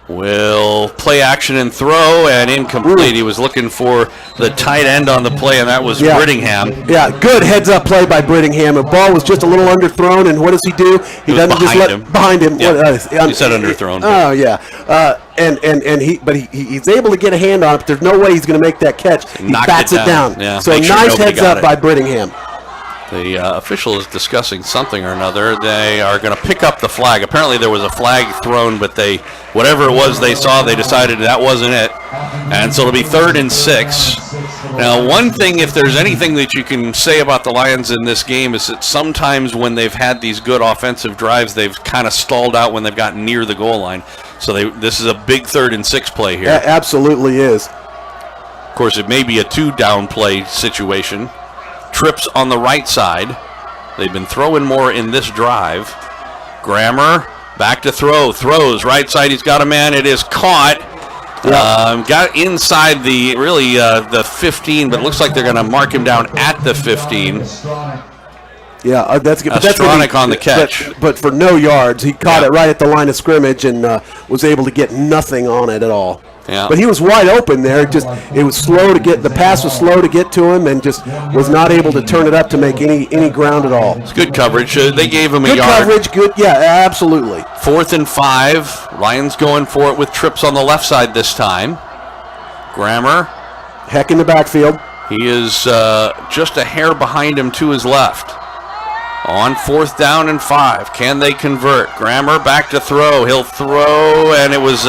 will play action and throw, and incomplete. He was looking for the tight end on the play, and that was Brittingham. Yeah, good heads-up play by Brittingham. The ball was just a little underthrown, and what does he do? He doesn't just let him. Behind him. Yeah. You said underthrown. Oh yeah, he's able to get a hand on it, but there's no way he's going to make that catch. He bats it down. Yeah, so nice heads-up by Brittingham. The official is discussing something or another. They are going to pick up the flag. Apparently there was a flag thrown, but whatever it was they saw, they decided that wasn't it. And so it'll be 3rd and 6. Now, one thing, if there's anything that you can say about the Lions in this game, is that sometimes when they've had these good offensive drives, they've kind of stalled out when they've gotten near the goal line. So this is a big 3rd and 6 play here. It absolutely is. Of course, it may be a 2-down play situation. Trips on the right side. They've been throwing more in this drive. Grammer back to throw. Throws right side. He's got a man. It is caught. Yeah. Got inside the 15, but it looks like they're going to mark him down at the 15. Yeah, that's good. Astronic on the catch. But for no yards. He caught it right at the line of scrimmage and was able to get nothing on it at all. Yeah. But he was wide open there. It was slow to get. The pass was slow to get to him, and just was not able to turn it up to make any ground at all. It's good coverage. They gave him a yard. Good coverage. Good. Yeah, absolutely. 4th and 5. Lions going for it with trips on the left side this time. Grammer. Heck in the backfield. He is just a hair behind him to his left. On 4th down and 5. Can they convert? Grammer back to throw. He'll throw, and it was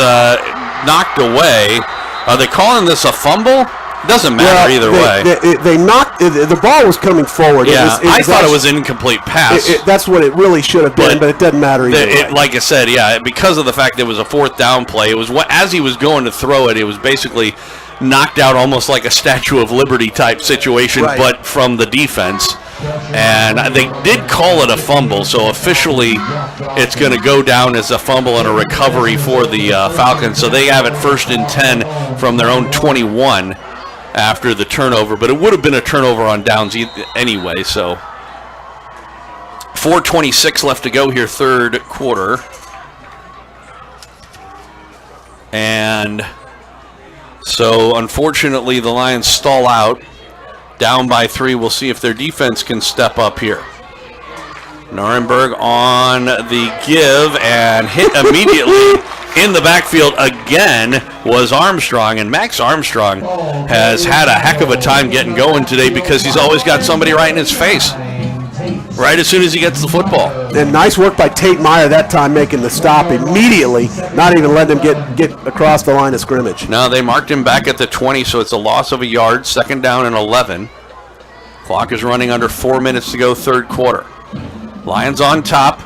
knocked away. Are they calling this a fumble? Doesn't matter either way. They knocked. The ball was coming forward. Yeah, I thought it was an incomplete pass. That's what it really should have been, but it doesn't matter either way. Like I said, yeah, because of the fact that it was a fourth down play, it was as he was going to throw it, it was basically knocked out almost like a Statue of Liberty type situation, but from the defense. And they did call it a fumble, so officially it's going to go down as a fumble and a recovery for the Falcons. So they have it 1st and 10 from their own 21 after the turnover, but it would have been a turnover on downs anyway. So 4:26 left to go here, third quarter. And so unfortunately the Lions stall out. Down by 3. We'll see if their defense can step up here. Nuremberg on the give and hit immediately in the backfield again was Armstrong. And Max Armstrong has had a heck of a time getting going today because he's always got somebody right in his face right as soon as he gets the football. And nice work by Tate Meyer that time, making the stop immediately, not even letting him get across the line of scrimmage. No, they marked him back at the 20, so it's a loss of a yard, 2nd down and 11. Clock is running under 4 minutes to go, third quarter. Lions on top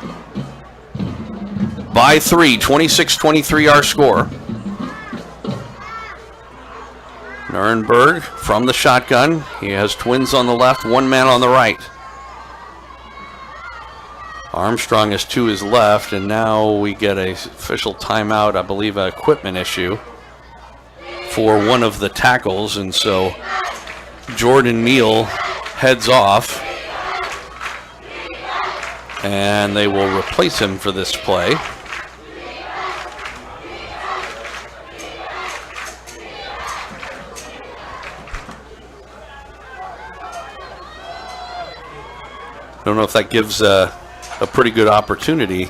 by 3, 26-23 our score. Nuremberg from the shotgun. He has twins on the left, one man on the right. Armstrong is to his left, and now we get a official timeout, I believe an equipment issue for one of the tackles, and so Jordan Neal heads off, and they will replace him for this play. Don't know if that gives a pretty good opportunity.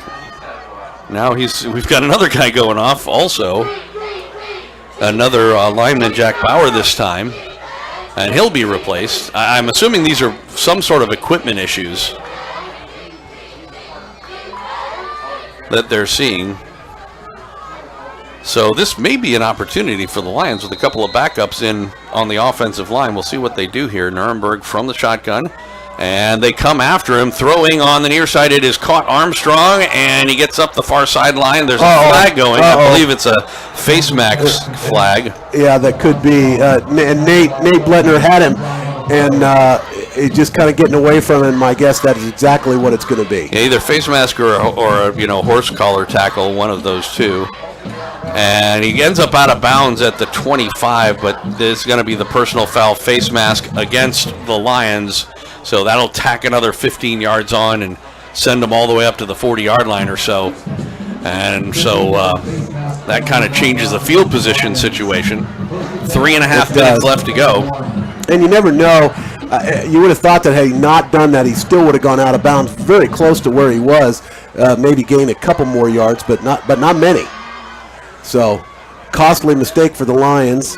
Now we've got another guy going off also. Another lineman, Jack Bauer this time. And he'll be replaced. I'm assuming these are some sort of equipment issues that they're seeing. So this may be an opportunity for the Lions with a couple of backups in on the offensive line. We'll see what they do here. Nuremberg from the shotgun. And they come after him, throwing on the near side. It is caught Armstrong, and he gets up the far sideline. There's a flag going. I believe it's a face mask flag. Yeah, that could be. And Nate Bledner had him, and he's just kind of getting away from him. I guess that is exactly what it's going to be. Yeah, either face mask or a horse collar tackle, one of those two. And he ends up out of bounds at the 25, but there's going to be the personal foul, face mask against the Lions. So that'll tack another 15 yards on and send them all the way up to the 40-yard line or so. And so that kind of changes the field position situation. 3.5 minutes left to go. And you never know. You would have thought that had he not done that, he still would have gone out of bounds very close to where he was, maybe gained a couple more yards, but not many. So costly mistake for the Lions.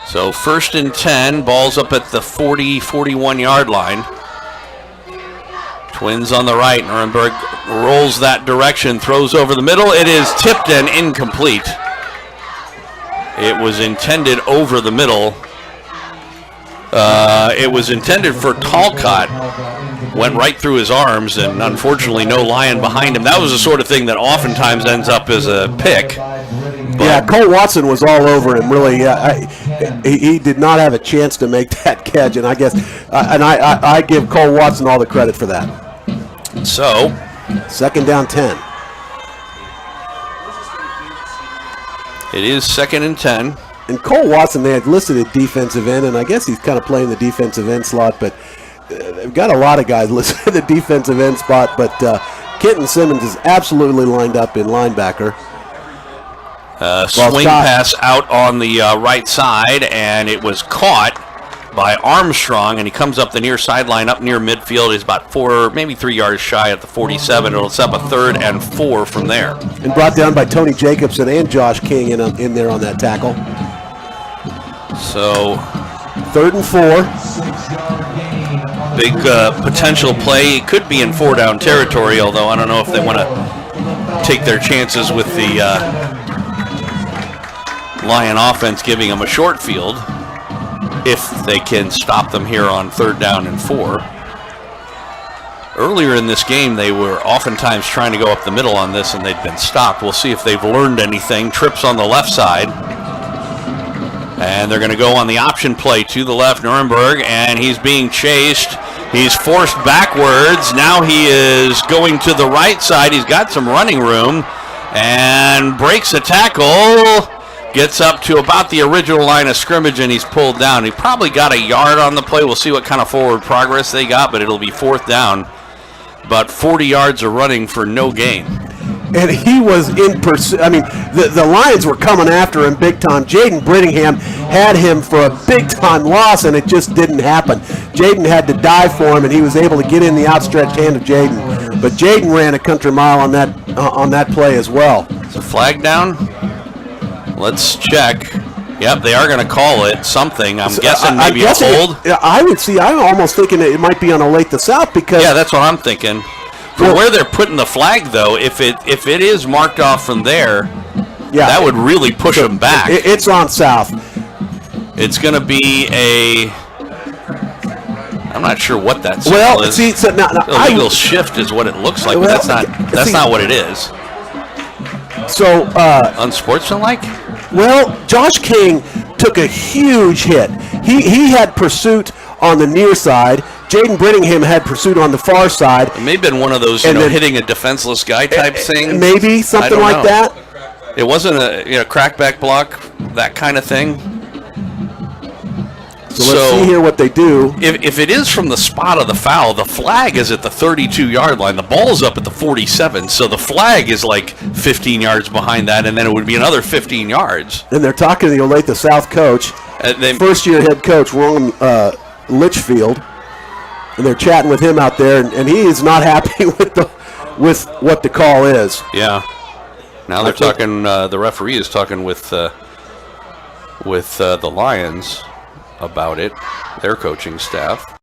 So 1st and 10, ball's up at the 40-41-yard line. Twins on the right. Nuremberg rolls that direction, throws over the middle. It is tipped and incomplete. It was intended over the middle. It was intended for Talcott. Went right through his arms, and unfortunately no Lion behind him. That was the sort of thing that oftentimes ends up as a pick. Yeah, Cole Watson was all over him, really. He did not have a chance to make that catch, and I guess I give Cole Watson all the credit for that. So, 2nd down 10. It is 2nd and 10. And Cole Watson, they had listed at defensive end, and I guess he's kind of playing the defensive end slot, but they've got a lot of guys listed at the defensive end spot, but Kenton Simmons is absolutely lined up in linebacker. Swing pass out on the right side, and it was caught by Armstrong, and he comes up the near sideline, up near midfield. He's about 4, maybe 3 yards shy at the 47. It'll set up a 3rd and 4 from there. And brought down by Tony Jacobson and Josh King in there on that tackle. So 3rd and 4. Big potential play. It could be in 4-down territory, although I don't know if they want to take their chances with the Lion offense giving them a short field. if they can stop them here on 3rd down and 4. Earlier in this game, they were oftentimes trying to go up the middle on this, and they'd been stopped. We'll see if they've learned anything. Trips on the left side. And they're going to go on the option play to the left, Nuremberg, and he's being chased. He's forced backwards. Now he is going to the right side. He's got some running room and breaks a tackle. Gets up to about the original line of scrimmage, and he's pulled down. He probably got a yard on the play. We'll see what kind of forward progress they got, but it'll be 4th down. About 40 yards of running for no gain. And he was in pursuit. I mean, the Lions were coming after him big time. Jaden Brittingham had him for a big time loss, and it just didn't happen. Jaden had to dive for him, and he was able to get in the outstretched hand of Jaden. But Jaden ran a country mile on that play as well. Is a flag down? Let's check. Yep, they are going to call it something. I'm guessing maybe a hold. I'm almost thinking it might be on Olathe South because. Yeah, that's what I'm thinking. For where they're putting the flag, though, if it is marked off from there, that would really push them back. It's on South. It's going to be a. I'm not sure what that symbol is. See, so now illegal shift is what it looks like, but that's not what it is. So unsportsmanlike. Well, Josh King took a huge hit. He had pursuit on the near side. Jaden Brittingham had pursuit on the far side. It may have been one of those, hitting a defenseless guy type thing. Maybe something like that. It wasn't a crackback block, that kind of thing. So let's see here what they do. If it is from the spot of the foul, the flag is at the 32-yard line. The ball's up at the 47, so the flag is like 15 yards behind that, and then it would be another 15 yards. And they're talking to the Olathe South coach, first-year head coach, Ron Litchfield, and they're chatting with him out there, and he is not happy with what the call is. Yeah. Now they're talking. The referee is talking with the Lions about it, their coaching staff.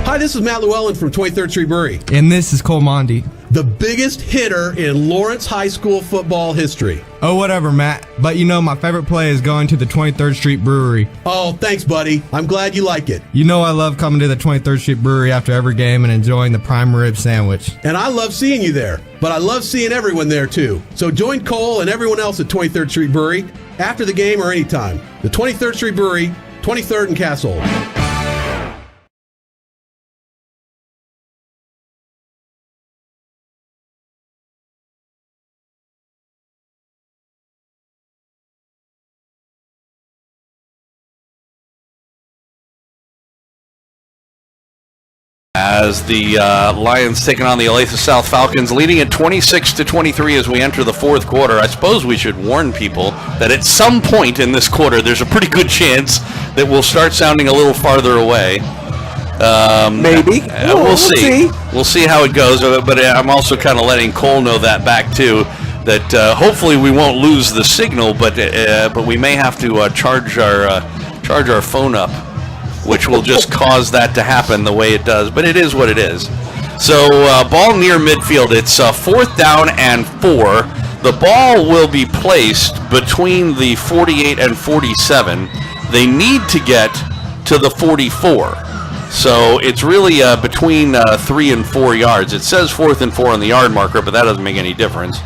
Hi, this is Matt Llewellyn from 23rd Street Brewery, And this is Cole Mondi. the biggest hitter in Lawrence High School football history. Oh, whatever, Matt. But you know, my favorite play is going to the 23rd Street Brewery. Oh, thanks, buddy. I'm glad you like it. You know I love coming to the 23rd Street Brewery after every game and enjoying the prime rib sandwich. And I love seeing you there, but I love seeing everyone there too. So join Cole and everyone else at 23rd Street Brewery after the game or anytime. The 23rd Street Brewery, 23rd and Castle. As the Lions taking on the Olathe South Falcons, leading at 26-23 as we enter the fourth quarter. I suppose we should warn people that at some point in this quarter, there's a pretty good chance that we'll start sounding a little farther away. Maybe. We'll see. We'll see how it goes. But I'm also kind of letting Cole know that back too. That hopefully we won't lose the signal, but we may have to charge our phone up, which will just cause that to happen the way it does. But it is what it is. So ball near midfield. It's 4th down and 4. The ball will be placed between the 48 and 47. They need to get to the 44. So it's really between 3 and 4 yards. It says 4th and 4 on the yard marker, but that doesn't make any difference.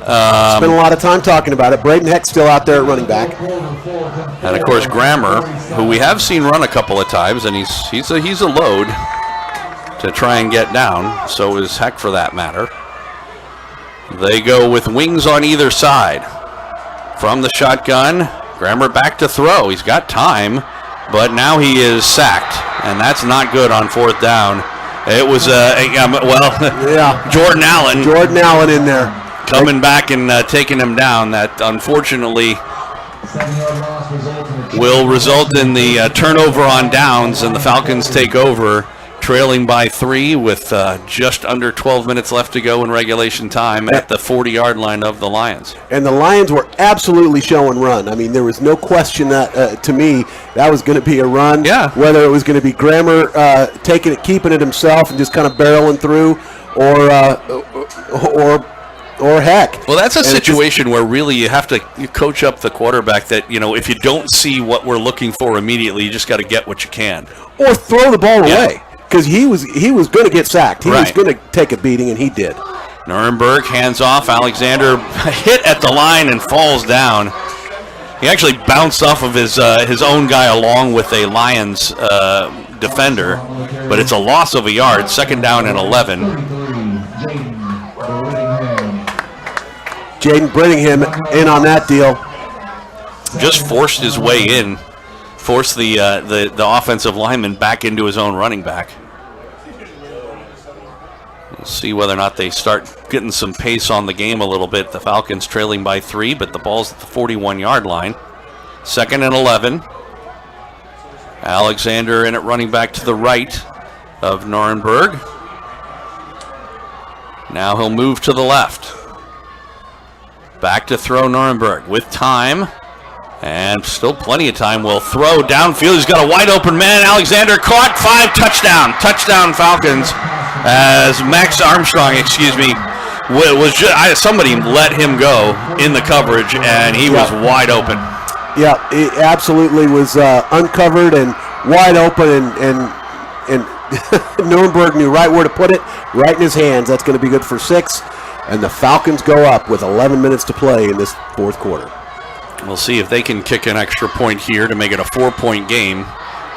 Spent a lot of time talking about it. Braden Heck's still out there at running back. And of course, Grammer, who we have seen run a couple of times, and he's a load to try and get down. So is Heck, for that matter. They go with wings on either side. From the shotgun, Grammer back to throw. He's got time, but now he is sacked, and that's not good on 4th down. It was Jordan Allen. Jordan Allen in there. Coming back and taking him down. That unfortunately will result in the turnover on downs, and the Falcons take over, trailing by 3 with just under 12 minutes left to go in regulation time at the 40-yard line of the Lions. And the Lions were absolutely show and run. I mean, there was no question that, to me, that was going to be a run. Yeah. Whether it was going to be Grammer taking it, keeping it himself, and just kind of barreling through, or Heck. Well, that's a situation where really you have to coach up the quarterback that, if you don't see what we're looking for immediately, you just got to get what you can. Or throw the ball away, because he was going to get sacked. He was going to take a beating, and he did. Nuremberg hands off. Alexander hit at the line and falls down. He actually bounced off of his own guy along with a Lions defender, but it's a loss of a yard. 2nd down and 11. Jaden Brittingham in on that deal. Just forced his way in, forced the offensive lineman back into his own running back. We'll see whether or not they start getting some pace on the game a little bit. The Falcons trailing by 3, but the ball's at the 41-yard line. 2nd and 11. Alexander in at running back to the right of Nuremberg. Now he'll move to the left. Back to throw Nuremberg with time. And still plenty of time. Will throw downfield. He's got a wide open man. Alexander caught. 5, touchdown. Touchdown Falcons. As Max Armstrong, was just, somebody let him go in the coverage, and he was wide open. Yeah, it absolutely was uncovered and wide open, and Nuremberg knew right where to put it, right in his hands. That's going to be good for 6. And the Falcons go up with 11 minutes to play in this fourth quarter. We'll see if they can kick an extra point here to make it a 4-point game.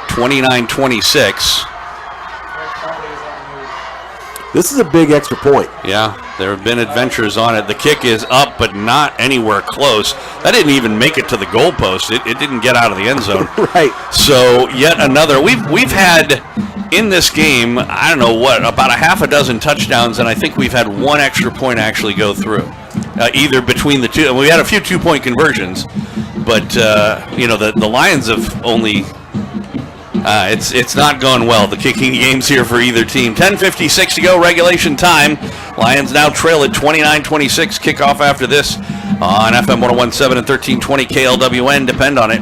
29-26. This is a big extra point. Yeah, there have been adventures on it. The kick is up, but not anywhere close. That didn't even make it to the goalpost. It didn't get out of the end zone. Right. So yet another. We've had in this game, I don't know what, about a half a dozen touchdowns, and I think we've had one extra point actually go through. Either between the two. We had a few 2-point conversions, but the Lions have only. It's not gone well, the kicking games here for either team. 10:56 to go, regulation time. Lions now trail at 29-26. Kickoff after this on FM 101.7 and 1320 KLWN. Depend on it.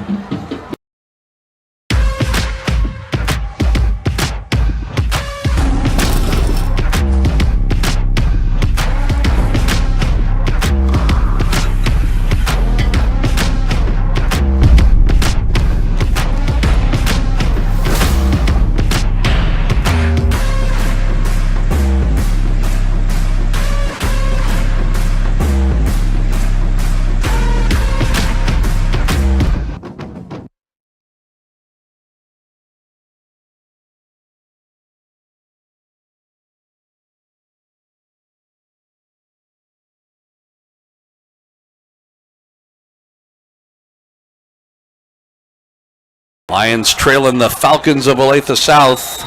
Lions trailing the Falcons of Olathe South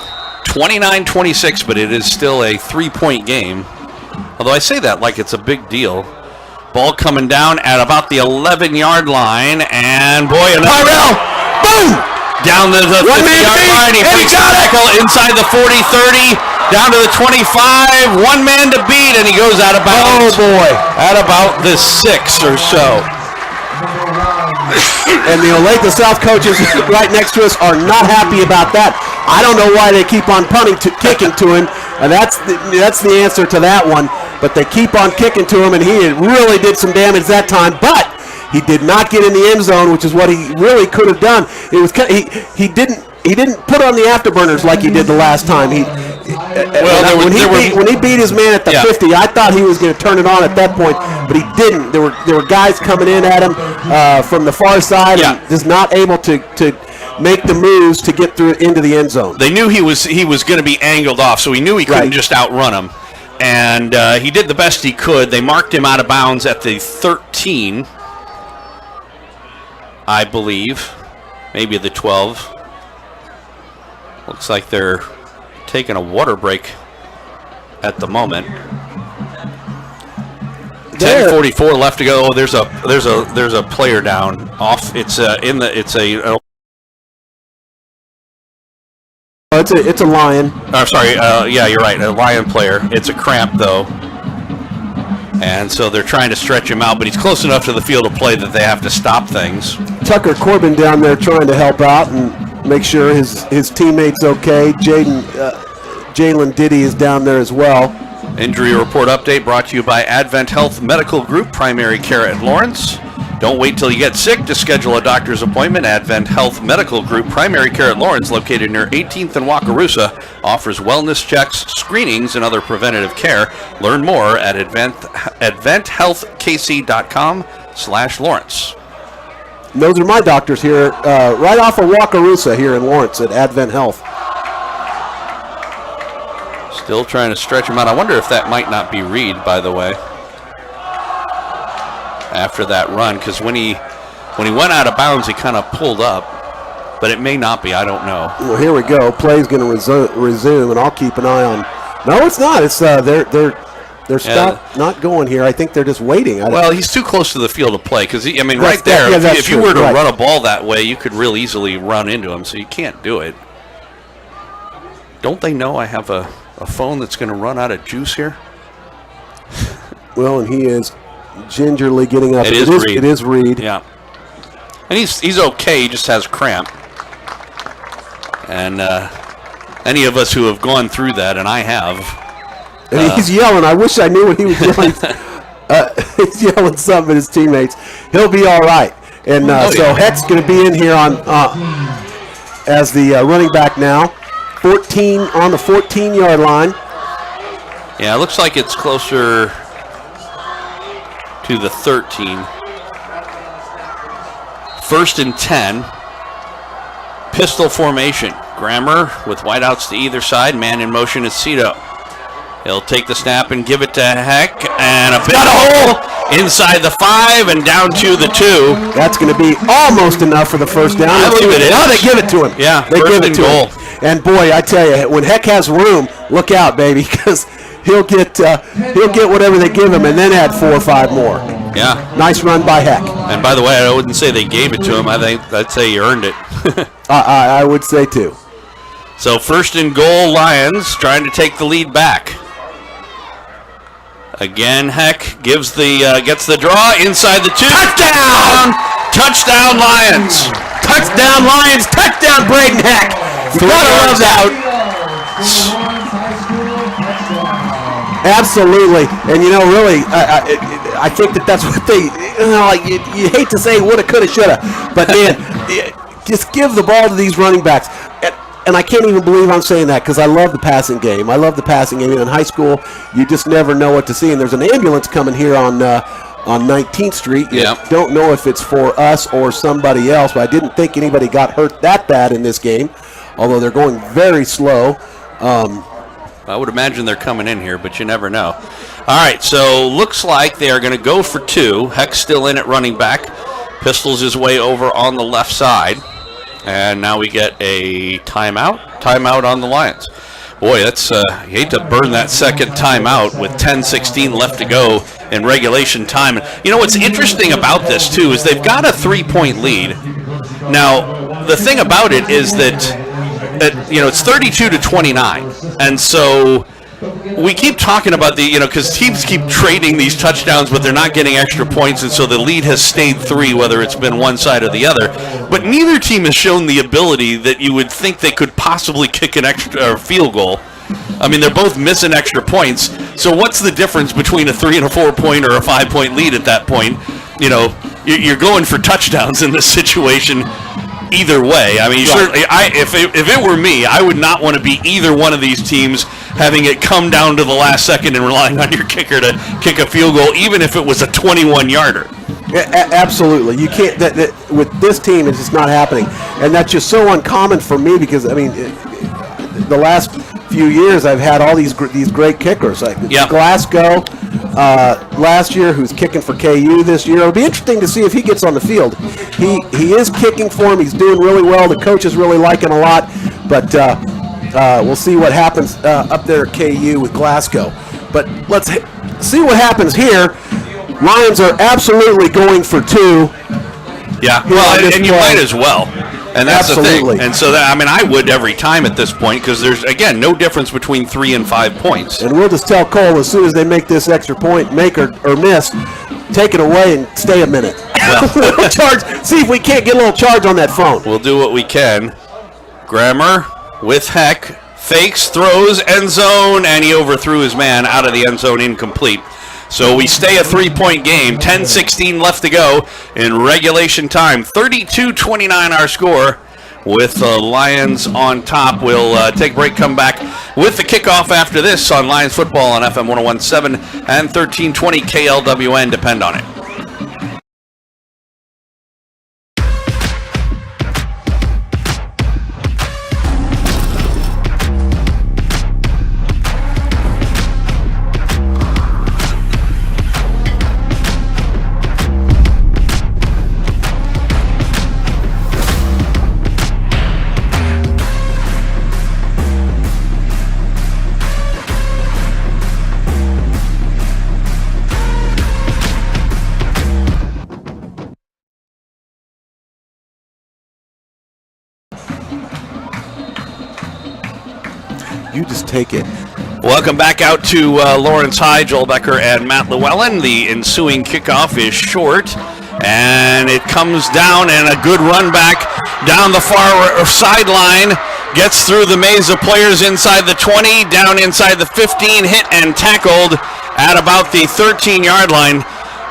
29-26, but it is still a 3-point game. Although I say that like it's a big deal. Ball coming down at about the 11-yard line, and boy, Tyrell, boom! Down to the 50-yard line. He breaks the tackle inside the 40-30, down to the 25. One man to beat, and he goes out of bounds. Oh, boy. At about the 6 or so. And the Olathe South coaches right next to us are not happy about that. I don't know why they keep on kicking to him, and that's the answer to that one. But they keep on kicking to him, and he really did some damage that time. But he did not get in the end zone, which is what he really could have done. It was he didn't put on the afterburners like he did the last time. When he beat his man at the 50, I thought he was going to turn it on at that point, but he didn't. There were guys coming in at him from the far side, and just not able to make the moves to get through into the end zone. They knew he was going to be angled off, so he knew he couldn't just outrun him, and he did the best he could. They marked him out of bounds at the 13, I believe, maybe the 12. Looks like they're taking a water break at the moment. 10:44 left to go. Oh, there's a player down off. It's a Lion. Oh, sorry. Yeah, you're right. A Lion player. It's a cramp though, and so they're trying to stretch him out. But he's close enough to the field of play that they have to stop things. Tucker Corbin down there trying to help out and make sure his teammates okay. Jalen Diddy is down there as well. Injury report update brought to you by Advent Health Medical Group, primary care at Lawrence. Don't wait till you get sick to schedule a doctor's appointment. Advent Health Medical Group, primary care at Lawrence, located near 18th and Wakarusa, offers wellness checks, screenings, and other preventative care. Learn more at adventhealthkc.com/Lawrence. And those are my doctors here, right off of Wakarusa here in Lawrence at Advent Health. Still trying to stretch him out. I wonder if that might not be Reed, by the way, after that run, because when he went out of bounds, he kind of pulled up, but it may not be. I don't know. Well, here we go. Play's going to resume, and I'll keep an eye on. No, it's not. It's they're stopped, not going here. I think they're just waiting. Well, he's too close to the field of play because right there. If you were to run a ball that way, you could real easily run into him. So you can't do it. Don't they know I have a phone that's going to run out of juice here? Well, and he is gingerly getting up. It is Reed. Yeah. And he's okay. He just has cramp. And any of us who have gone through that, and I have. And he's yelling. I wish I knew what he was yelling. He's yelling something at his teammates. He'll be all right. And so Heck's going to be in here on as the running back now. 14 on the 14-yard line. Yeah, it looks like it's closer to the 13. 1st and 10. Pistol formation. Grammer with wideouts to either side. Man in motion is Cito. He'll take the snap and give it to Heck, and a big hole inside the 5 and down to the 2. That's going to be almost enough for the first down. I believe it is. Oh, they give it to him. Yeah, they give it to him. And boy, I tell you, when Heck has room, look out, baby, because he'll get whatever they give him, and then add 4 or 5 more. Yeah, nice run by Heck. And by the way, I wouldn't say they gave it to him. I'd say he earned it. I would say too. So 1st and goal, Lions trying to take the lead back. Again, Heck gets the draw inside the 2. Touchdown! Touchdown, Lions! Touchdown, Lions! Touchdown, Braden Heck! You gotta love that. Absolutely, and really, I think that's what they. You hate to say woulda, coulda, shoulda, but man, just give the ball to these running backs. And I can't even believe I'm saying that because I love the passing game. I love the passing game. In high school, you just never know what to see. And there's an ambulance coming here on 19th Street. You don't know if it's for us or somebody else, but I didn't think anybody got hurt that bad in this game, although they're going very slow. I would imagine they're coming in here, but you never know. All right, so looks like they are going to go for 2. Heck's still in at running back. Pistols his way over on the left side. And now we get a timeout. Timeout on the Lions. Boy, that's you hate to burn that second timeout with 10:16 left to go in regulation time. And you know what's interesting about this too is they've got a 3-point lead. Now the thing about it is that it's 32-29, and so we keep talking about because teams keep trading these touchdowns, but they're not getting extra points, and so the lead has stayed 3, whether it's been one side or the other. But neither team has shown the ability that you would think they could possibly kick an extra field goal. I mean, they're both missing extra points. So what's the difference between a 3 and a 4 point or a 5-point lead at that point? You're going for touchdowns in this situation. Either way, I mean, certainly, if it were me, I would not want to be either one of these teams having it come down to the last second and relying on your kicker to kick a field goal, even if it was a 21-yarder. Absolutely, you can't. With this team, it's just not happening, and that's just so uncommon for me because I mean, the last few years I've had all these great kickers like Glasgow last year, who's kicking for KU this year. It'll be interesting to see if he gets on the field. He is kicking for him. He's doing really well. The coaches really like him a lot, but we'll see what happens up there at KU with Glasgow. But let's see what happens here. Lions are absolutely going for 2. Yeah, well, and you might as well. And that's Absolutely. the thing. And so, I would every time at this point because there's, again, no difference between 3 and 5 points. And we'll just tell Cole as soon as they make this extra point, make or miss, take it away and stay a minute. Well, see if we can't get a little charge on that phone. We'll do what we can. Grammer with Heck, fakes, throws, end zone, and he overthrew his man out of the end zone, incomplete. So we stay a 3-point game, 10:16 left to go in regulation time. 32-29 our score with the Lions on top. We'll take a break, come back with the kickoff after this on Lions football on FM 101.7 and 1320 KLWN. Depend on it. You just take it. Welcome back out to Lawrence High. Joel Becker and Matt Llewellyn. The ensuing kickoff is short, and it comes down, and a good run back down the far sideline. Gets through the maze of players inside the 20, down inside the 15, hit and tackled at about the 13-yard line.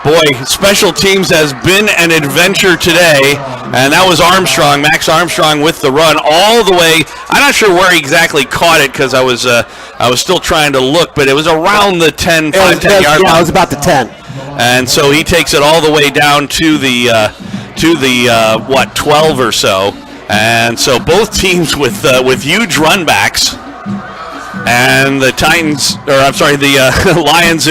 Boy, special teams has been an adventure today, and that was Armstrong, Max Armstrong with the run all the way. I'm not sure where he exactly caught it because I was still trying to look, but it was around the 10 yard line. Yeah, it was about the 10. And so he takes it all the way down to the 12 or so. And so both teams with huge run backs, and the Lions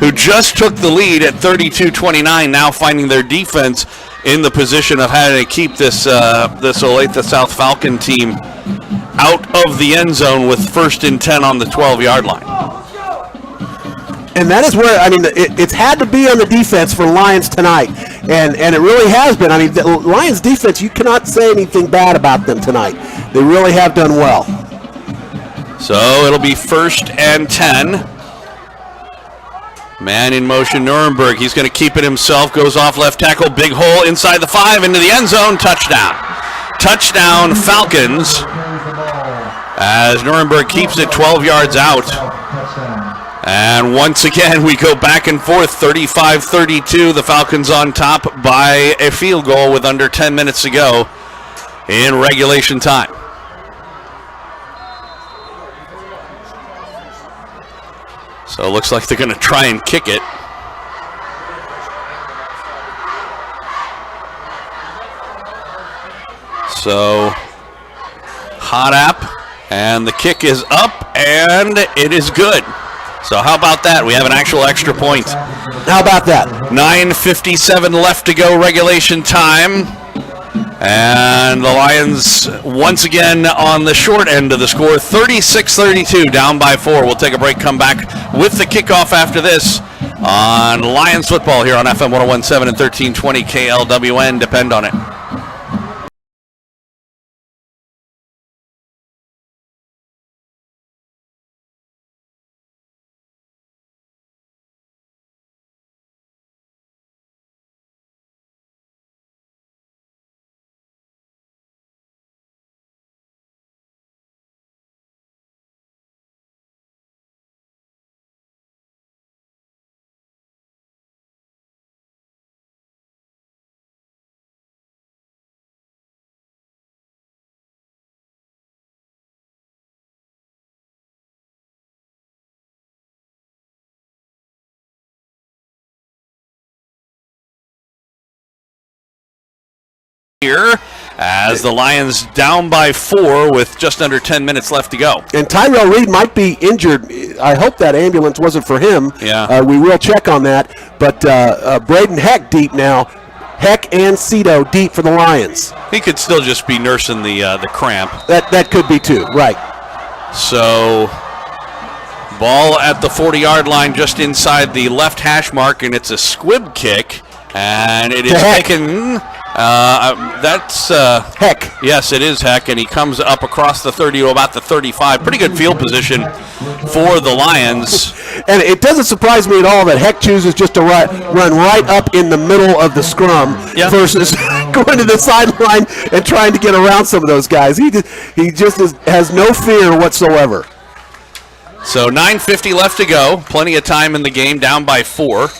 who just took the lead at 32-29, now finding their defense in the position of having to keep this Olathe South Falcon team out of the end zone with 1st and 10 on the 12-yard line. And that is where, I mean, it's had to be on the defense for Lions tonight, and it really has been. I mean, the Lions defense, you cannot say anything bad about them tonight. They really have done well. So it'll be 1st and 10. Man in motion, Nuremberg. He's going to keep it himself. Goes off left tackle. Big hole inside the 5 into the end zone. Touchdown. Touchdown, Falcons. As Nuremberg keeps it 12 yards out. And once again, we go back and forth. 35-32. The Falcons on top by a field goal with under 10 minutes to go in regulation time. So it looks like they're going to try and kick it. So, hot app, and the kick is up, and it is good. So how about that? We have an actual extra point. How about that? 9:57 left to go regulation time. And the Lions once again on the short end of the score, 36-32, down by 4. We'll take a break, come back with the kickoff after this on Lions football here on FM 101.7 and 1320 KLWN. Depend on it. Here as the Lions down by 4 with just under 10 minutes left to go. And Tyrell Reed might be injured. I hope that ambulance wasn't for him. Yeah. We will check on that. But Braden Heck deep now. Heck and Cito deep for the Lions. He could still just be nursing the cramp. That could be too, right. So ball at the 40-yard line just inside the left hash mark, and it's a squib kick. And it is taken. That's Heck. Yes, it is Heck, and he comes up across the 30 to about the 35. Pretty good field position for the Lions. And it doesn't surprise me at all that Heck chooses just to run right up in the middle of the scrum versus going to the sideline and trying to get around some of those guys. He just has no fear whatsoever. So 9:50 left to go. Plenty of time in the game. Down by 4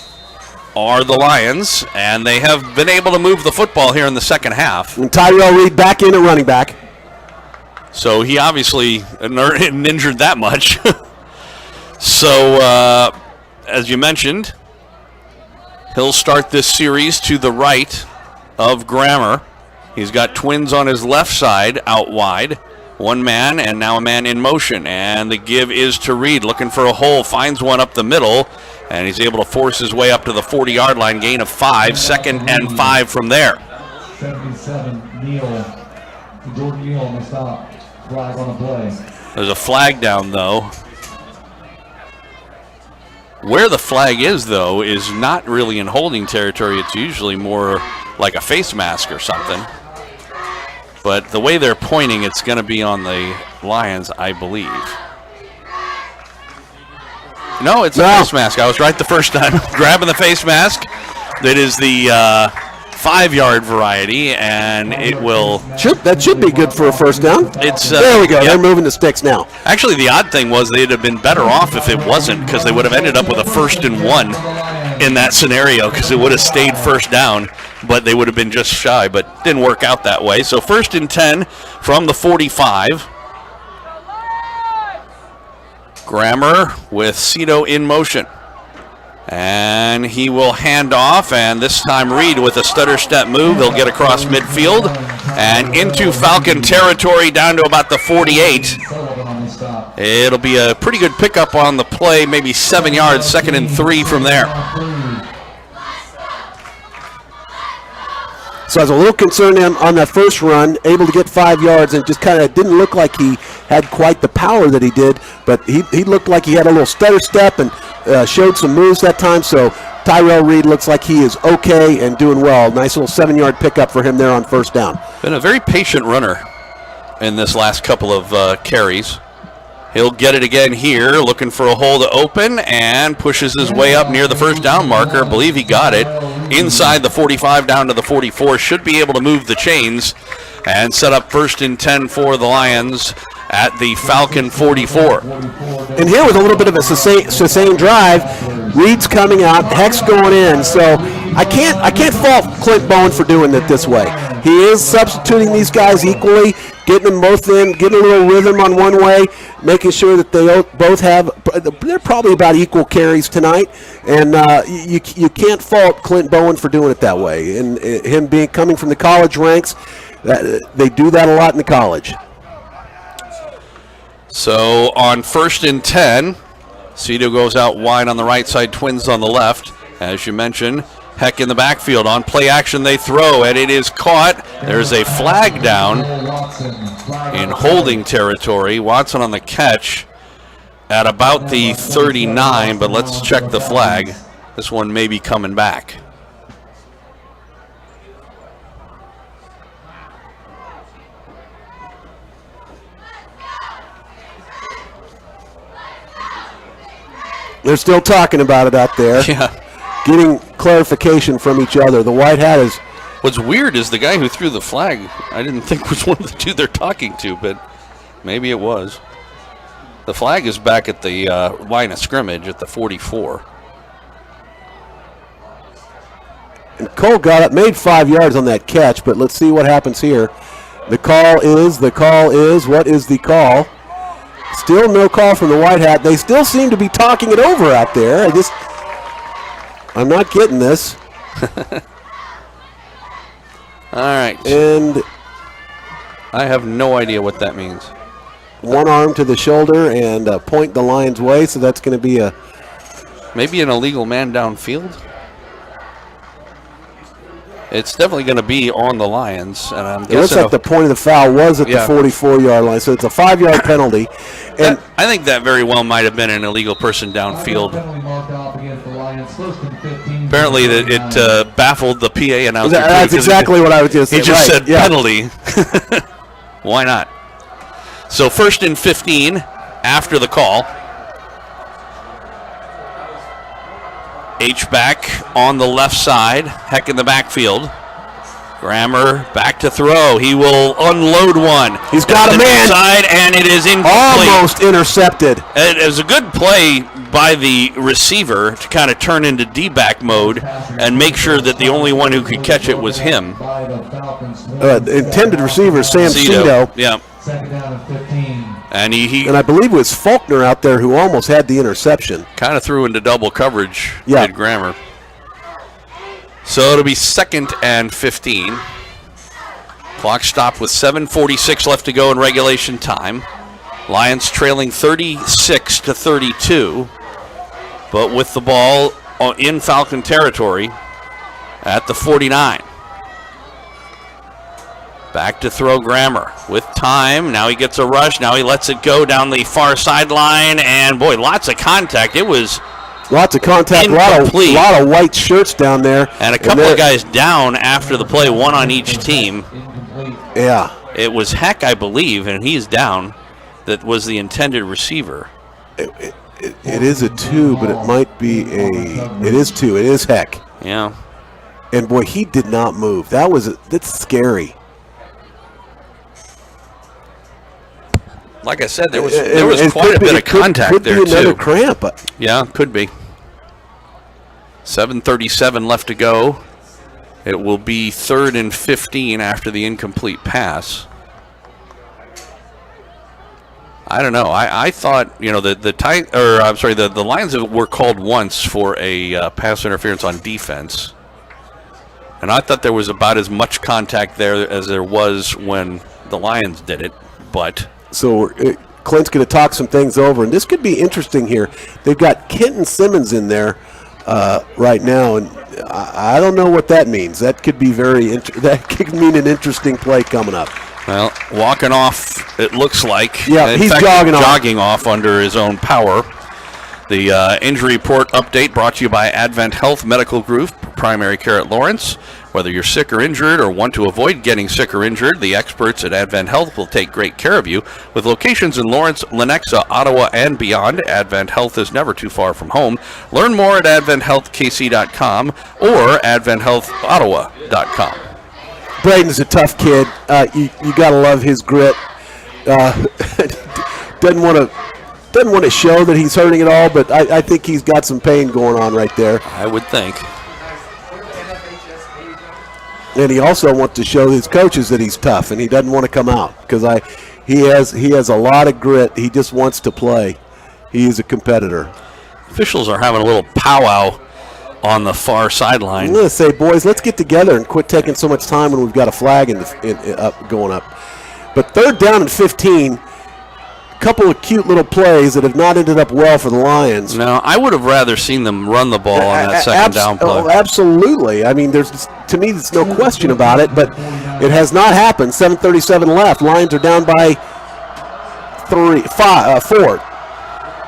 are the Lions, and they have been able to move the football here in the second half. And Tyrell Reed back in at running back. So he obviously isn't injured that much. So, as you mentioned, he'll start this series to the right of Grammer. He's got twins on his left side out wide. One man and now a man in motion. And the give is to Reed, looking for a hole, finds one up the middle, and he's able to force his way up to the 40-yard line, gain of 5, second and 5 from there. 77, Neal. Jordan Neal on the stop. Flag on the play. There's a flag down, though. Where the flag is, though, is not really in holding territory. It's usually more like a face mask or something. But the way they're pointing, it's going to be on the Lions, I believe. No, it's a face mask. I was right the first time. Grabbing the face mask. That is the 5-yard variety, and it will... That should be good for a first down. There we go. Yep. They're moving the sticks now. Actually, the odd thing was they'd have been better off if it wasn't, because they would have ended up with a 1st and 1 in that scenario, because it would have stayed first down, but they would have been just shy, but didn't work out that way. So 1st and 10 from the 45. Grammer with Cito in motion. And he will hand off, and this time Reed with a stutter step move. He'll get across midfield and into Falcon territory down to about the 48. It'll be a pretty good pickup on the play, maybe 7 yards, 2nd and 3 from there. So I was a little concerned on that first run, able to get 5 yards, and just kind of didn't look like he had quite the power that he did, but he looked like he had a little stutter step and showed some moves that time. So Tyrell Reed looks like he is okay and doing well. Nice little 7-yard pickup for him there on first down. Been a very patient runner in this last couple of carries. He'll get it again here, looking for a hole to open, and pushes his way up near the first down marker. I believe he got it. Inside the 45 down to the 44. Should be able to move the chains and set up 1st and 10 for the Lions at the Falcon 44. And here was a little bit of a sustained drive. Reed's coming out, Heck's going in. So I can't fault Clint Bowen for doing it this way. He is substituting these guys equally, getting them both in, getting a little rhythm on one way, making sure that they both have, they're probably about equal carries tonight, and you can't fault Clint Bowen for doing it that way. And him coming from the college ranks, they do that a lot in the college. So on 1st and 10, Cito goes out wide on the right side, twins on the left. As you mentioned, Heck in the backfield. On play action, they throw, and it is caught. There's a flag down in holding territory. Watson on the catch at about the 39, but let's check the flag. This one may be coming back. They're still talking about it out there. Yeah. Getting clarification from each other. The white hat is... What's weird is the guy who threw the flag, I didn't think was one of the two they're talking to, but maybe it was. The flag is back at the line of scrimmage at the 44. And Cole got up, made 5 yards on that catch, but let's see what happens here. The call is, what is the call? Still no call from the white hat. They still seem to be talking it over out there. I'm not getting this. All right. And I have no idea what that means. One arm to the shoulder and point the Lions' way, so that's going to be maybe an illegal man downfield. It's definitely going to be on the Lions, and I'm guessing. It looks like the point of the foul was at the 44-yard line, so it's a 5-yard penalty. And I think that very well might have been an illegal person downfield. Apparently, it baffled the PA announcer. That's exactly what I was just saying. He just said penalty. Why not? So 1st and 15 after the call. H-back on the left side. Heck in the backfield. Grammer back to throw. He will unload one. He's got a man. Side, and it is incomplete. Almost intercepted. It was a good play by the receiver to kind of turn into D-back mode and make sure that the only one who could catch it was him. Intended receiver, Sam Cito. Yeah. Second down and 15. And I believe it was Faulkner out there who almost had the interception. Kind of threw into double coverage. Yeah. Did Grammer. So it'll be 2nd and 15. Clock stopped with 7:46 left to go in regulation time. Lions trailing 36-32, but with the ball in Falcon territory at the 49. Back to throw Grammer with time. Now he gets a rush. Now he lets it go down the far sideline. And, boy, lots of contact. It was lots of contact. A lot of white shirts down there. And a couple of guys down after the play, one on each team. Yeah. It was Heck, I believe, and he's down. That was the intended receiver. It is a 2, but it might be it is 2. It is Heck. Yeah. And, boy, he did not move. That's scary. Like I said, there was quite a bit of contact there, too. Could be another cramp. Yeah, could be. 7:37 left to go. It will be 3rd and 15 after the incomplete pass. I don't know. I thought, the Lions were called once for a pass interference on defense. And I thought there was about as much contact there as there was when the Lions did it, but... So Clint's going to talk some things over, and this could be interesting here. They've got Kenton Simmons in there right now, and I don't know what that means. That could be that could mean an interesting play coming up. Well, walking off, it looks like. Yeah, in he's fact, jogging off under his own power. The injury report update brought to you by Advent Health Medical Group, primary care at Lawrence. Whether you're sick or injured or want to avoid getting sick or injured, the experts at Advent Health will take great care of you. With locations in Lawrence, Lenexa, Ottawa, and beyond, Advent Health is never too far from home. Learn more at adventhealthkc.com or adventhealthottawa.com. Braden's a tough kid. You got to love his grit. Doesn't want to show that he's hurting at all, but I think he's got some pain going on right there. I would think. And he also wants to show his coaches that he's tough, and he doesn't want to come out because he has a lot of grit. He just wants to play. He is a competitor. Officials are having a little powwow on the far sideline. I'm going to say, boys, let's get together and quit taking so much time when we've got a flag going up. But 3rd down and 15. couple of cute little plays that have not ended up well for the Lions. No, I would have rather seen them run the ball on that second down play. Oh, absolutely. I mean, to me, there's no question about it, but it has not happened. 7:37 left. Lions are down by 4.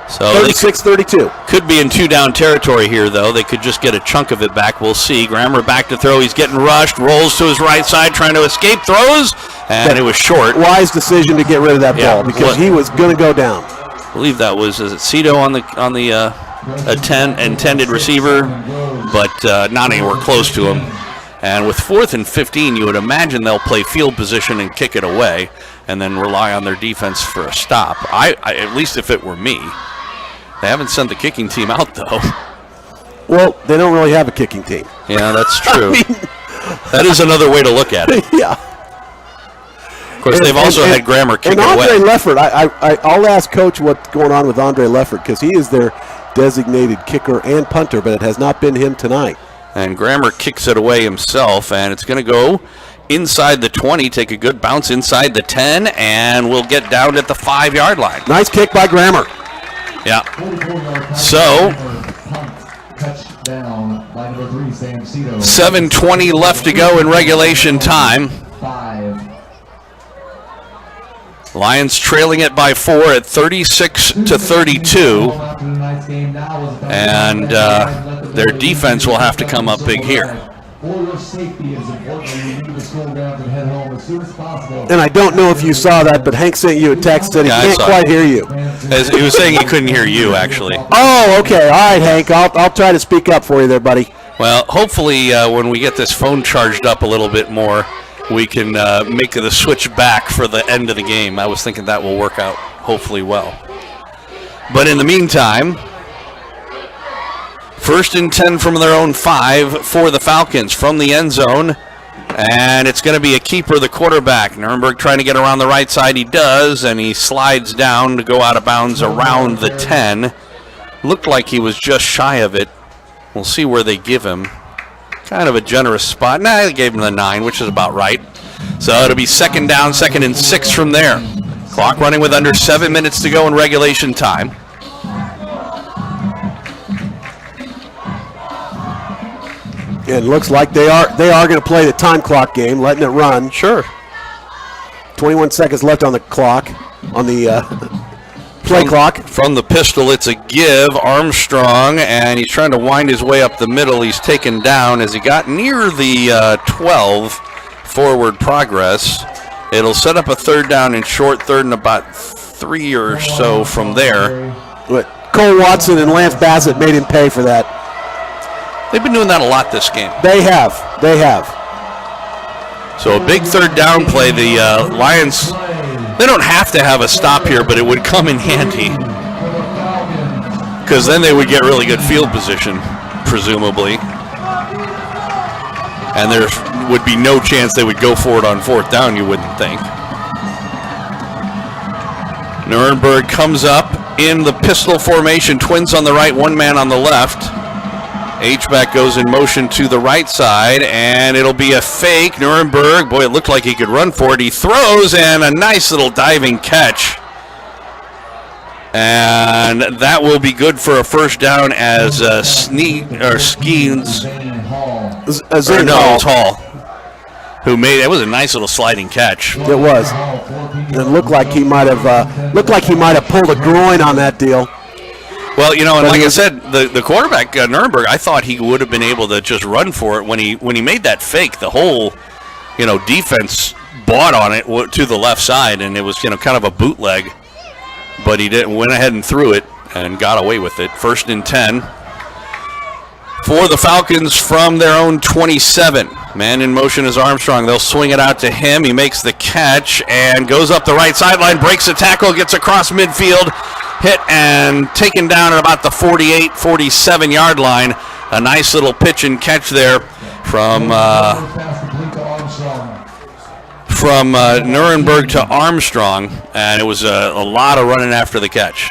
So 36-32. Could be in 2-down territory here, though. They could just get a chunk of it back. We'll see. Grammer back to throw. He's getting rushed. Rolls to his right side, trying to escape. Throws, and it was short. Wise decision to get rid of that ball because he was going to go down. I believe that was Cito on the intended receiver, but not anywhere close to him. And with 4th and 15, you would imagine they'll play field position and kick it away, and then rely on their defense for a stop. I at least if it were me. They haven't sent the kicking team out, though. Well, they don't really have a kicking team. Yeah, that's true. That is another way to look at it. Yeah. Of course, they've also had Grammer kick it away. And Andre Leffert, I'll ask Coach what's going on with Andre Leffert because he is their designated kicker and punter, but it has not been him tonight. And Grammer kicks it away himself, and it's going to go inside the 20, take a good bounce inside the 10, and we'll get down at the 5-yard line. Nice kick by Grammer. Yeah. So, 7:20 left to go in regulation time. Lions trailing it by 4 at 36-32. And their defense will have to come up big here. And I don't know if you saw that, but Hank sent you a text that he can't quite hear you. He was saying he couldn't hear you, actually. Oh, okay. All right, Hank. I'll try to speak up for you there, buddy. Well, hopefully when we get this phone charged up a little bit more, we can make the switch back for the end of the game. I was thinking that will work out hopefully well. But in the meantime, 1st and 10 from their own 5 for the Falcons from the end zone. And it's going to be a keeper, the quarterback. Nuremberg trying to get around the right side. He does, and he slides down to go out of bounds around the 10. Looked like he was just shy of it. We'll see where they give him. Kind of a generous spot. Nah, they gave him the 9, which is about right. So it'll be 2nd down, 2nd and 6 from there. Clock running with under 7 minutes to go in regulation time. It looks like they are going to play the time clock game, letting it run. Sure. 21 seconds left on the clock, on the play clock. From the pistol, it's a give. Armstrong, and he's trying to wind his way up the middle. He's taken down as he got near the 12. Forward progress. It'll set up a 3rd down and short, 3rd and about 3 or so from there. But Cole Watson and Lance Bassett made him pay for that. They've been doing that a lot this game. They have. So a big 3rd down play. The Lions, they don't have to have a stop here, but it would come in handy. Because then they would get really good field position, presumably. And there would be no chance they would go for it on 4th down, you wouldn't think. Nuremberg comes up in the pistol formation. Twins on the right, 1 man on the left. H-back goes in motion to the right side, and it'll be a fake. Nuremberg, boy, it looked like he could run for it. He throws, and a nice little diving catch. And that will be good for a 1st down as Hall, who made it was a nice little sliding catch. It was. It looked like he might have pulled a groin on that deal. Well, you know, and like I said, the quarterback Nuremberg, I thought he would have been able to just run for it when he made that fake. The whole, defense bought on it to the left side, and it was kind of a bootleg. But he went ahead and threw it and got away with it. 1st and 10 for the Falcons from their own 27. Man in motion is Armstrong. They'll swing it out to him. He makes the catch and goes up the right sideline, breaks a tackle, gets across midfield, hit and taken down at about the 48, 47-yard line. A nice little pitch and catch there from Nuremberg to Armstrong, and it was a lot of running after the catch.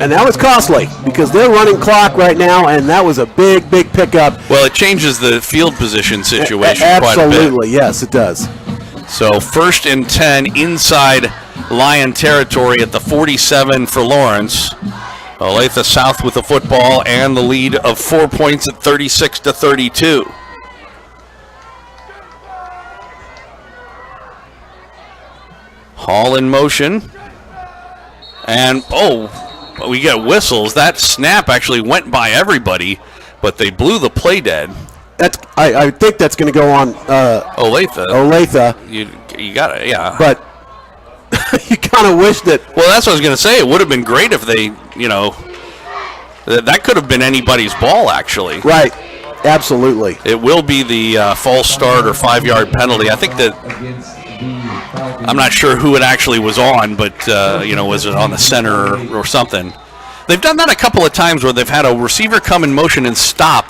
And that was costly because they're running clock right now, and that was a big pickup. Well, it changes the field position situation Absolutely, quite a bit. Yes, it does. So 1st and 10 inside Lion territory at the 47 for Lawrence. Olathe South with the football and the lead of 4 points at 36-32. Hall in motion. And, we get whistles. That snap actually went by everybody, but they blew the play dead. I think that's going to go on Olathe. You got it, yeah. But you kind of wish that. Well, that's what I was going to say. It would have been great if they, that could have been anybody's ball, actually. Right. Absolutely. It will be the false start or 5-yard penalty. I think that. I'm not sure who it actually was on, but, was it on the center or something? They've done that a couple of times where they've had a receiver come in motion and stop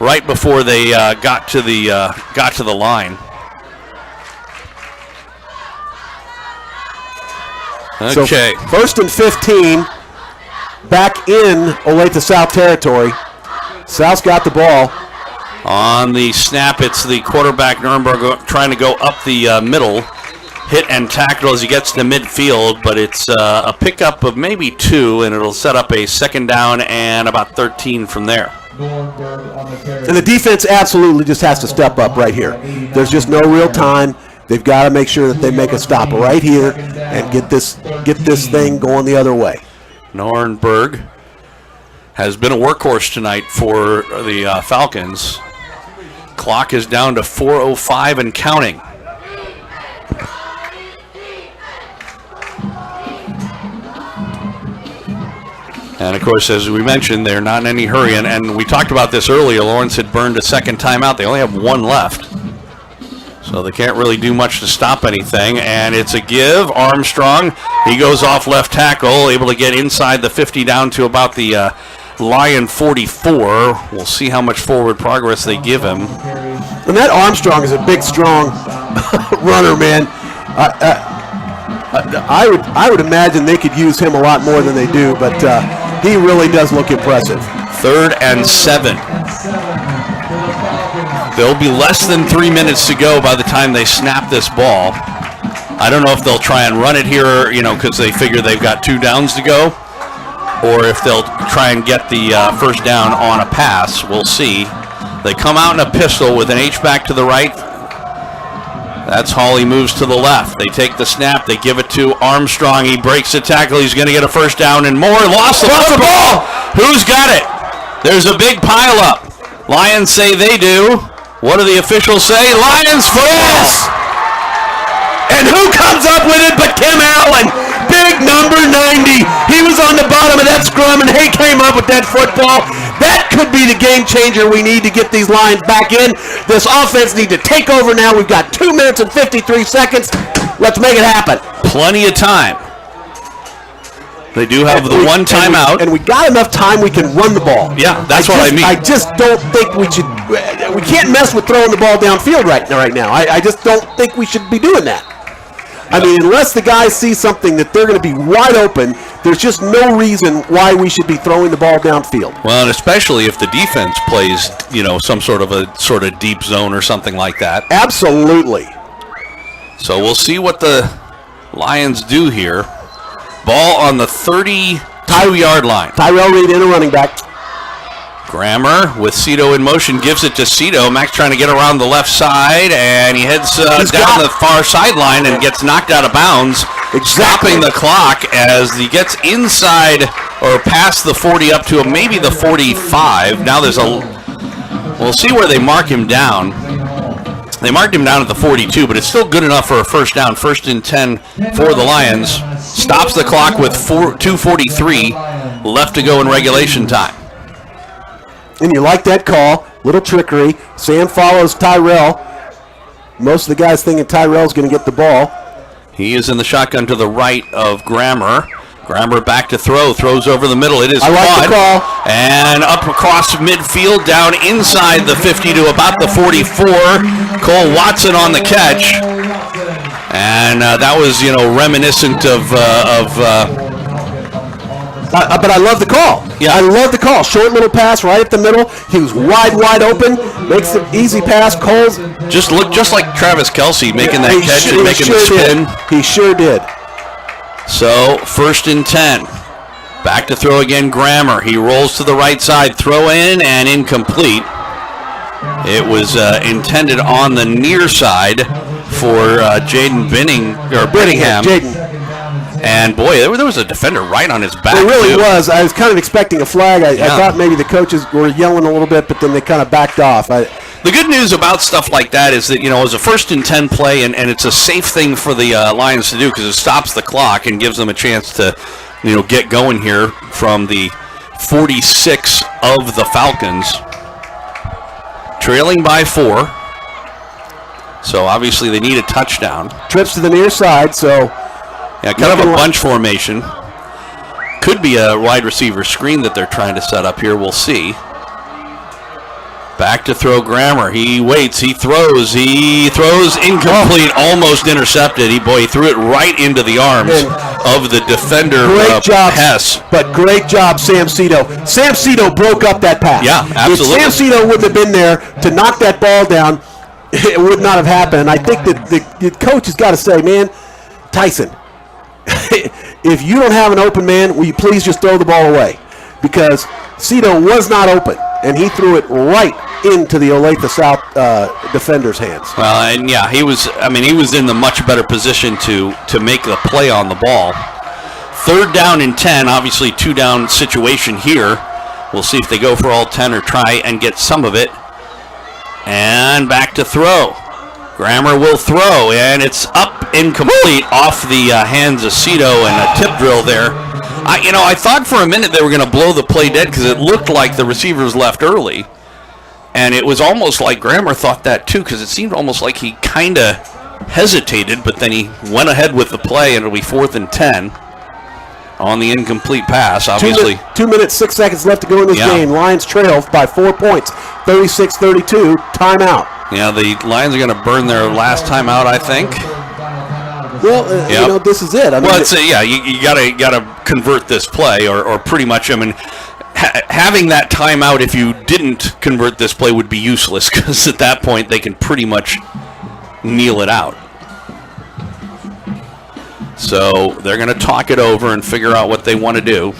right before they got to the line. Okay. So 1st and 15, back in Olathe South territory. South's got the ball. On the snap, it's the quarterback, Nuremberg, trying to go up the middle. Hit and tackle as he gets to midfield, but it's a pickup of maybe 2, and it'll set up a 2nd down and about 13 from there. And the defense absolutely just has to step up right here. There's just no real time. They've got to make sure that they make a stop right here and get this thing going the other way. Nuremberg has been a workhorse tonight for the Falcons. Clock is down to 4:05 and counting. And, of course, as we mentioned, they're not in any hurry. And we talked about this earlier. Lawrence had burned a 2nd timeout. They only have 1 left. So they can't really do much to stop anything. And it's a give. Armstrong, he goes off left tackle, able to get inside the 50 down to about the Lion 44. We'll see how much forward progress they give him. And that Armstrong is a big, strong runner, man. I would imagine they could use him a lot more than they do, but he really does look impressive. 3rd and 7. There'll be less than 3 minutes to go by the time they snap this ball. I don't know if they'll try and run it here, because they figure they've got 2 downs to go, or if they'll try and get the 1st down on a pass. We'll see. They come out in a pistol with an H-back to the right. That's Hawley moves to the left. They take the snap. They give it to Armstrong. He breaks the tackle. He's going to get a 1st down and more. Lost the football. Who's got it? There's a big pileup. Lions say they do. What do the officials say? Lions football. And who comes up with it but Kim Allen? Big number 90. He was on the bottom of that scrum, and he came up with that football. That could be the game changer we need to get these Lions back in. This offense needs to take over now. We've got 2 minutes and 53 seconds. Let's make it happen. Plenty of time. They do have the 1 timeout. And we got enough time we can run the ball. Yeah, that's what I mean. I just don't think we should. We can't mess with throwing the ball downfield right now. I just don't think we should be doing that. I mean, unless the guys see something that they're going to be wide open, there's just no reason why we should be throwing the ball downfield. Well, and especially if the defense plays, some sort of deep zone or something like that. Absolutely. So we'll see what the Lions do here. Ball on the 32-yard line. Tyrell Reed in a running back. Grammer with Cito in motion, gives it to Cito. Max trying to get around the left side, and he heads down the far sideline and gets knocked out of bounds, stopping the clock as he gets inside or past the 40 up to maybe the 45. Now we'll see where they mark him down. They marked him down at the 42, but it's still good enough for a 1st down. 1st and 10 for the Lions. Stops the clock with 2:43 left to go in regulation time. And you like that call. Little trickery. Sam follows Tyrell. Most of the guys thinking Tyrell's going to get the ball. He is in the shotgun to the right of Grammer. Grammer back to throw. Throws over the middle. It is I like the call. And up across midfield, down inside the 50 to about the 44. Cole Watson on the catch. And that was, reminiscent of But I love the call. Yeah. I love the call. Short little pass right up the middle. He was wide open. Makes the easy pass. Cole's Just looked just like Travis Kelce making that He catch sure- and he making sure the spin. did. He sure did. So 1st and 10. Back to throw again, Grammer. He rolls to the right side, throw in and incomplete. It was intended on the near side for Jaden Binningham. Jaden. And boy, there was a defender right on his back. It really too. was. I was kind of expecting a flag. I Yeah. thought maybe the coaches were yelling a little bit, but then they kind of backed off. The good news about stuff like that is that, it was a 1st and 10 play, and it's a safe thing for the Lions to do because it stops the clock and gives them a chance to, get going here from the 46 of the Falcons. Trailing by 4. So obviously they need a touchdown. Trips to the near side, so Yeah, kind of a bunch formation. Could be a wide receiver screen that they're trying to set up here. We'll see. Back to throw Grammer. He waits. He throws. Incomplete. Almost intercepted. He threw it right into the arms of the defender. great job, Hess. But great job, Sam Cito. Sam Cito broke up that pass. Yeah, absolutely. If Sam Cito wouldn't have been there to knock that ball down, it would not have happened. I think that the coach has got to say, man, Tyson, if you don't have an open man, will you please just throw the ball away? Because Cito was not open, and he threw it right into the Olathe South defender's hands. Well, and yeah, he was in the much better position to make the play on the ball. 3rd down and 10, obviously 2-down situation here. We'll see if they go for all 10 or try and get some of it. And back to throw. Grammer will throw, and it's up incomplete off the hands of Cito, and a tip drill there. I thought for a minute they were going to blow the play dead because it looked like the receivers left early. And it was almost like Grammer thought that too, because it seemed almost like he kind of hesitated, but then he went ahead with the play, and it'll be 4th and 10 on the incomplete pass, obviously. 2 minutes, 6 seconds left to go in this game. Lions trail by 4 points, 36-32, timeout. Yeah, the Lions are going to burn their last timeout, I think. Well, this is it. You gotta convert this play, or pretty much. Having that timeout, if you didn't convert this play, would be useless because at that point they can pretty much kneel it out. So they're going to talk it over and figure out what they want to do.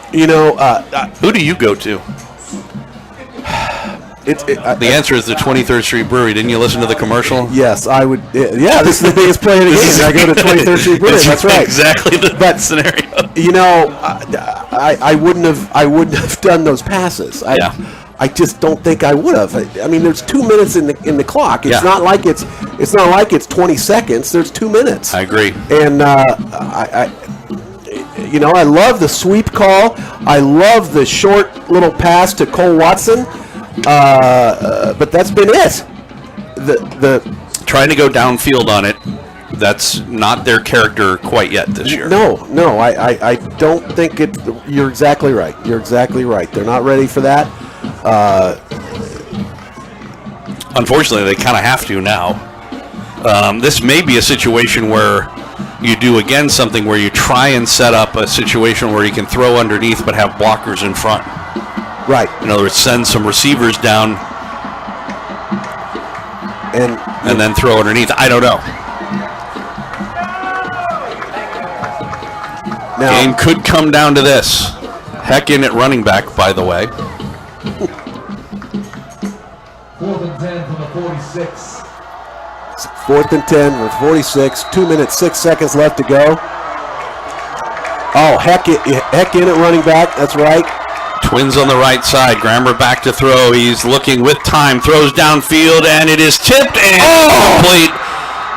Who do you go to? The answer is the 23rd Street Brewery. Didn't you listen to the commercial? Yes, I would. Yeah, this is the biggest play of the game. I go to 23rd Street Brewery. That's right. Exactly the scenario. I wouldn't have done those passes. I just don't think I would have. There's 2 minutes in the clock. It's not like it's 20 seconds. There's 2 minutes. I agree. And I love the sweep call. I love the short little pass to Cole Watson. But that's been it. The trying to go downfield on it, that's not their character quite yet this year. No, I don't think it. You're exactly right. They're not ready for that. Unfortunately, they kind of have to now. This may be a situation where you do again something where you try and set up a situation where you can throw underneath but have blockers in front. Right. In other words, send some receivers down and then throw underneath. I don't know. Now, game could come down to this. Heck in at running back, by the way. 4th and 10 from the 46. 4th and 10 with 46. 2 minutes, 6 seconds left to go. Oh, heck in at running back. That's right. Twins on the right side. Grammer back to throw. He's looking with time. Throws downfield, and it is tipped and complete.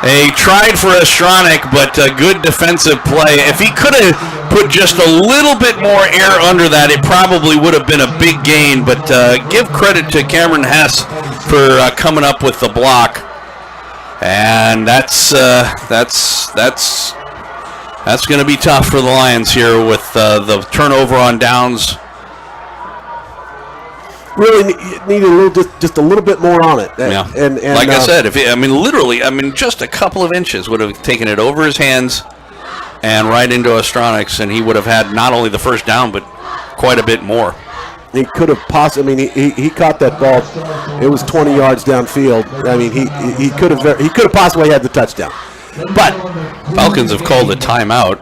A tried for Astronic, but a good defensive play. If he could have put just a little bit more air under that, it probably would have been a big gain. But give credit to Cameron Hess for coming up with the block. And that's going to be tough for the Lions here with the turnover on downs. Really need just a little bit more on it. Yeah. And I said, literally, just a couple of inches would have taken it over his hands and right into Ostronix, and he would have had not only the first down, but quite a bit more. He could have possibly. I mean, he caught that ball. It was 20 yards downfield. I mean, he could have possibly had the touchdown. But Falcons have called a timeout.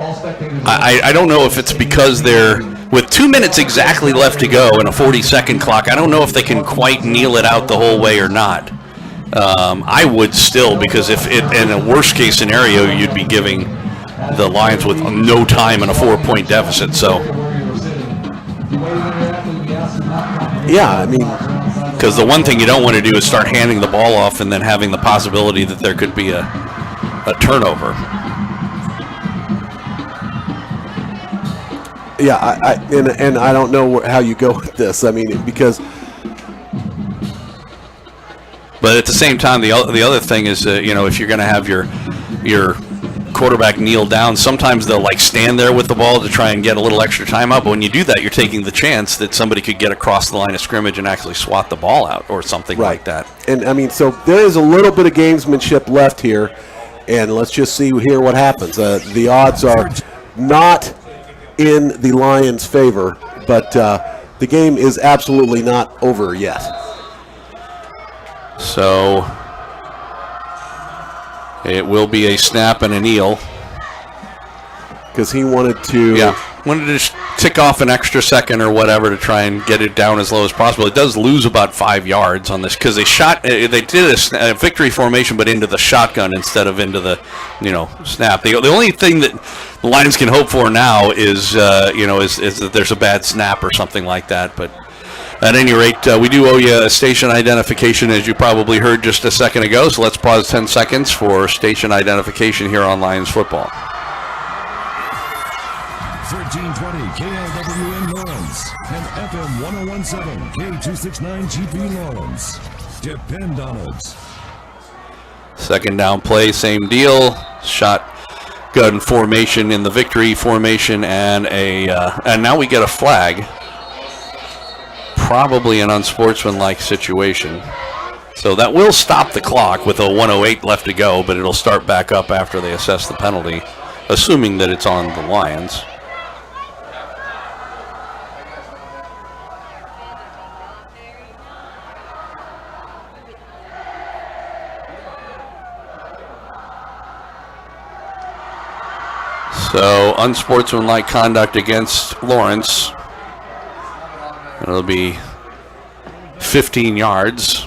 I don't know if it's because they're with 2 minutes exactly left to go and a 40-second clock. I don't know if they can quite kneel it out the whole way or not. I would still, because if in a worst case scenario, you'd be giving the Lions with no time and a 4-point deficit. So. Yeah, I mean, because the one thing you don't want to do is start handing the ball off and then having the possibility that there could be a turnover. Yeah, and I don't know how you go with this. I mean, because. But at the same time, the other thing is, if you're going to have your quarterback kneel down, sometimes they'll stand there with the ball to try and get a little extra time out. But when you do that, you're taking the chance that somebody could get across the line of scrimmage and actually swat the ball out or something like that. And I mean, so there is a little bit of gamesmanship left here, and let's just see here what happens. The odds are not in the Lions' favor, but the game is absolutely not over yet. So it will be a snap and a kneel. Because he wanted to... Yeah, wanted to just tick off an extra second or whatever to try and get it down as low as possible. It does lose about 5 yards on this because they did a victory formation but into the shotgun instead of into the, snap. The only thing that the Lions can hope for now is that there's a bad snap or something like that, but... At any rate, we do owe you a station identification, as you probably heard just a second ago, so let's pause 10 seconds for station identification here on Lions Football. 1320 KLWN Lawrence and FM 1017 K269 GP Lawrence. Depend on us. Second down play, same deal. Shotgun formation in the victory formation, and now we get a flag. Probably an unsportsmanlike situation. So that will stop the clock with a 1:08 left to go, but it'll start back up after they assess the penalty, assuming that it's on the Lions. So unsportsmanlike conduct against Lawrence. It'll be 15 yards.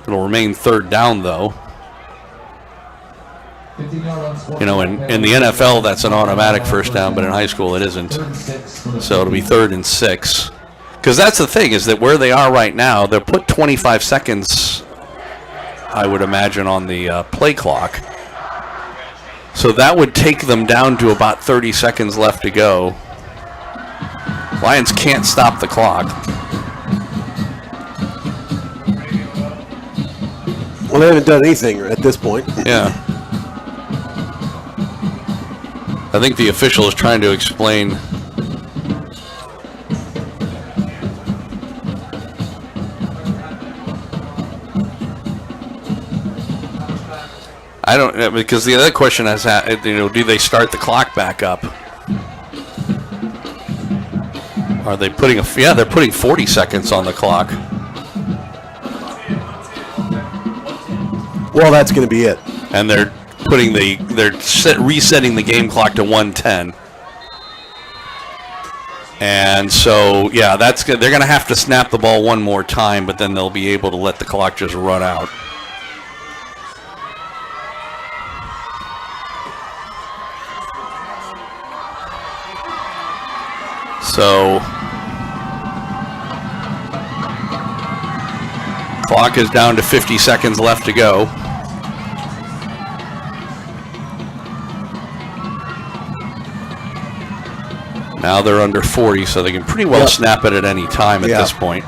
It'll remain third down, though. In the NFL, that's an automatic first down, but in high school, it isn't. So it'll be 3rd and 6. Because that's the thing, is that where they are right now, they'll put 25 seconds, I would imagine, on the play clock. So that would take them down to about 30 seconds left to go. Lions can't stop the clock. Well, they haven't done anything at this point. Yeah. I think the official is trying to explain. I don't, because the other question is, do they start the clock back up? Are they putting they're putting 40 seconds on the clock. Well, that's going to be it. And they're putting resetting the game clock to 1:10. And so, yeah, they're going to have to snap the ball one more time, but then they'll be able to let the clock just run out. So, clock is down to 50 seconds left to go. Now they're under 40, so they can pretty well snap it at any time at this point.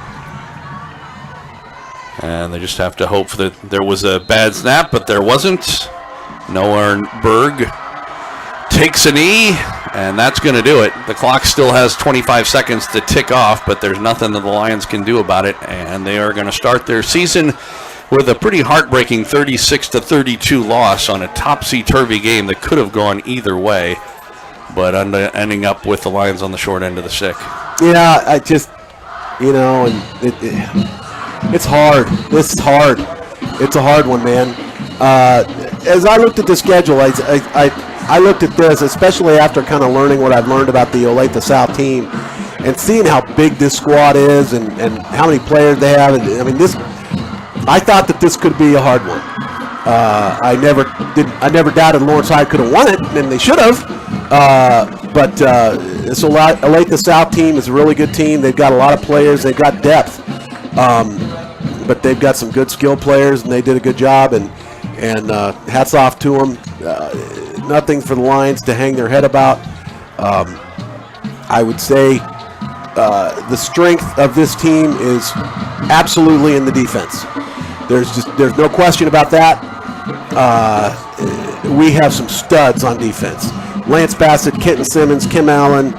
And they just have to hope that there was a bad snap, but there wasn't. Noah Berg takes a knee, and that's going to do it. The clock still has 25 seconds to tick off, but there's nothing that the Lions can do about it, and they are going to start their season with a pretty heartbreaking 36-32 loss on a topsy-turvy game that could have gone either way, but ending up with the Lions on the short end of the stick. Yeah, I just, and it's hard. This is hard. It's a hard one, man. As I looked at the schedule, I looked at this, especially after kind of learning what I've learned about the Olathe South team and seeing how big this squad is and how many players they have. I thought that this could be a hard one. I never doubted Lawrence High could have won it, and they should have. But this Olathe South team is a really good team. They've got a lot of players. They've got depth. But they've got some good skill players, and they did a good job. And hats off to them. Nothing for the Lions to hang their head about. I would say the strength of this team is absolutely in the defense. There's no question about that. We have some studs on defense. Lance Bassett, Kenton Simmons, Kim Allen,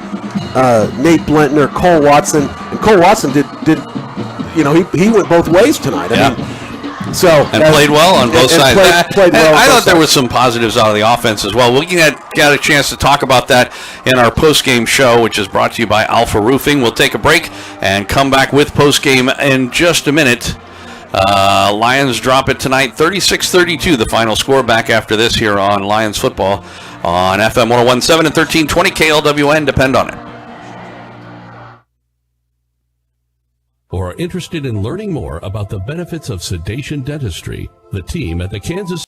Nate Blentner, Cole Watson. And Cole Watson did he went both ways tonight. I mean, played well on both sides. Played well. I thought there was some positives out of the offense as well. We got a chance to talk about that in our post-game show, which is brought to you by Alpha Roofing. We'll take a break and come back with post-game in just a minute. Lions drop it tonight, 36-32, the final score. Back after this here on Lions Football on FM 101.7 and 1320 KLWN. Depend on it. Or are interested in learning more about the benefits of sedation dentistry, the team at the Kansas